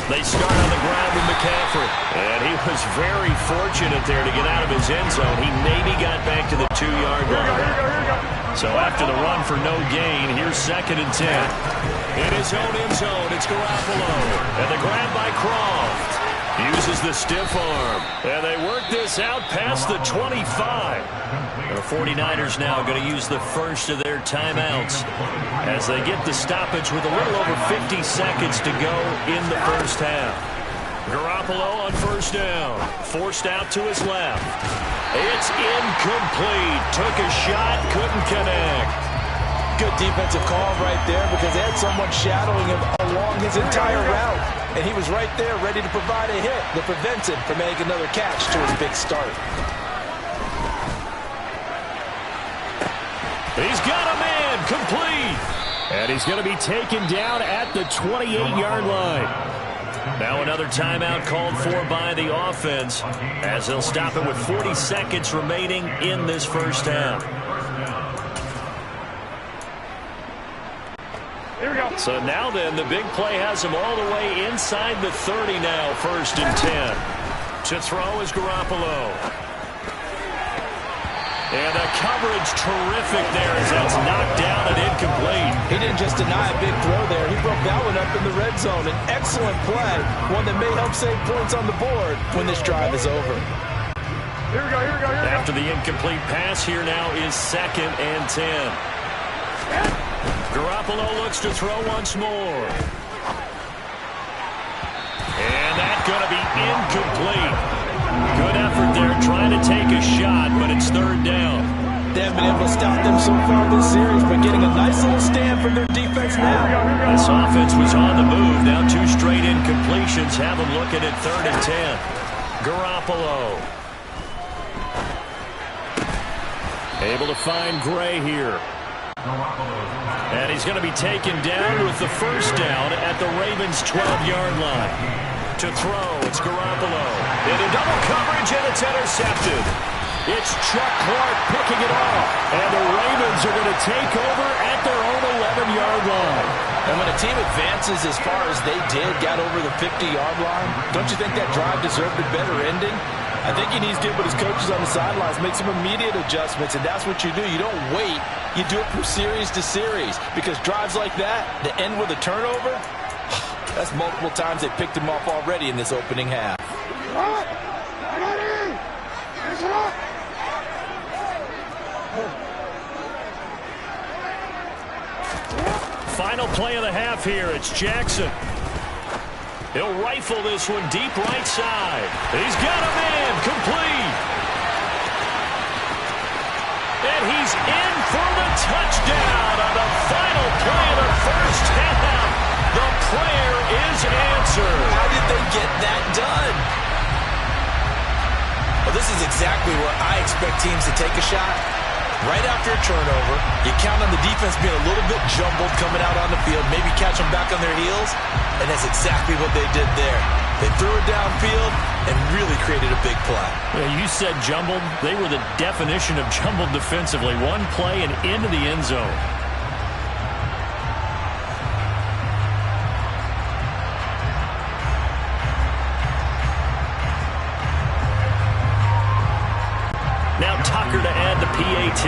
C: They start on the ground with McCaffrey. And he was very fortunate there to get out of his end zone. He maybe got back to the 2-yard line.
J: Here we go.
C: So after the run for no gain, here's 2nd and 10. In his own end zone, it's Garoppolo. And the grab by Croft. Uses the stiff arm. And they work this out past the 25. The 49ers now going to use the first of their timeouts as they get the stoppage with a little over 50 seconds to go in the first half. Garoppolo on 1st down. Forced out to his left. It's incomplete. Took a shot, couldn't connect.
G: Good defensive call right there because they had someone shadowing him along his entire route. And he was right there ready to provide a hit that prevents him from making another catch to his big start.
C: He's got a man, complete. And he's going to be taken down at the 28-yard line. Now another timeout called for by the offense as they'll stop it with 40 seconds remaining in this first half.
J: Here we go.
C: So now then, the big play has him all the way inside the 30 now, 1st and 10. To throw is Garoppolo. And the coverage terrific there as that's knocked down and incomplete.
G: He didn't just deny a big throw there. He broke that one up in the red zone. An excellent play, one that may help save points on the board when this drive is over.
J: Here we go.
C: After the incomplete pass, here now is 2nd and 10. Garoppolo looks to throw once more. And that's going to be incomplete. Good effort there trying to take a shot, but it's 3rd down.
G: They haven't been able to stop them so far this series, but getting a nice little stand from their defense now.
C: This offense was on the move. Now 2 straight incompletions have them looking at 3rd and 10. Garoppolo. Able to find Gray here. And he's going to be taken down with the 1st down at the Ravens' 12-yard line. To throw, it's Garoppolo. Into double coverage, and it's intercepted. It's Chuck Clark picking it off. And the Ravens are going to take over at their own 11-yard line.
G: And when a team advances as far as they did, got over the 50-yard line, don't you think that drive deserved a better ending? I think he needs to get with his coaches on the sidelines, make some immediate adjustments, and that's what you do. You don't wait. You do it from series to series because drives like that end with a turnover, that's multiple times they picked him off already in this opening half.
C: Final play of the half here. It's Jackson. He'll rifle this one deep right side. He's got a man, complete. And he's in for the touchdown on the final play of the first half. The prayer is answered.
G: How did they get that done?
D: this is exactly where I expect teams to take a shot. Right after a turnover, you count on the defense being a little bit jumbled coming out on the field, maybe catch them back on their heels, and that's exactly what they did there. They threw it downfield and really created a big play.
F: Yeah, you said jumbled. They were the definition of jumbled defensively. One play and into the end zone. Now Tucker to add the PAT.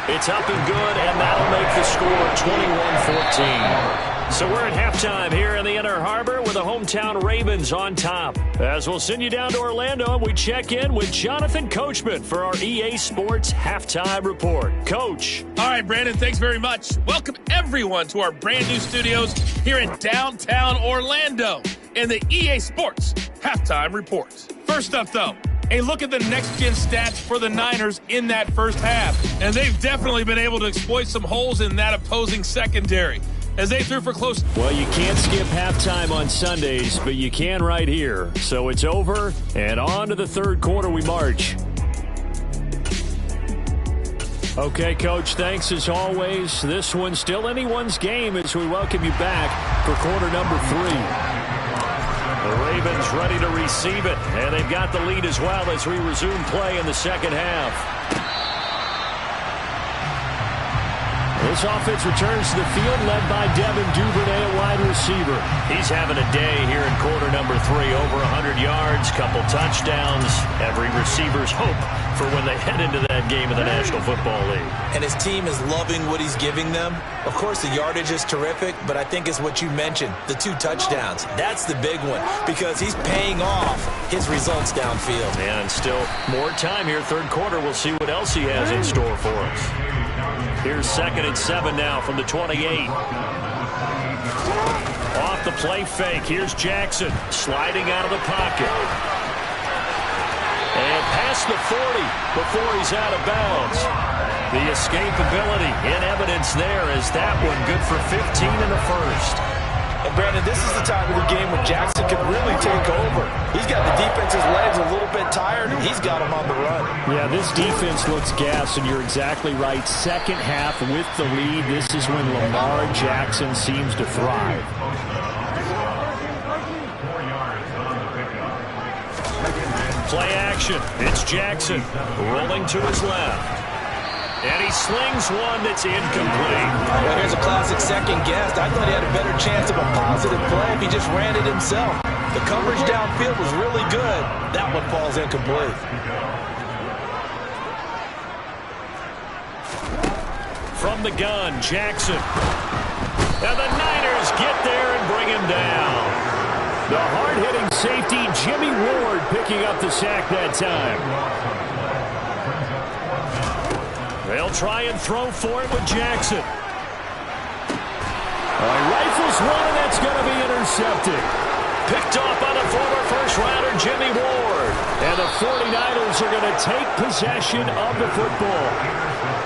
F: It's up and good, and that'll make the score 21-14. So we're at halftime here in the Inner Harbor with the hometown Ravens on top. As we'll send you down to Orlando, we check in with Jonathan Coachman for our EA Sports Halftime Report. Coach.
B: All right, Brandon, thanks very much. Welcome, everyone, to our brand new studios here in downtown Orlando in the EA Sports Halftime Report. First up, though, a look at the next-gen stats for the Niners in that first half. And they've definitely been able to exploit some holes in that opposing secondary as they threw for close.
F: Well, you can't skip halftime on Sundays, but you can right here. So it's over, and on to the third quarter we march. Okay, Coach, thanks as always. This one's still anyone's game as we welcome you back for quarter number 3. The Ravens ready to receive it, and they've got the lead as well as we resume play in the second half. This offense returns to the field led by Devin Duvernay, a wide receiver. He's having a day here in quarter number 3. Over 100 yards, couple touchdowns. Every receiver's hope for when they head into that game in the National Football League.
D: And his team is loving what he's giving them. Of course, the yardage is terrific, but I think it's what you mentioned, the 2 touchdowns. That's the big one because he's paying off his results downfield.
F: And still more time here, third quarter. We'll see what else he has in store for us. Here's 2nd and 7 now from the 28. Off the play fake. Here's Jackson sliding out of the pocket. And past the 40 before he's out of bounds. The escapability in evidence there as that one good for 15 in the first.
G: And Brandon, this is the time of the game when Jackson can really take over. He's got the defense's legs a little bit tired, and he's got them on the run.
F: Yeah, this defense looks gassed, and you're exactly right. Second half with the lead, this is when Lamar Jackson seems to thrive. Play action. It's Jackson rolling to his left. And he slings one that's incomplete.
G: Well, here's a classic second guess. I thought he had a better chance of a positive play if he just ran it himself. The coverage downfield was really good. That one falls incomplete.
F: From the gun, Jackson. And the Niners get there and bring him down. The hard-hitting safety, Jimmy Ward, picking up the sack that time. They'll try and throw for it with Jackson. He rifles one, and that's going to be intercepted. Picked off by the former first-rounder, Jimmy Ward. And the 49ers are going to take possession of the football.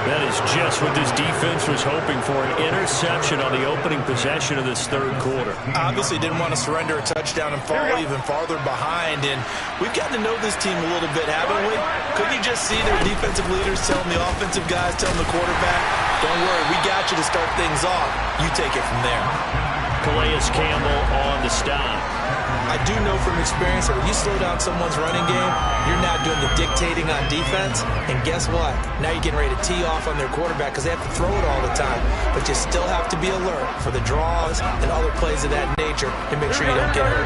F: That is just what this defense was hoping for, an interception on the opening possession of this third quarter.
D: Obviously didn't want to surrender a touchdown and fall even farther behind. And we've gotten to know this team a little bit, haven't we? Couldn't you just see their defensive leaders telling the offensive guys, telling the quarterback, don't worry, we got you to start things off. You take it from there.
F: Calais Campbell on the stop.
D: I do know from experience that when you slow down someone's running game, you're not doing the dictating on defense. And guess what? Now you're getting ready to tee off on their quarterback because they have to throw it all the time. But you still have to be alert for the draws and other plays of that nature to make sure you don't get hurt.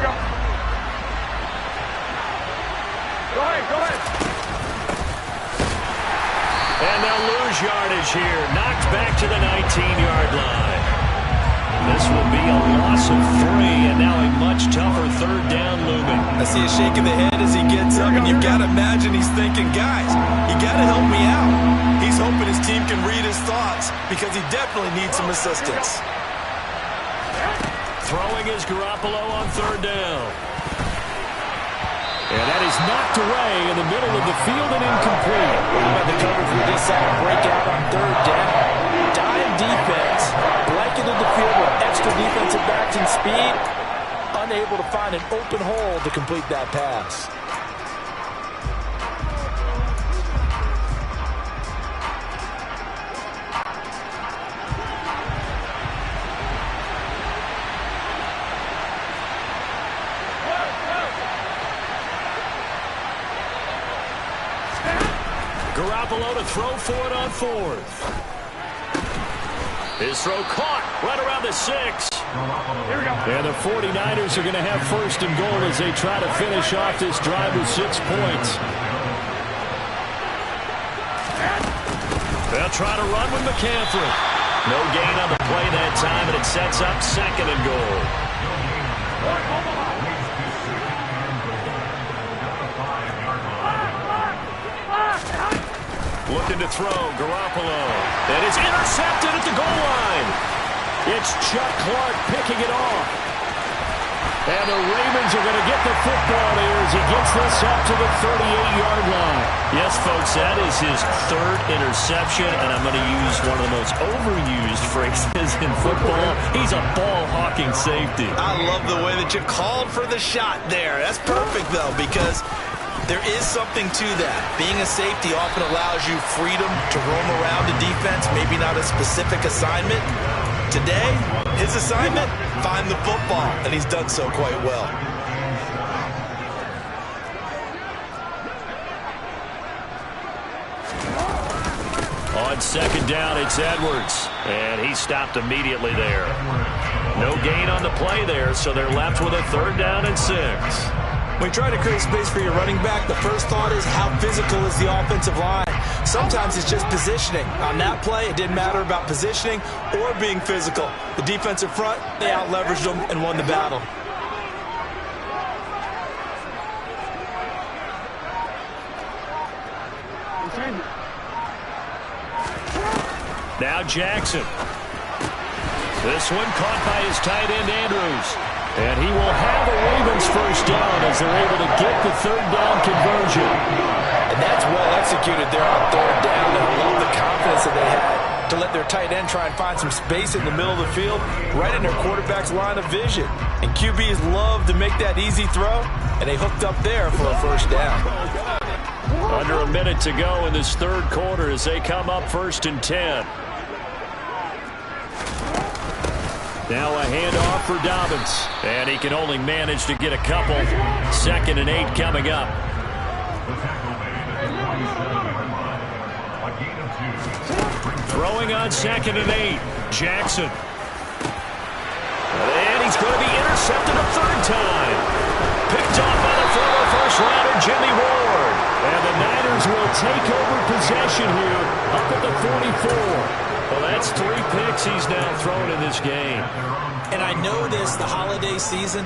J: Go ahead.
F: And they'll lose yardage here. Knocked back to the 19-yard line. This will be a loss of 3, and now a much tougher third down looming.
D: I see a shake of the head as he gets up, and you've got to imagine he's thinking, guys, you got to help me out. He's hoping his team can read his thoughts because he definitely needs some assistance.
F: Throwing is Garoppolo on third down. And that is knocked away in the middle of the field and incomplete.
G: The coverage we just saw break out on third down. Dime defense. exited the field with extra defensive backs and speed, unable to find an open hole to complete that pass.
C: Garoppolo to throw for it on 4th. His throw caught right around the 6.
F: And the 49ers are going to have 1st and goal as they try to finish off this drive with 6 points.
C: They'll try to run with McCaffrey. No gain on the play that time, and it sets up 2nd and goal. Looking to throw, Garoppolo. And it's intercepted at the goal line. It's Chuck Clark picking it off. And the Ravens are going to get the football here as he gets this up to the 38-yard line. Yes, folks, that is his 3rd interception, and I'm going to use one of the most overused phrases in football. He's a ball-hawking safety.
D: I love the way that you called for the shot there. That's perfect, though, because there is something to that. Being a safety often allows you freedom to roam around a defense, maybe not a specific assignment. Today, his assignment, find the football, and he's done so quite well.
C: On 2nd down, it's Edwards, and he stopped immediately there. No gain on the play there, so they're left with a 3rd down and 6.
G: When you try to create space for your running back, the first thought is how physical is the offensive line. Sometimes it's just positioning. On that play, it didn't matter about positioning or being physical. The defensive front, they out-leveraged them and won the battle.
C: Now Jackson. This one caught by his tight end, Andrews. And he will have the Ravens 1st down as they're able to get the 3rd down conversion.
G: And that's well executed there on 3rd down. And I love the confidence that they had to let their tight end try and find some space in the middle of the field, right in their quarterback's line of vision. And QBs love to make that easy throw, and they hooked up there for a 1st down.
C: Under a minute to go in this 3rd quarter as they come up 1st and 10. Now a handoff for Dobbins. And he can only manage to get a couple. 2nd and 8 coming up. Throwing on 2nd and 8. Jackson. And he's going to be intercepted a 3rd time. Picked off by the former 1st rounder, Jimmy Ward. And the Niners will take over possession here up at the 44. Well, that's 3 picks he's now thrown in this game.
G: And I know this, the holiday season,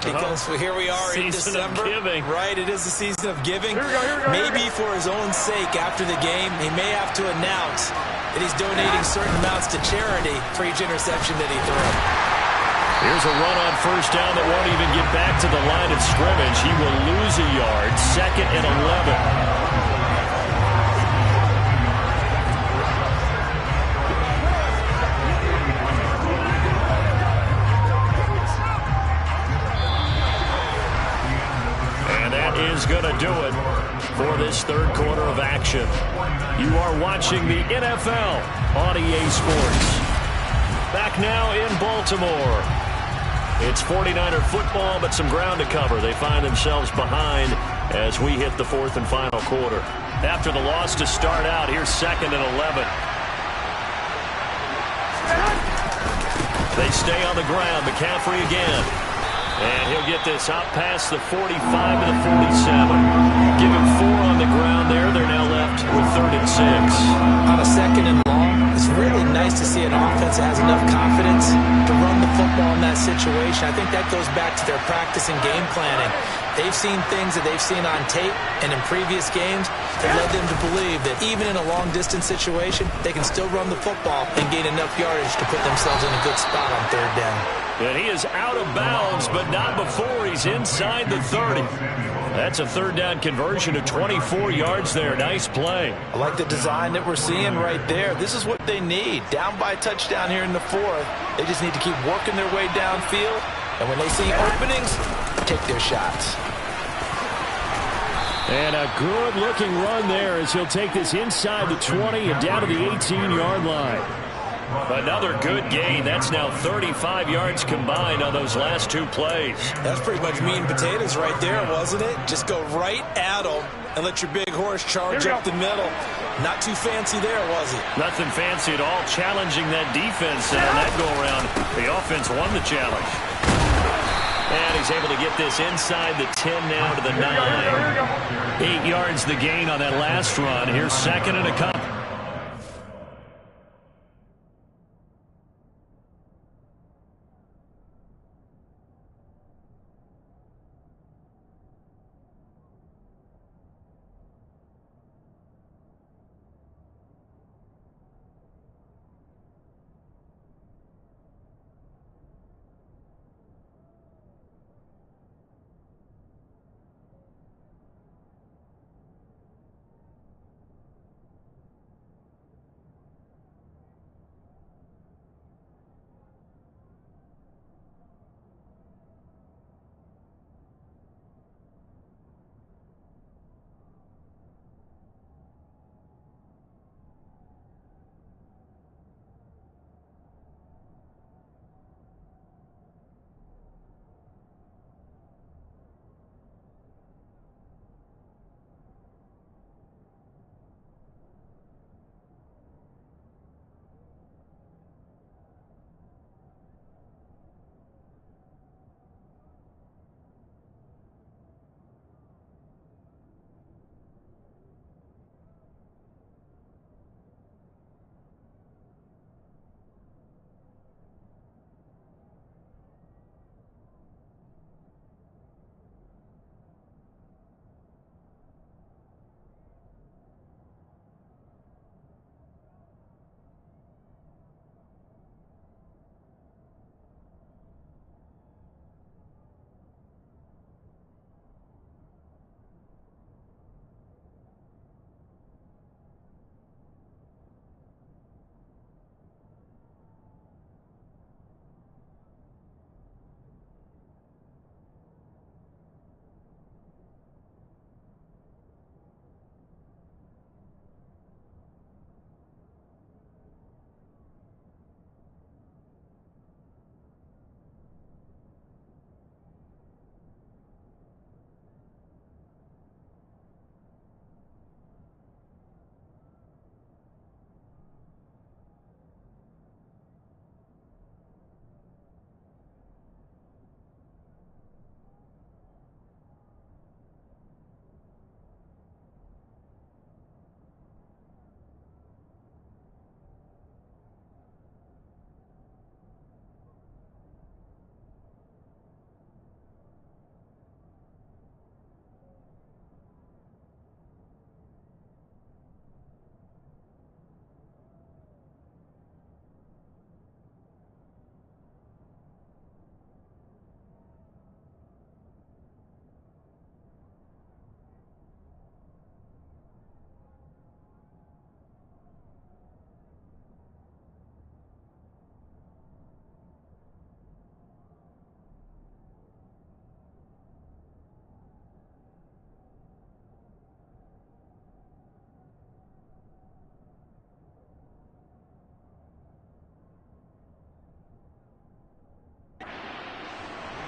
G: because here we are in December. Right, it is the season of giving. Maybe for his own sake after the game, he may have to announce that he's donating certain amounts to charity for each interception that he throws.
C: Here's a run on 1st down that won't even get back to the line of scrimmage. He will lose a yard. 2nd and 11. Is going to do it for this 3rd quarter of action. You are watching the NFL on EA Sports. Back now in Baltimore. It's 49er football, but some ground to cover. They find themselves behind as we hit the 4th and final quarter. After the loss to start out, here's 2nd and 11. They stay on the ground. McCaffrey again. And he'll get this out past the 45 to the 47. Give him 4 on the ground there. They're now left with 3rd and 6.
G: On a 2nd and long, it's really nice to see an offense that has enough confidence to run the football in that situation. I think that goes back to their practice and game planning. They've seen things that they've seen on tape and in previous games that led them to believe that even in a long-distance situation, they can still run the football and gain enough yardage to put themselves in a good spot on 3rd down.
C: And he is out of bounds, but not before he's inside the 30. That's a third down conversion of 24 yards there. Nice play.
G: I like the design that we're seeing right there. This is what they need. Down by a touchdown here in the fourth. They just need to keep working their way downfield. And when they see openings, take their shots.
F: And a good-looking run there as he'll take this inside the 20 and down to the 18-yard line.
C: Another good gain. That's now 35 yards combined on those last two plays.
G: That's pretty much meat and potatoes right there, wasn't it? Just go right at them and let your big horse charge up the middle. Not too fancy there, was it?
C: Nothing fancy at all. Challenging that defense, and on that go-around, the offense won the challenge. And he's able to get this inside the 10 now to the 9. 8 yards the gain on that last run. Here's second and a couple.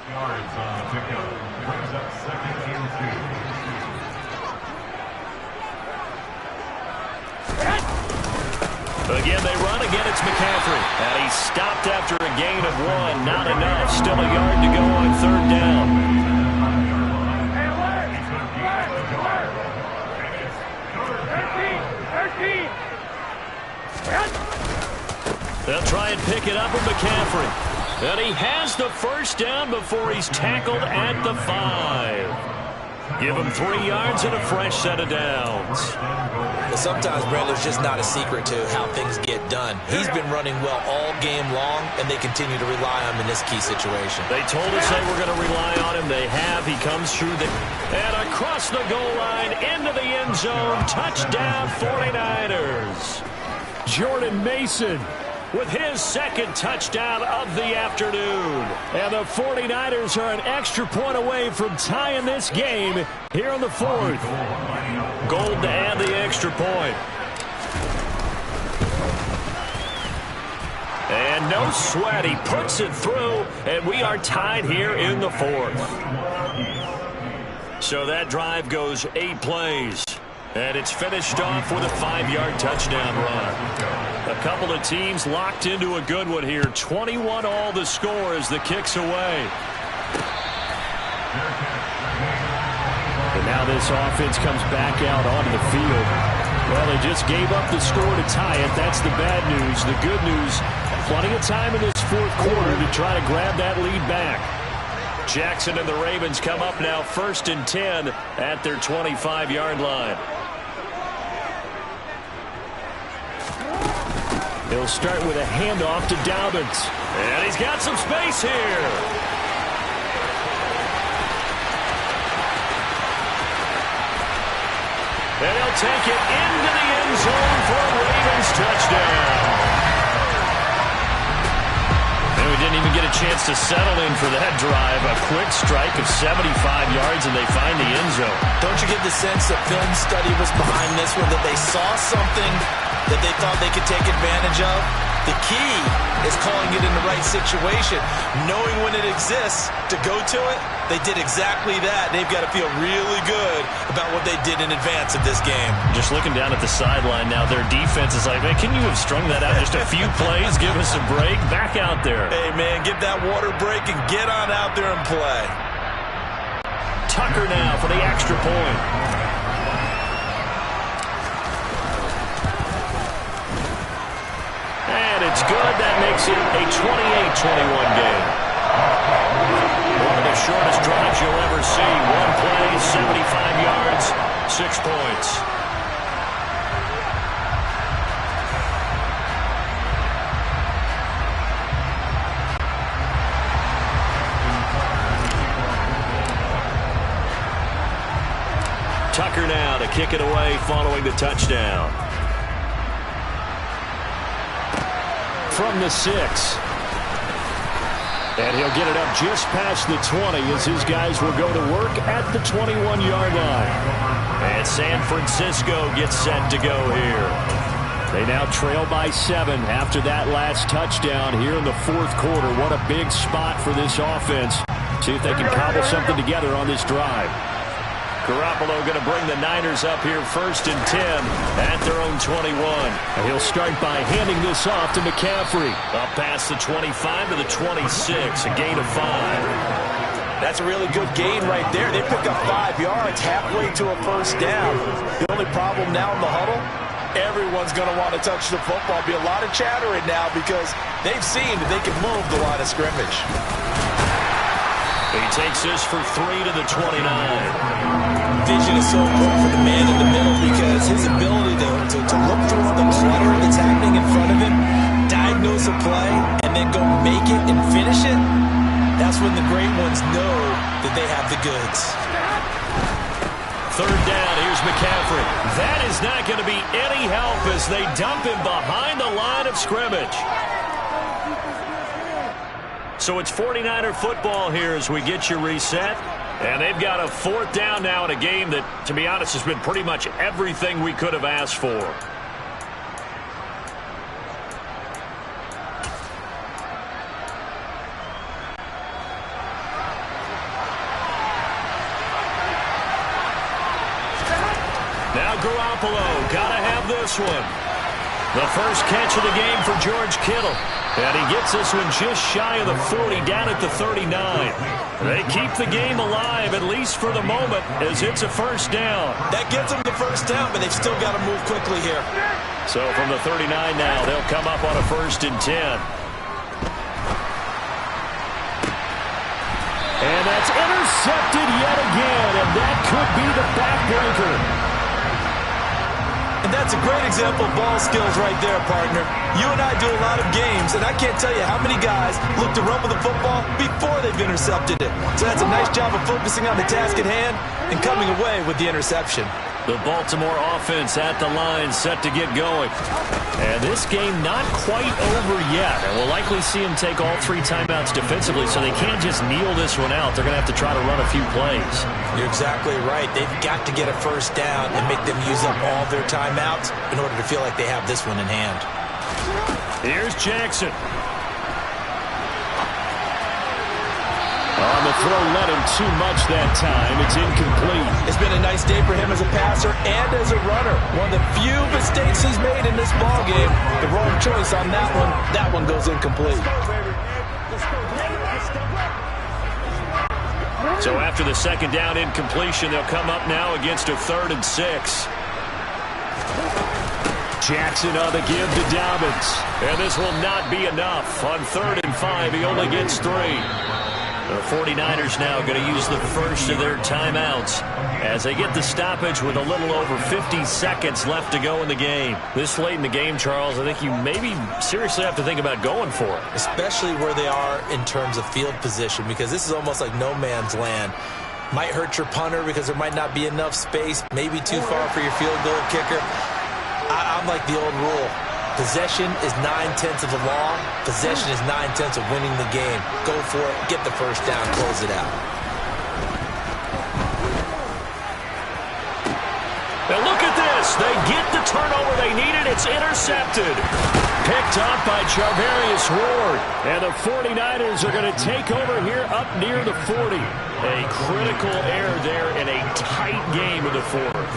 A: Yards on the pickup. Brings up second and
C: 2. Again, they run. Again, it's McCaffrey. And he's stopped after a gain of 1. Not enough. Still a yard to go on third down. They'll try and pick it up with McCaffrey. And he has the first down before he's tackled at the 5. Give him 3 yards and a fresh set of downs.
D: Sometimes, Brandon, there's just not a secret to how things get done. He's been running well all game long, and they continue to rely on him in this key situation.
C: They told us they were going to rely on him. They have. He comes through and across the goal line into the end zone. Touchdown, 49ers.
F: Jordan Mason
C: with his second touchdown of the afternoon.
F: And the 49ers are an extra point away from tying this game here in the fourth.
C: Gold to add the extra point. And no sweat. He puts it through, and we are tied here in the fourth. So that drive goes 8 plays. And it's finished off with a 5-yard touchdown run. A couple of teams locked into a good one here. 21 all the score as the kick's away.
F: And now this offense comes back out onto the field. Well, they just gave up the score to tie it. That's the bad news. The good news, plenty of time in this fourth quarter to try to grab that lead back.
C: Jackson and the Ravens come up now 1st and 10 at their 25-yard line.
F: He'll start with a handoff to Dobbins.
C: And he's got some space here. And he'll take it into the end zone for a Ravens touchdown. And we didn't even get a chance to settle in for that drive. A quick strike of 75 yards, and they find the end zone.
D: Don't you get the sense that film study was behind this one, that they saw something that they thought they could take advantage of? The key is calling it in the right situation. Knowing when it exists to go to it, they did exactly that. They've got to feel really good about what they did in advance of this game.
C: Just looking down at the sideline now, their defense is like, man, can you have strung that out just a few plays? Give us a break. Back out there.
D: Hey, man, give that water break and get on out there and play.
C: Tucker now for the extra point. And it's good. That makes it a 28-21 game. One of the shortest drives you'll ever see. One play, 75 yards, 6 points. Tucker now to kick it away following the touchdown.
F: From the 6. And he'll get it up just past the 20 as his guys will go to work at the 21-yard line.
C: And San Francisco gets set to go here.
F: They now trail by 7 after that last touchdown here in the fourth quarter. What a big spot for this offense. See if they can cobble something together on this drive.
C: Garoppolo going to bring the Niners up here 1st and 10 at their own 21.
F: And he'll start by handing this off to McCaffrey.
C: Up past the 25 to the 26, a gain of 5.
G: That's a really good gain right there. They pick up 5 yards halfway to a first down. The only problem now in the huddle, everyone's going to want to touch the football. Be a lot of chattering now because they've seen that they can move the line of scrimmage.
C: He takes this for 3 to the 29.
D: Vision is so important for the man in the middle because his ability to look through all the clutter that's happening in front of him, diagnose a play, and then go make it and finish it, that's when the great ones know that they have the goods.
C: 3rd down, here's McCaffrey. That is not going to be any help as they dump him behind the line of scrimmage. So it's 49er football here as we get you reset. And they've got a 4th down now in a game that, to be honest, has been pretty much everything we could have asked for. Now Garoppolo, gotta have this one. The first catch of the game for George Kittle. And he gets this one just shy of the 40, down at the 39. They keep the game alive, at least for the moment, as it's a first down.
D: That gets them the first down, but they've still got to move quickly here.
C: So from the 39 now, they'll come up on a 1st and 10.
F: And that's intercepted yet again, and that could be the backbreaker.
G: And that's a great example of ball skills right there, partner. You and I do a lot of games, and I can't tell you how many guys look to run with the football before they've intercepted it. So that's a nice job of focusing on the task at hand and coming away with the interception.
C: The Baltimore offense at the line, set to get going. And this game not quite over yet. And we'll likely see them take all 3 timeouts defensively, so they can't just kneel this one out. They're going to have to try to run a few plays.
D: You're exactly right. They've got to get a first down and make them use up all their timeouts in order to feel like they have this one in hand.
F: Here's Jackson. On the throw, led him too much that time. It's incomplete.
G: It's been a nice day for him as a passer and as a runner. One of the few mistakes he's made in this ballgame. The wrong choice on that one. That one goes incomplete.
C: So after the second down incompletion, they'll come up now against a 3rd and 6.
F: Jackson on the give to Dobbins.
C: And this will not be enough. On 3rd and 5, he only gets 3. The 49ers now going to use the first of their timeouts as they get the stoppage with a little over 50 seconds left to go in the game. This late in the game, Charles, I think you maybe seriously have to think about going for it.
D: Especially where they are in terms of field position, because this is almost like no man's land. Might hurt your punter because there might not be enough space, maybe too far for your field goal kicker. I'm like the old rule. Possession is 9/10 of the law. Possession is 9/10 of winning the game. Go for it. Get the first down. Close it out.
C: Now look at this. They get the turnover they needed. It's intercepted.
F: Picked up by Charvarius Ward. And the 49ers are going to take over here up near the 40.
C: A critical error there in a tight game in the 4th.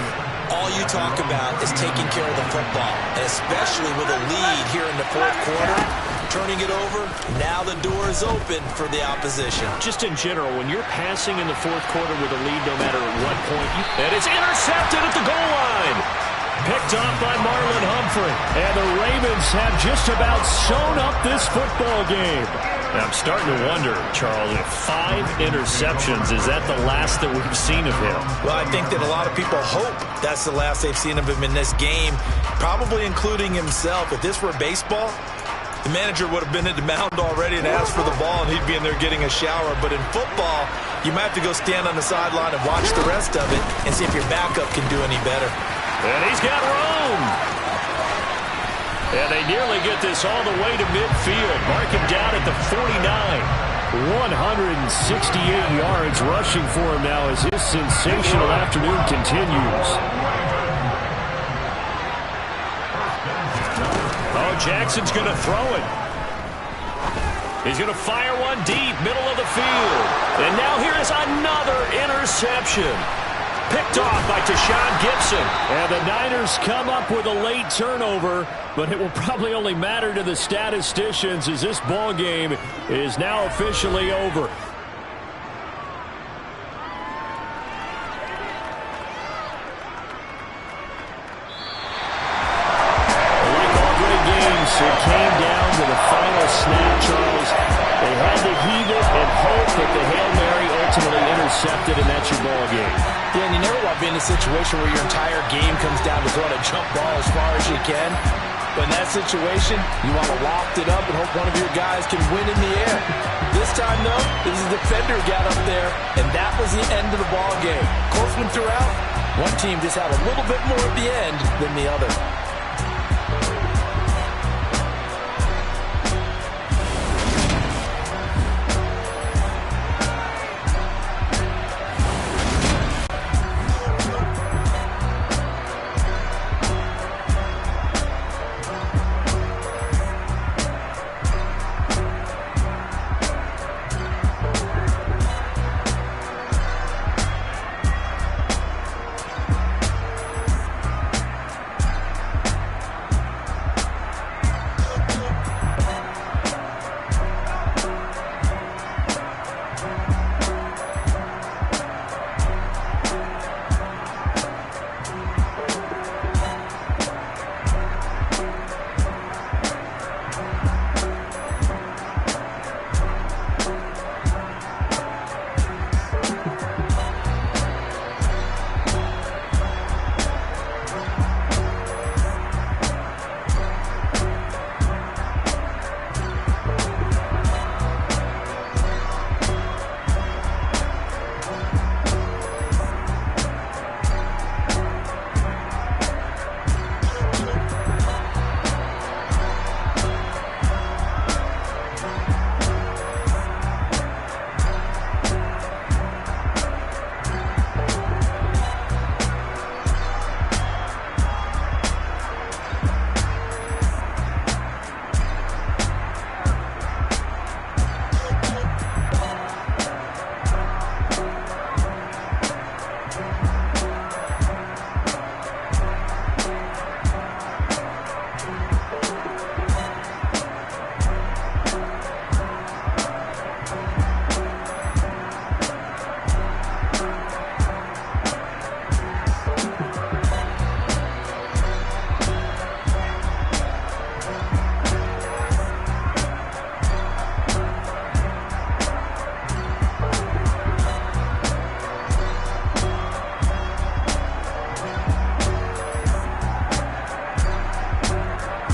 D: All you talk about is taking care of the football, and especially with a lead here in the 4th quarter, turning it over, now the door is open for the opposition.
C: Just in general, when you're passing in the 4th quarter with a lead, no matter at what point, and it's intercepted at the goal line.
F: Picked off by Marlon Humphrey. And the Ravens have just about sewn up this football game.
C: Now I'm starting to wonder, Charles, if 5 interceptions, is that the last that we've seen of him?
D: Well, I think that a lot of people hope that's the last they've seen of him in this game, probably including himself. If this were baseball, the manager would have been at the mound already and asked for the ball, and he'd be in there getting a shower. But in football, you might have to go stand on the sideline and watch the rest of it and see if your backup can do any better.
C: And he's got room. And they nearly get this all the way to midfield. Mark him down at the 49.
F: 168 yards rushing for him now as his sensational afternoon continues.
C: Oh, Jackson's going to throw it. He's going to fire one deep, middle of the field. And now here is another interception. Picked off by Tashawn Gibson.
F: And the Niners come up with a late turnover, but it will probably only matter to the statisticians as this ball game is now officially over. Like all great games, it came down to the final snap, Charles. They had to heave it and hope that the Hail Mary ultimately intercepted, and that's your ball game.
G: Yeah, and you never want to be in a situation where your entire game comes down to throwing a jump ball as far as you can. But in that situation, you want to loft it up and hope one of your guys can win in the air. This time, though, it was a defender who got up there, and that was the end of the ball game. Close one throughout. One team just had a little bit more at the end than the other.